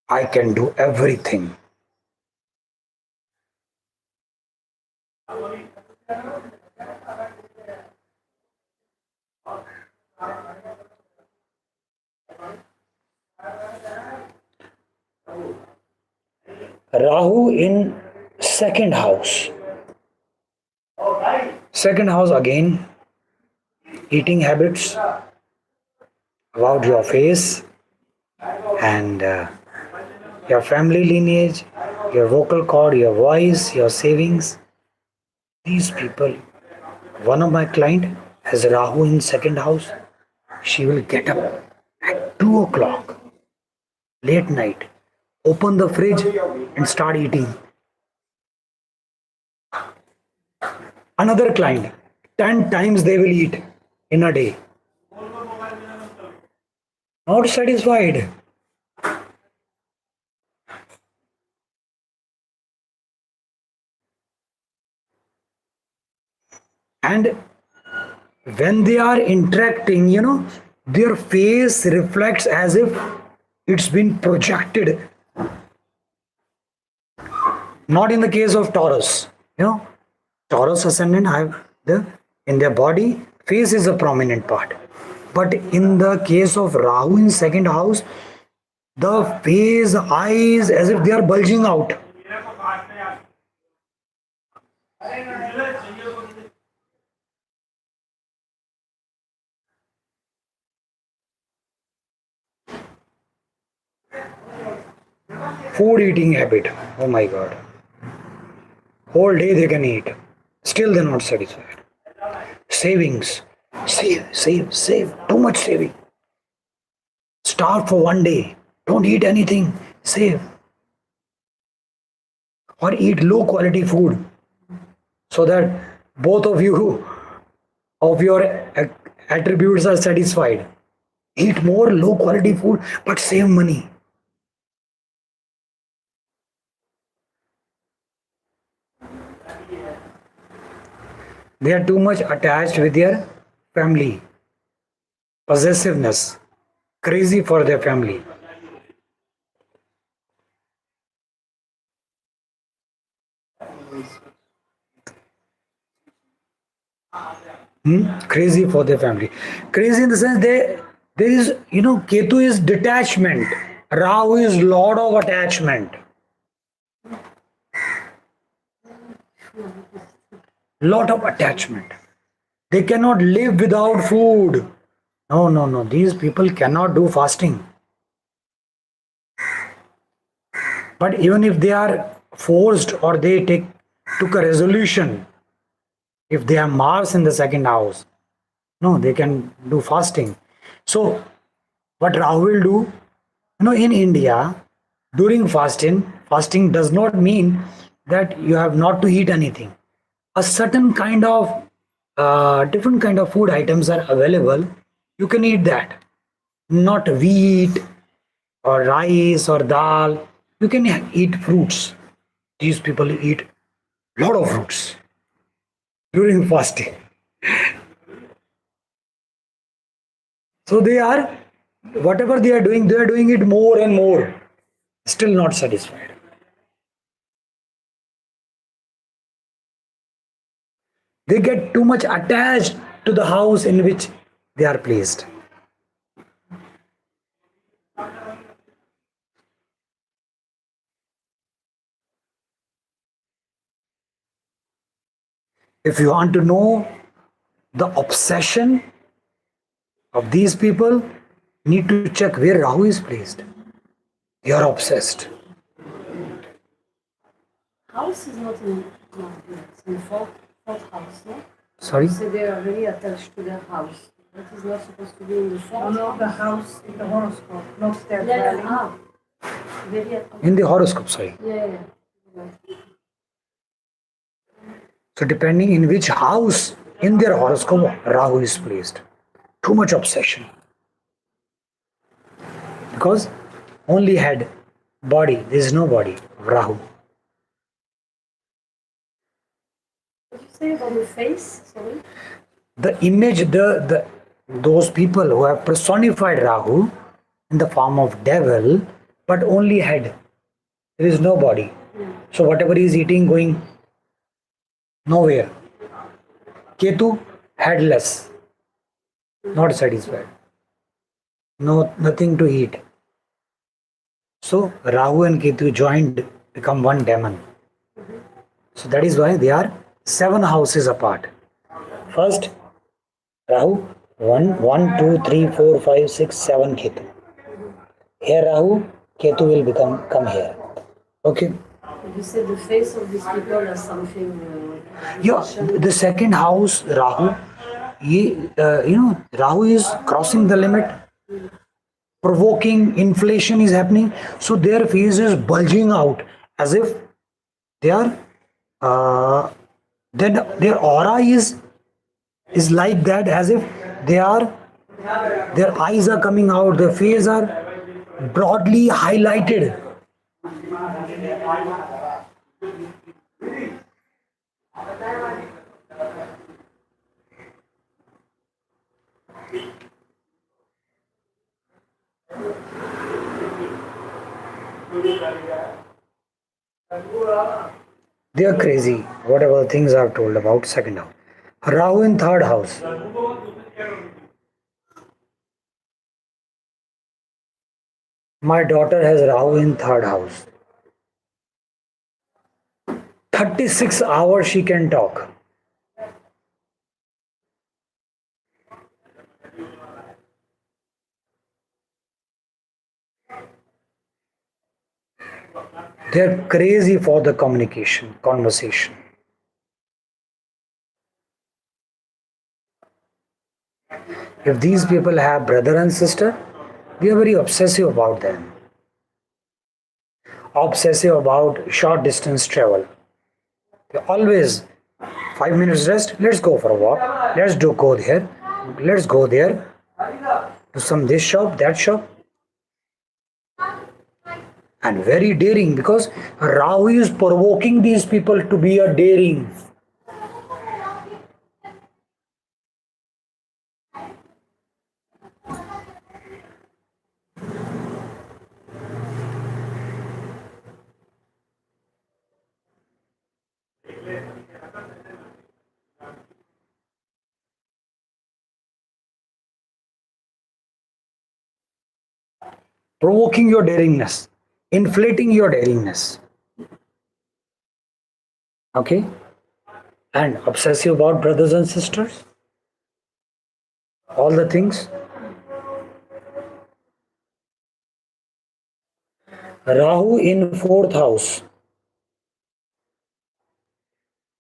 I can do everything. Rahu in second house. Second house again, eating habits, about your face and your family lineage, your vocal cord, your voice, your savings. These people, one of my client has Rahu in second house. She will get up at 2 o'clock, late night, open the fridge and start eating. Another client, 10 times they will eat in a day. Not satisfied. And when they are interacting, their face reflects as if it's been projected. Not in the case of Taurus. Taurus ascendant have in their body, face is a prominent part. But in the case of Rahu in second house, the face, eyes, as if they are bulging out. Food eating habit. Oh my God. Whole day they can eat. Still they're not satisfied. Savings. Save. Too much saving. Starve for one day. Don't eat anything. Save. Or eat low quality food so that both of you of your attributes are satisfied. Eat more low quality food but save money. They are too much attached with their family, possessiveness, crazy for their family. Crazy for their family. Crazy in the sense there is, Ketu is detachment. Rahu is lord of attachment. Lot of attachment. They cannot live without food. No, no, no. These people cannot do fasting. But even if they are forced or they took a resolution, if they have Mars in the second house, no, they can do fasting. So what Rahu will do, in India, during fasting does not mean that you have not to eat anything. A certain kind of different kind of food items are available. You can eat that, not wheat or rice or dal. You can eat fruits. These people eat lot of fruits during fasting. So whatever they are doing it more and more. Still not satisfied. They get too much attached to the house in which they are placed. If you want to know the obsession of these people, need to check where Rahu is placed. They are obsessed. House is not in, no, it's in fourth house, no? Sorry? So they are very attached to their house. That is not supposed to be in the fourth No, house. the house in the horoscope, not their Yeah, dwelling. very attached. In the horoscope, sorry. Yeah. So depending in which house in their horoscope Rahu is placed. Too much obsession. Because only head, body, there is no body, Rahu. What did you say about the face? Sorry. The image, those people who have personified Rahu in the form of devil, but only head. There is no body. So whatever he is eating going nowhere. Ketu headless, not satisfied. No, nothing to eat. So Rahu and Ketu joined become one demon. So that is why they are 7 houses apart. First, Rahu, 1, 2, 3, 4, 5, 6, 7 Ketu. Here Rahu, Ketu will come here. Okay. You said the face of these people are something. Yeah, the second house, Rahu, Rahu is crossing the limit. Provoking inflation is happening. So their face is bulging out as if they are, then their aura is like that, as if their eyes are coming out, their face are broadly highlighted. They are crazy, whatever things I've told about second house. Rahu in third house. My daughter has Rahu in third house. 36 hours she can talk. They're crazy for the conversation. If these people have brother and sister, we are very obsessive about them. Obsessive about short distance travel. They always 5 minutes rest, let's go for a walk. Let's go there. Let's go there. Do some this shop, that shop. And very daring, because Rahu is provoking these people to be a daring. provoking your daringness, inflating your daringness. Okay? And obsessive about brothers and sisters, all the things. Rahu in fourth house,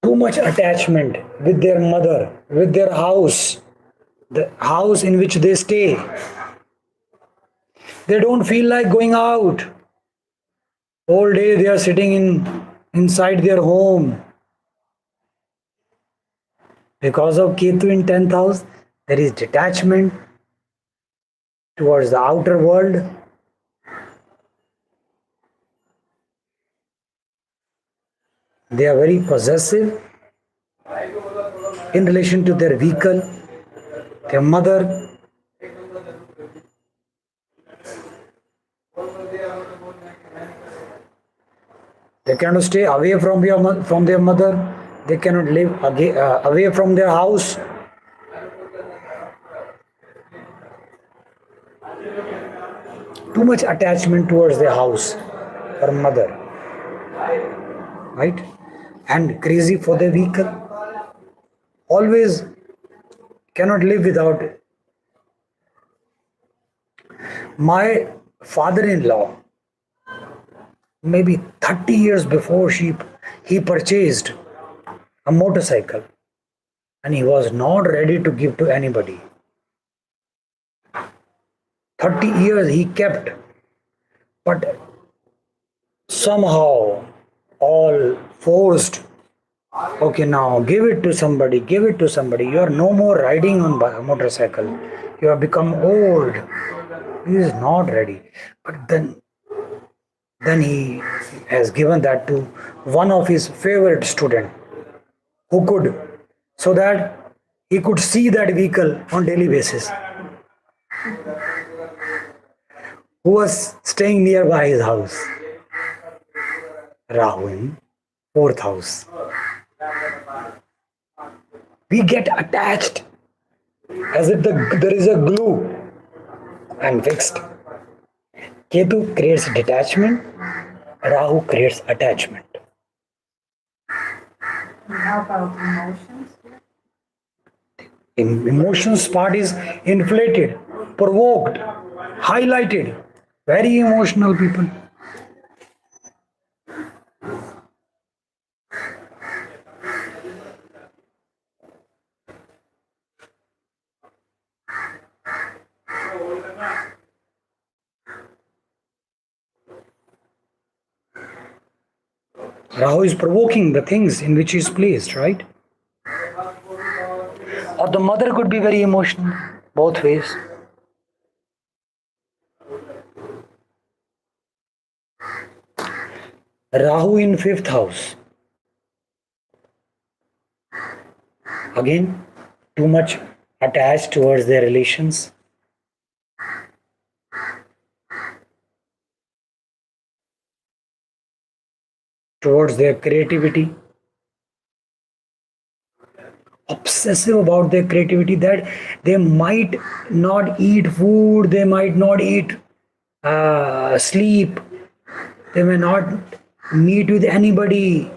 too much attachment with their mother, with their house, the house in which they stay. They don't feel like going out. All day they are sitting inside their home. Because of Ketu in 10th house, there is detachment towards the outer world. They are very possessive in relation to their vehicle, their mother. They cannot stay away from their mother. They cannot live away from their house. Too much attachment towards their house or mother, right? And crazy for their vehicle. Always cannot live without it. My father-in-law, maybe 30 years before he purchased a motorcycle, and he was not ready to give to anybody. 30 years he kept, but somehow all forced. Okay, now give it to somebody, give it to somebody. You are no more riding on a motorcycle. You have become old. He is not ready. But then he has given that to one of his favorite student who could, so that he could see that vehicle on daily basis, who was staying nearby his house. Rahu in fourth house. We get attached as if there is a glue and fixed. Ketu creates detachment, Rahu creates attachment. How about emotions? Emotions part is inflated, provoked, highlighted. Very emotional people. Rahu is provoking the things in which he is placed, right? Or the mother could be very emotional, both ways. Rahu in fifth house. Again, too much attached towards their relations. Towards their creativity. Obsessive about their creativity, that they might not eat food, they might not eat sleep, they may not meet with anybody.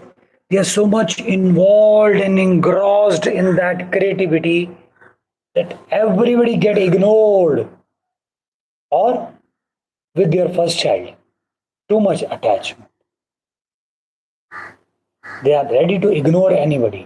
They are so much involved and engrossed in that creativity that everybody get ignored. Or with their first child, too much attachment. They are ready to ignore anybody.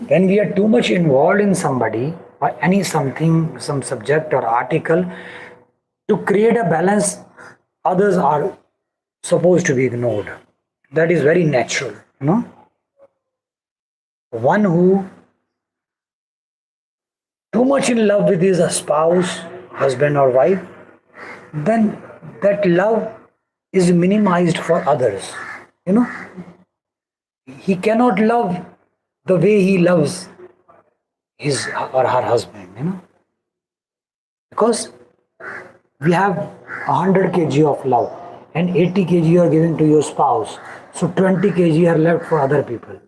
When we are too much involved in somebody or any something, some subject or article, to create a balance, others are supposed to be ignored. That is very natural, you know. One who too much in love with his spouse, husband or wife, then that love is minimized for others. You know, he cannot love the way he loves his or her husband, you know, because We have 100 kg of love and 80 kg you are giving to your spouse. So 20 kg are left for other people.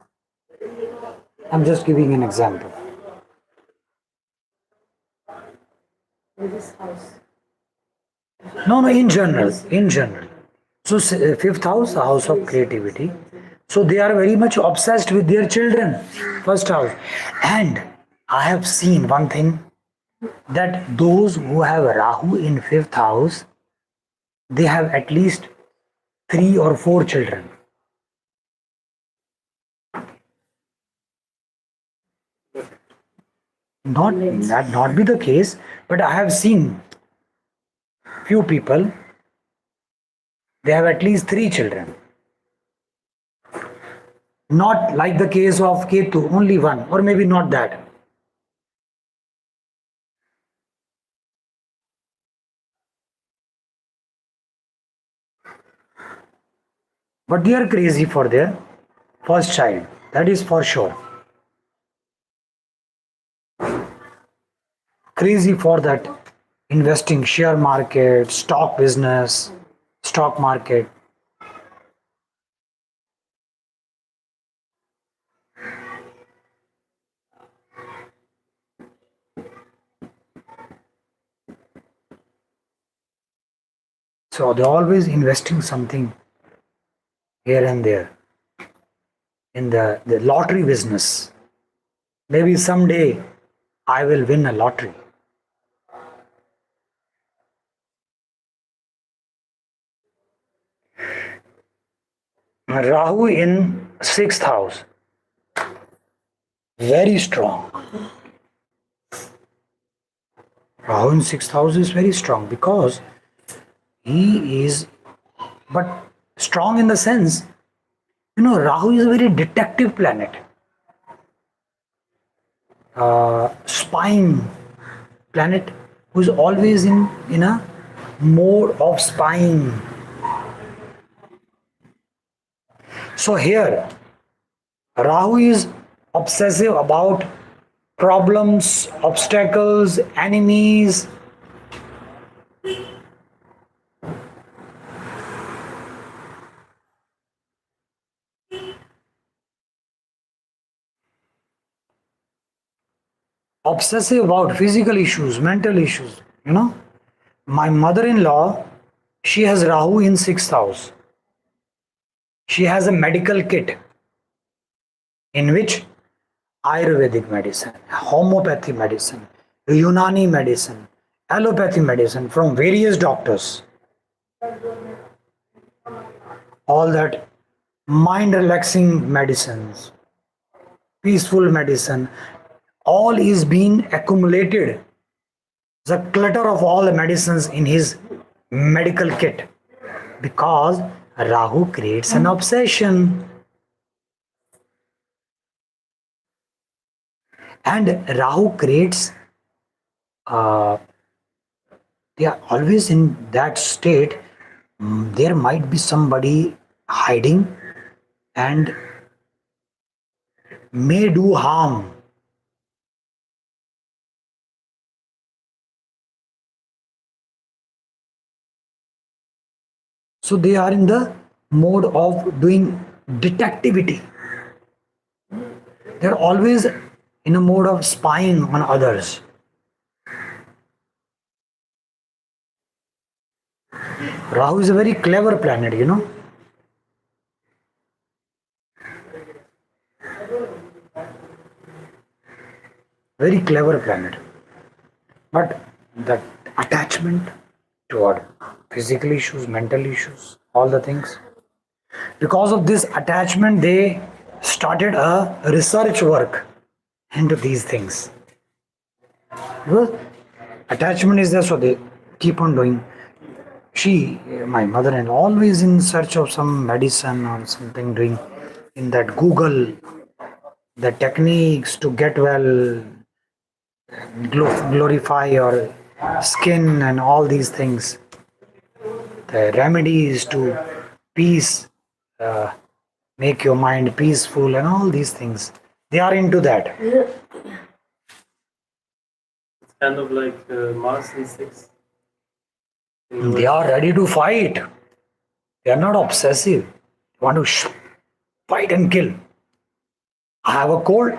I'm just giving an example. In this house. No, in general, in general. So fifth house, the house of creativity. So they are very much obsessed with their children. First house. And I have seen one thing, that those who have Rahu in fifth house, they have at least 3 or 4 children. Not that not be the case, but I have seen few people, they have at least 3 children. Not like the case of Ketu, only one, or maybe not that. But they are crazy for their first child. That is for sure. Crazy for that investing, share market, stock business, stock market. So they're always investing something here and there in the lottery business. Maybe someday I will win a lottery. Rahu in sixth house, very strong. Rahu in sixth house is very strong because he is, but strong in the sense, Rahu is a very detective planet, spying planet, who is always in a mode of spying. So here, Rahu is obsessive about problems, obstacles, enemies. Obsessive about physical issues, mental issues. My mother-in-law, she has Rahu in sixth house. She has a medical kit in which Ayurvedic medicine, homeopathy medicine, Unani medicine, allopathy medicine from various doctors, all that mind relaxing medicines, peaceful medicine, all is being accumulated. The clutter of all the medicines in his medical kit, because Rahu creates an obsession. And Rahu creates, they are always in that state. There might be somebody hiding and may do harm. So they are in the mode of doing detectivity. They're always in a mode of spying on others. Rahu is a very clever planet. Very clever planet. But the attachment toward physical issues, mental issues, all the things. Because of this attachment, they started a research work into these things. Because attachment is there, so they keep on doing. My mother-in-law, always in search of some medicine or something, doing in that Google, the techniques to get well, glorify your skin and all these things, the remedies to peace, uh, make your mind peaceful and all these things. They are into that. It's kind of like Mars in six. They are ready to fight. They are not obsessive. They want to fight and kill. I have a cold.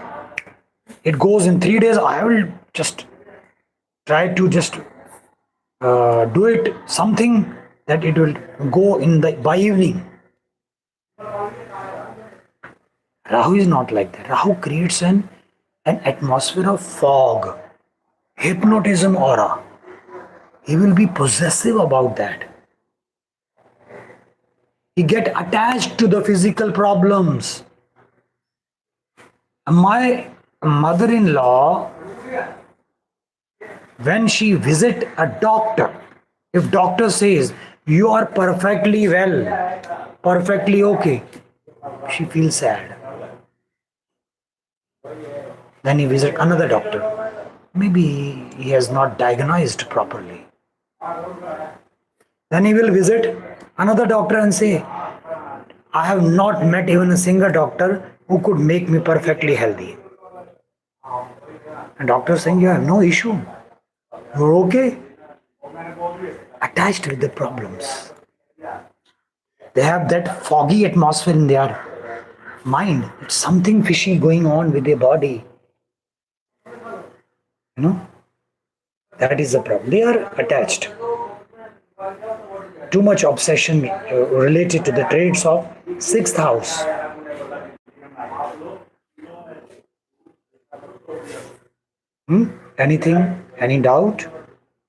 It goes in 3 days. I will just try to just do it something that it will go in the by evening. Rahu is not like that. Rahu creates an atmosphere of fog, hypnotism aura. He will be possessive about that. He get attached to the physical problems. My mother-in-law, when she visit a doctor, if doctor says you are perfectly well, perfectly okay, she feels sad. Then he visit another doctor. Maybe he has not diagnosed properly. Then he will visit another doctor and say, I have not met even a single doctor who could make me perfectly healthy. And doctor saying, you have no issue. You're okay. Attached with the problems. They have that foggy atmosphere in their mind. It's something fishy going on with their body. You know? That is the problem. They are attached. Too much obsession related to the traits of sixth house. Anything? Any doubt?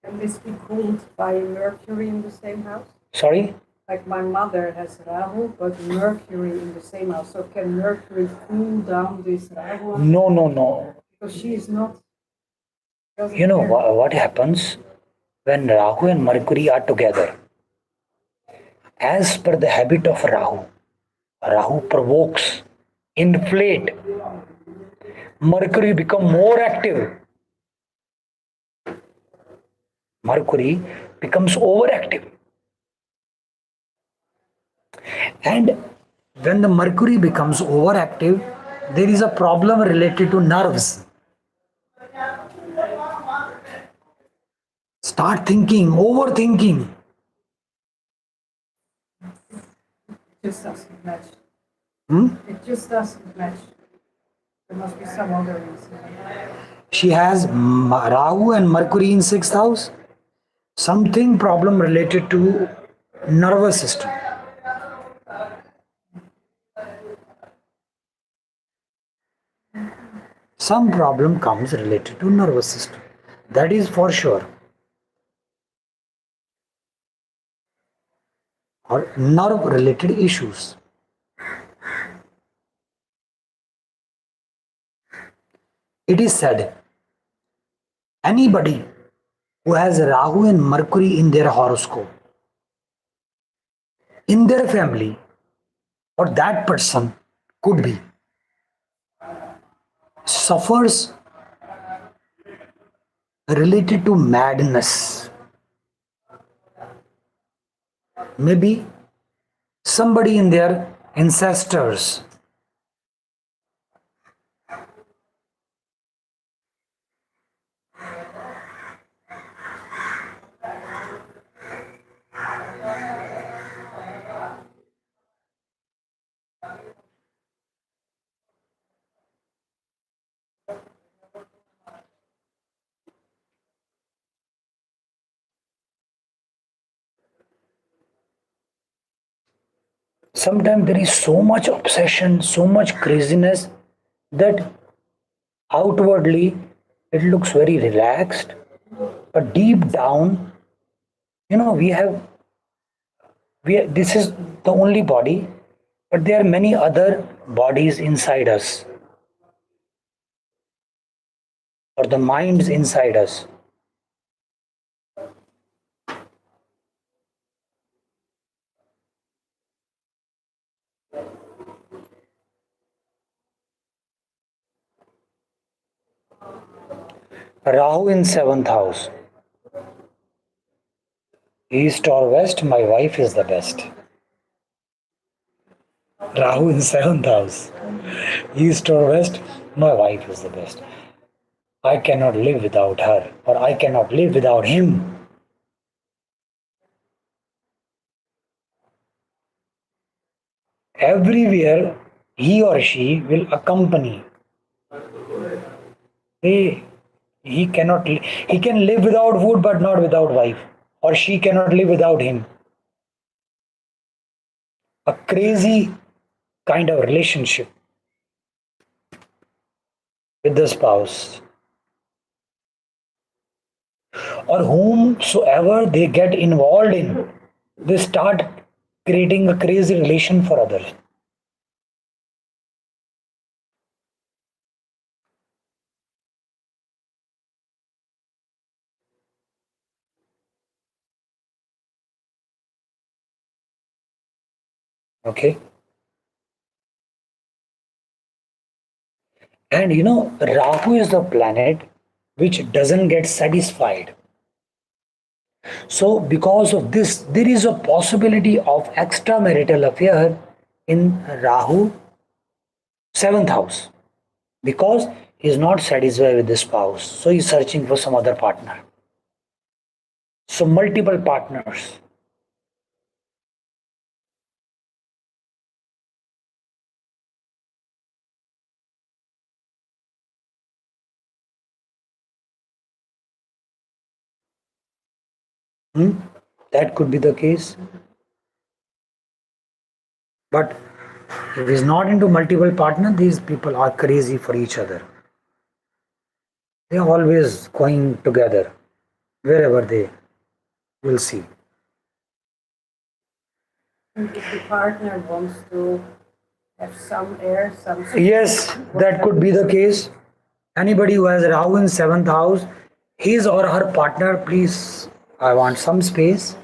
Can this be cooled by Mercury in the same house? Sorry? Like my mother has Rahu, but Mercury in the same house. So can Mercury cool down this Rahu? No. Because she is not. You know what happens when Rahu and Mercury are together? As per the habit of Rahu, Rahu provokes, inflate. Mercury become more active. Mercury becomes overactive. And when the Mercury becomes overactive, there is a problem related to nerves. Start thinking, overthinking. It just doesn't match. Hmm? It just doesn't match. There must be some other reason. She has Rahu and Mercury in sixth house. Something problem related to nervous system. Some problem comes related to nervous system. That is for sure. Or nerve related issues. It is said anybody who has Rahu and Mercury in their horoscope, in their family, or that person could be suffers related to madness. Maybe somebody in their ancestors sometimes there is so much obsession, so much craziness that outwardly it looks very relaxed, but deep down, this is the only body, but there are many other bodies inside us, or the minds inside us. Rahu in seventh house. East or west, my wife is the best. Rahu in seventh house. East or west, my wife is the best. I cannot live without her, or I cannot live without him. everywhere he or she will accompany. They, he can live without food but not without wife, or she cannot live without him. A crazy kind of relationship with the spouse, or whomsoever they get involved in, they start creating a crazy relation for others. Okay. And Rahu is the planet which doesn't get satisfied. So, because of this, there is a possibility of extramarital affair in Rahu, seventh house, because he is not satisfied with the spouse. So, he is searching for some other partner. So, multiple partners. Hmm? That could be the case. But if he's not into multiple partner, these people are crazy for each other. They are always going together wherever they will see. And if the partner wants to have some air, some Yes, that could be the case. Anybody who has Rahu in seventh house, his or her partner, please, I want some space.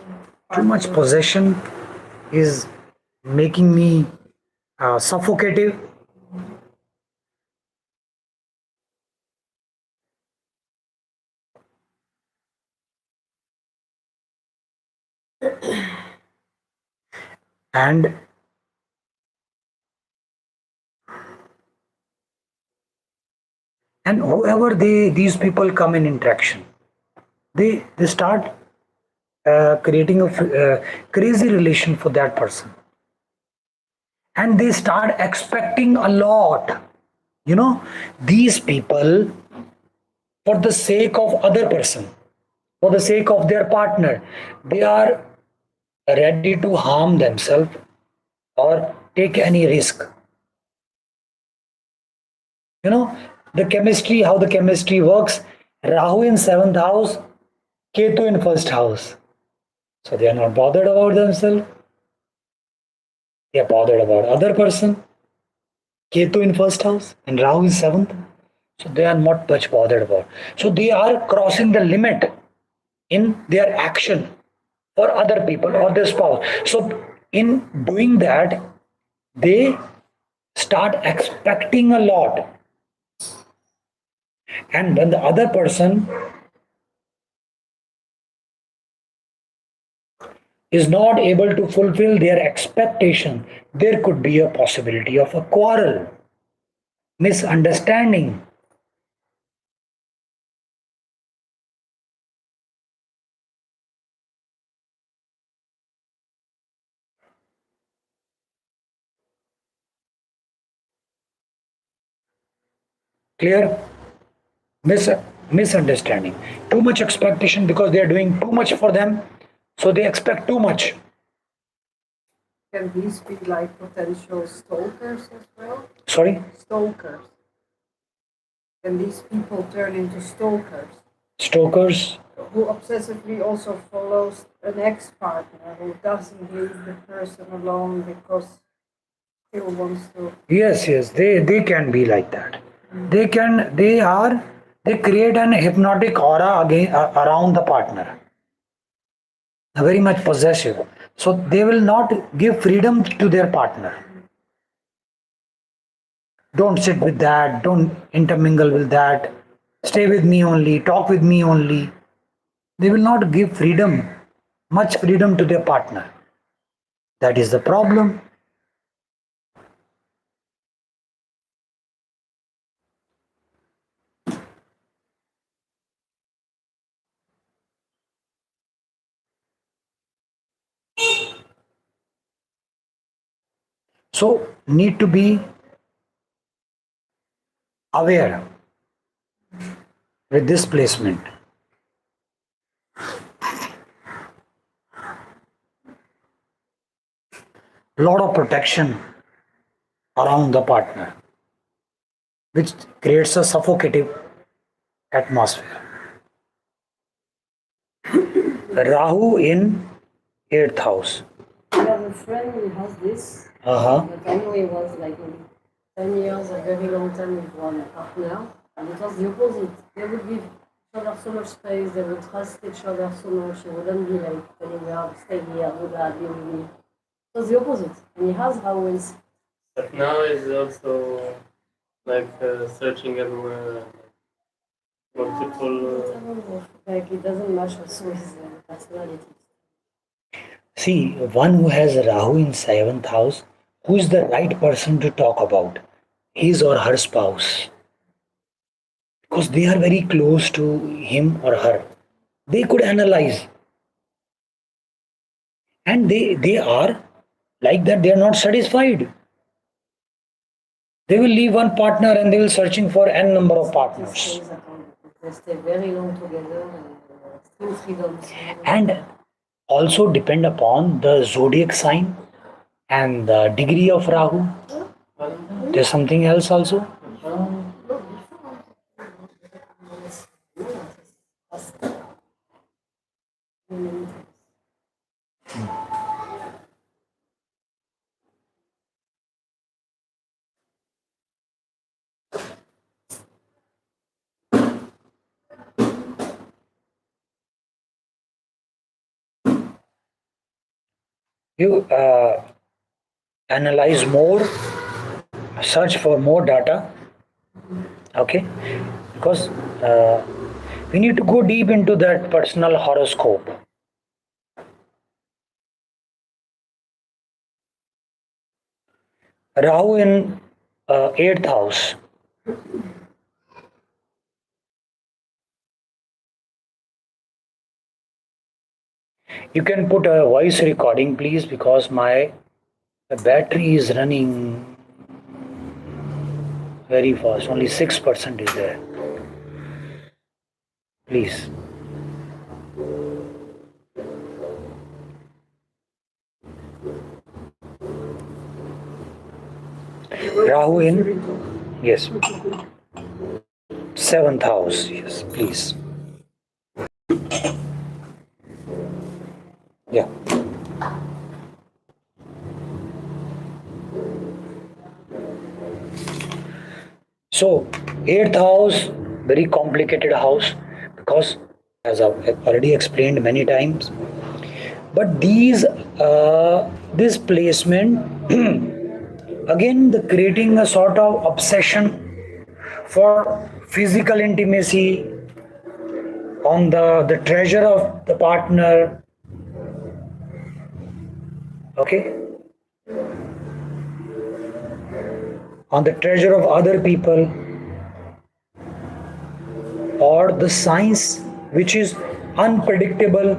Too much possession is making me suffocative. And whoever these people come in interaction, they start creating a crazy relation for that person, and they start expecting a lot. These people, for the sake of other person, for the sake of their partner, they are ready to harm themselves or take any risk. you know the chemistry, how the chemistry works. Rahu in seventh house, Ketu in first house, so they are not bothered about themselves. They are bothered about other person. Ketu in first house and Rahu in seventh, so they are not much bothered about. So they are crossing the limit in their action for other people or their spouse. So in doing that, they start expecting a lot, and when the other person is not able to fulfill their expectation, there could be a possibility of a quarrel, misunderstanding. Clear? Mis- Misunderstanding. Too much expectation because they are doing too much for them, so they expect too much. Can these be like potential stalkers as well? Sorry? Stalkers. Can these people turn into stalkers? Stokers. Who obsessively also follows an ex-partner who doesn't leave the person alone because still wants to. Yes, they can be like that. They create an hypnotic aura around the partner, very much possessive. So they will not give freedom to their partner. Don't sit with that, don't intermingle with that, stay with me only, talk with me only. They will not give freedom, much freedom to their partner. That is the problem. So need to be aware with this placement. Lot of protection around the partner, which creates a suffocative atmosphere. Rahu in 8th house. I have a friend who has this, Uh-huh. but I know he was like maybe 10 years, a very long time with one partner, and it was the opposite. They would give each other so much space, they would trust each other so much, he wouldn't be like telling her, stay here, do that, be with me. It was the opposite. And he has Hawens. But now is also like searching everywhere, multiple. Like it doesn't match also his personality. See, one who has Rahu in 7th house, who is the right person to talk about? His or her spouse. Because they are very close to him or her. They could analyze. And they are like that, they are not satisfied. They will leave one partner and they will searching for n number of partners. They stay very long together and still freedom. And also depend upon the zodiac sign and the degree of Rahu. There's something else also. You analyze more, search for more data, okay? Because we need to go deep into that personal horoscope. Rahu in 8th house. You can put a voice recording, please, because my battery is running very fast. Only 6% is there. Please. Rahu in, yes, 7th house. Yes, please. Yeah. So, 8th house, very complicated house because, as I've already explained many times, but this placement, again, the creating a sort of obsession for physical intimacy on the treasure of the partner. Okay, on the treasure of other people, or the science which is unpredictable.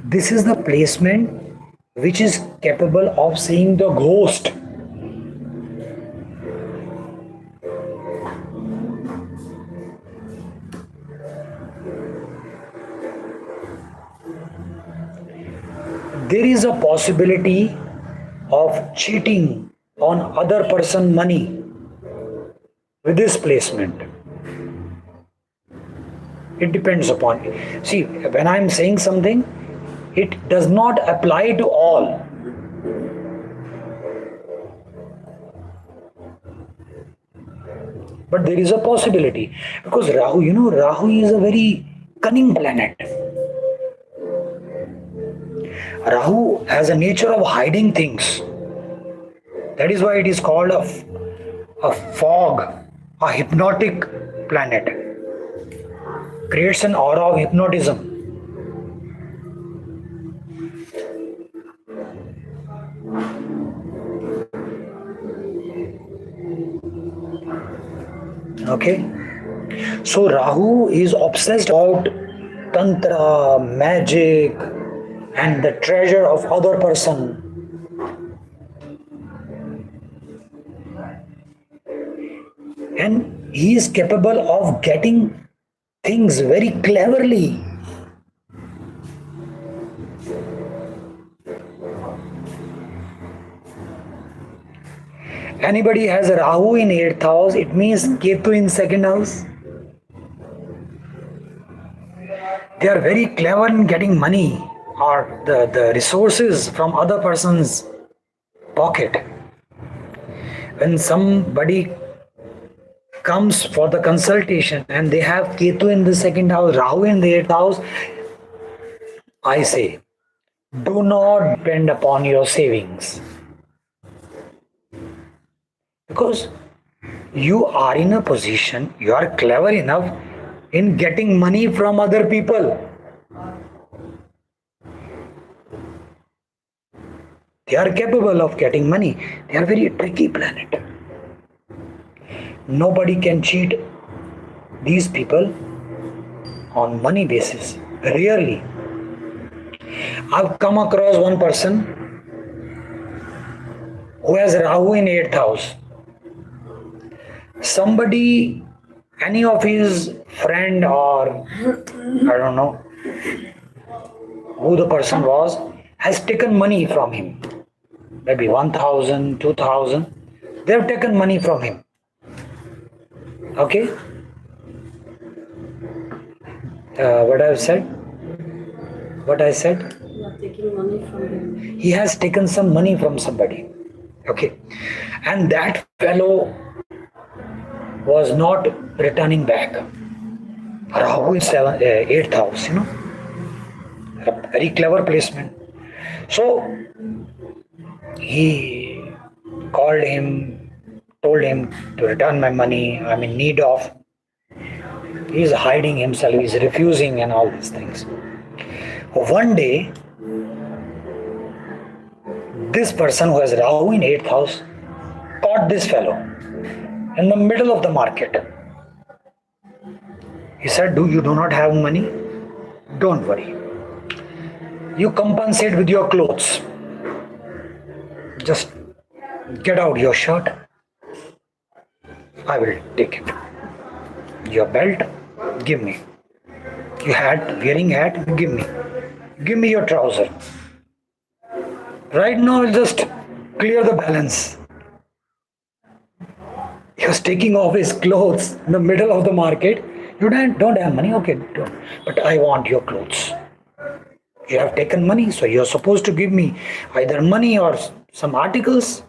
This is the placement which is capable of seeing the ghost. There is a possibility of cheating on other person money with this placement. It depends upon. See, when I'm saying something, it does not apply to all. But there is a possibility because Rahu, Rahu is a very cunning planet. Rahu has a nature of hiding things. That is why it is called a fog, a hypnotic planet. Creates an aura of hypnotism. Okay, so Rahu is obsessed about tantra, magic, and the treasure of other person. And he is capable of getting things very cleverly. Anybody has Rahu in 8th house, it means Ketu in 2nd house. They are very clever in getting money or the resources from other person's pocket. When somebody comes for the consultation and they have Ketu in the 2nd house, Rahu in the 8th house, I say, do not depend upon your savings, because you are in a position, you are clever enough in getting money from other people. They are capable of getting money. They are very tricky planet. Nobody can cheat these people on money basis. Rarely. I've come across one person who has Rahu in 8th house. Somebody, any of his friend or I don't know who the person was, has taken money from him. Maybe 1,000, 2,000. They have taken money from him. Okay? What I've said? What I said? You are taking money from him. He has taken some money from somebody. Okay? And that fellow was not returning back. Rahu in 8th house, a very clever placement. So he called him, told him to return my money. I'm in need of. He's hiding himself, he's refusing, and all these things. One day, this person who has Rahu in 8th house caught this fellow in the middle of the market. He said, you do not have money? Don't worry. You compensate with your clothes. Just get out your shirt. I will take it. Your belt, give me. Your hat, wearing hat, give me. Give me your trouser. Right now, I'll just clear the balance. He was taking off his clothes in the middle of the market. You don't have money? Okay, don't. But I want your clothes. You have taken money, so you're supposed to give me either money or some articles.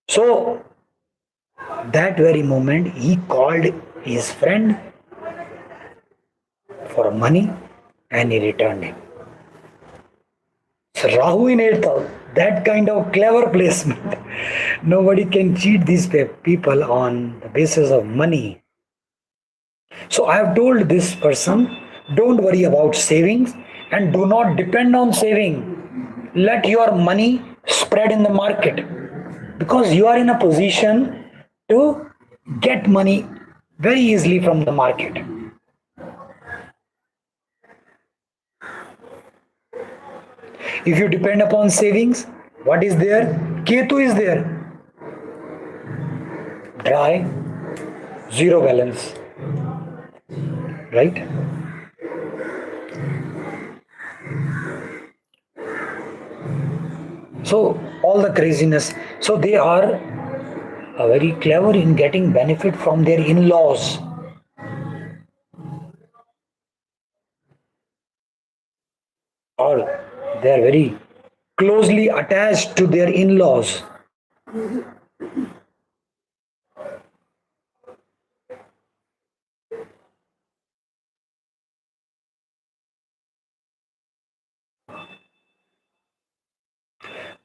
So, that very moment, he called his friend for money and he returned him. So, Rahu in 8th house, that kind of clever placement. Nobody can cheat these people on the basis of money. So, I have told this person, don't worry about savings and do not depend on saving. Let your money spread in the market, because you are in a position to get money very easily from the market. If you depend upon savings, what is there? Ketu is there. Dry, zero balance. Right? So, all the craziness. So, they are very clever in getting benefit from their in-laws. Or they are very closely attached to their in-laws.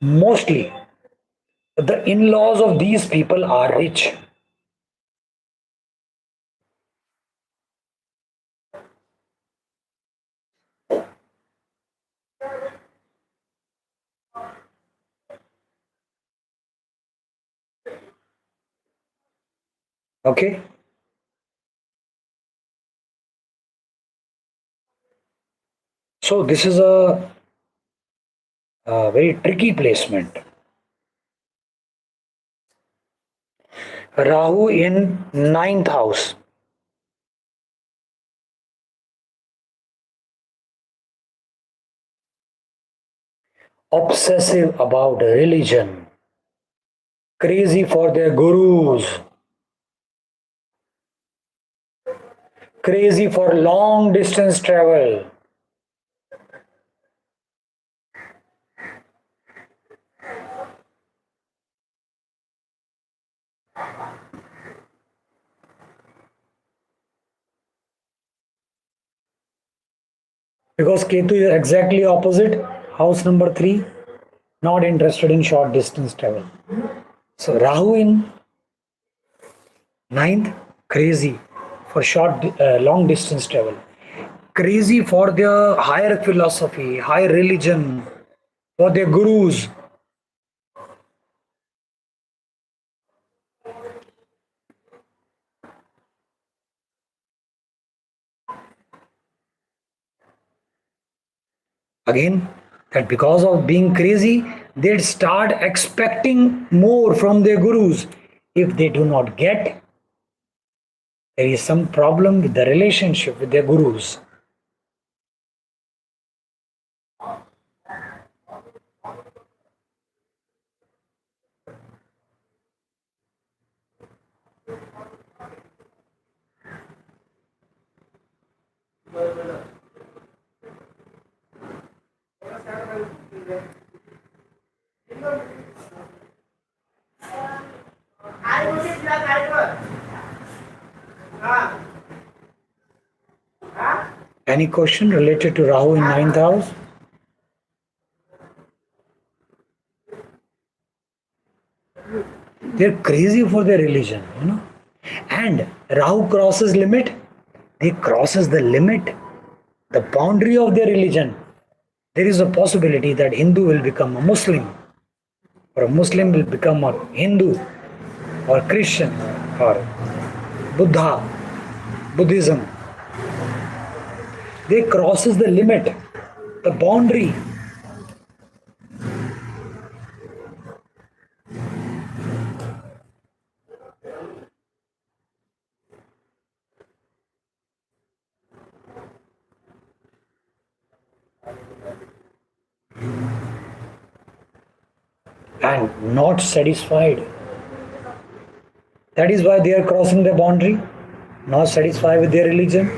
Mostly, the in-laws of these people are rich. Okay? So this is a very tricky placement. Rahu in ninth house. Obsessive about religion, crazy for their gurus, crazy for long distance travel. Because Ketu is exactly opposite, house number 3, not interested in short distance travel. So Rahu in ninth, crazy for long distance travel, crazy for their higher philosophy, higher religion, for their gurus. Again, that because of being crazy, they'd start expecting more from their gurus. If they do not get, there is some problem with the relationship with their gurus. Any question related to Rahu in ninth house? They're crazy for their religion. And Rahu crosses limit. They crosses the limit, the boundary of their religion. There is a possibility that Hindu will become a Muslim, or a Muslim will become a Hindu, or Christian, or Buddhism. They crosses the limit, the boundary. And not satisfied. That is why they are crossing the boundary, not satisfied with their religion.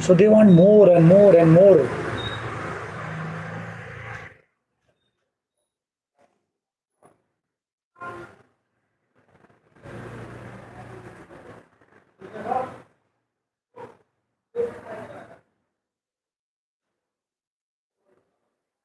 So they want more and more and more.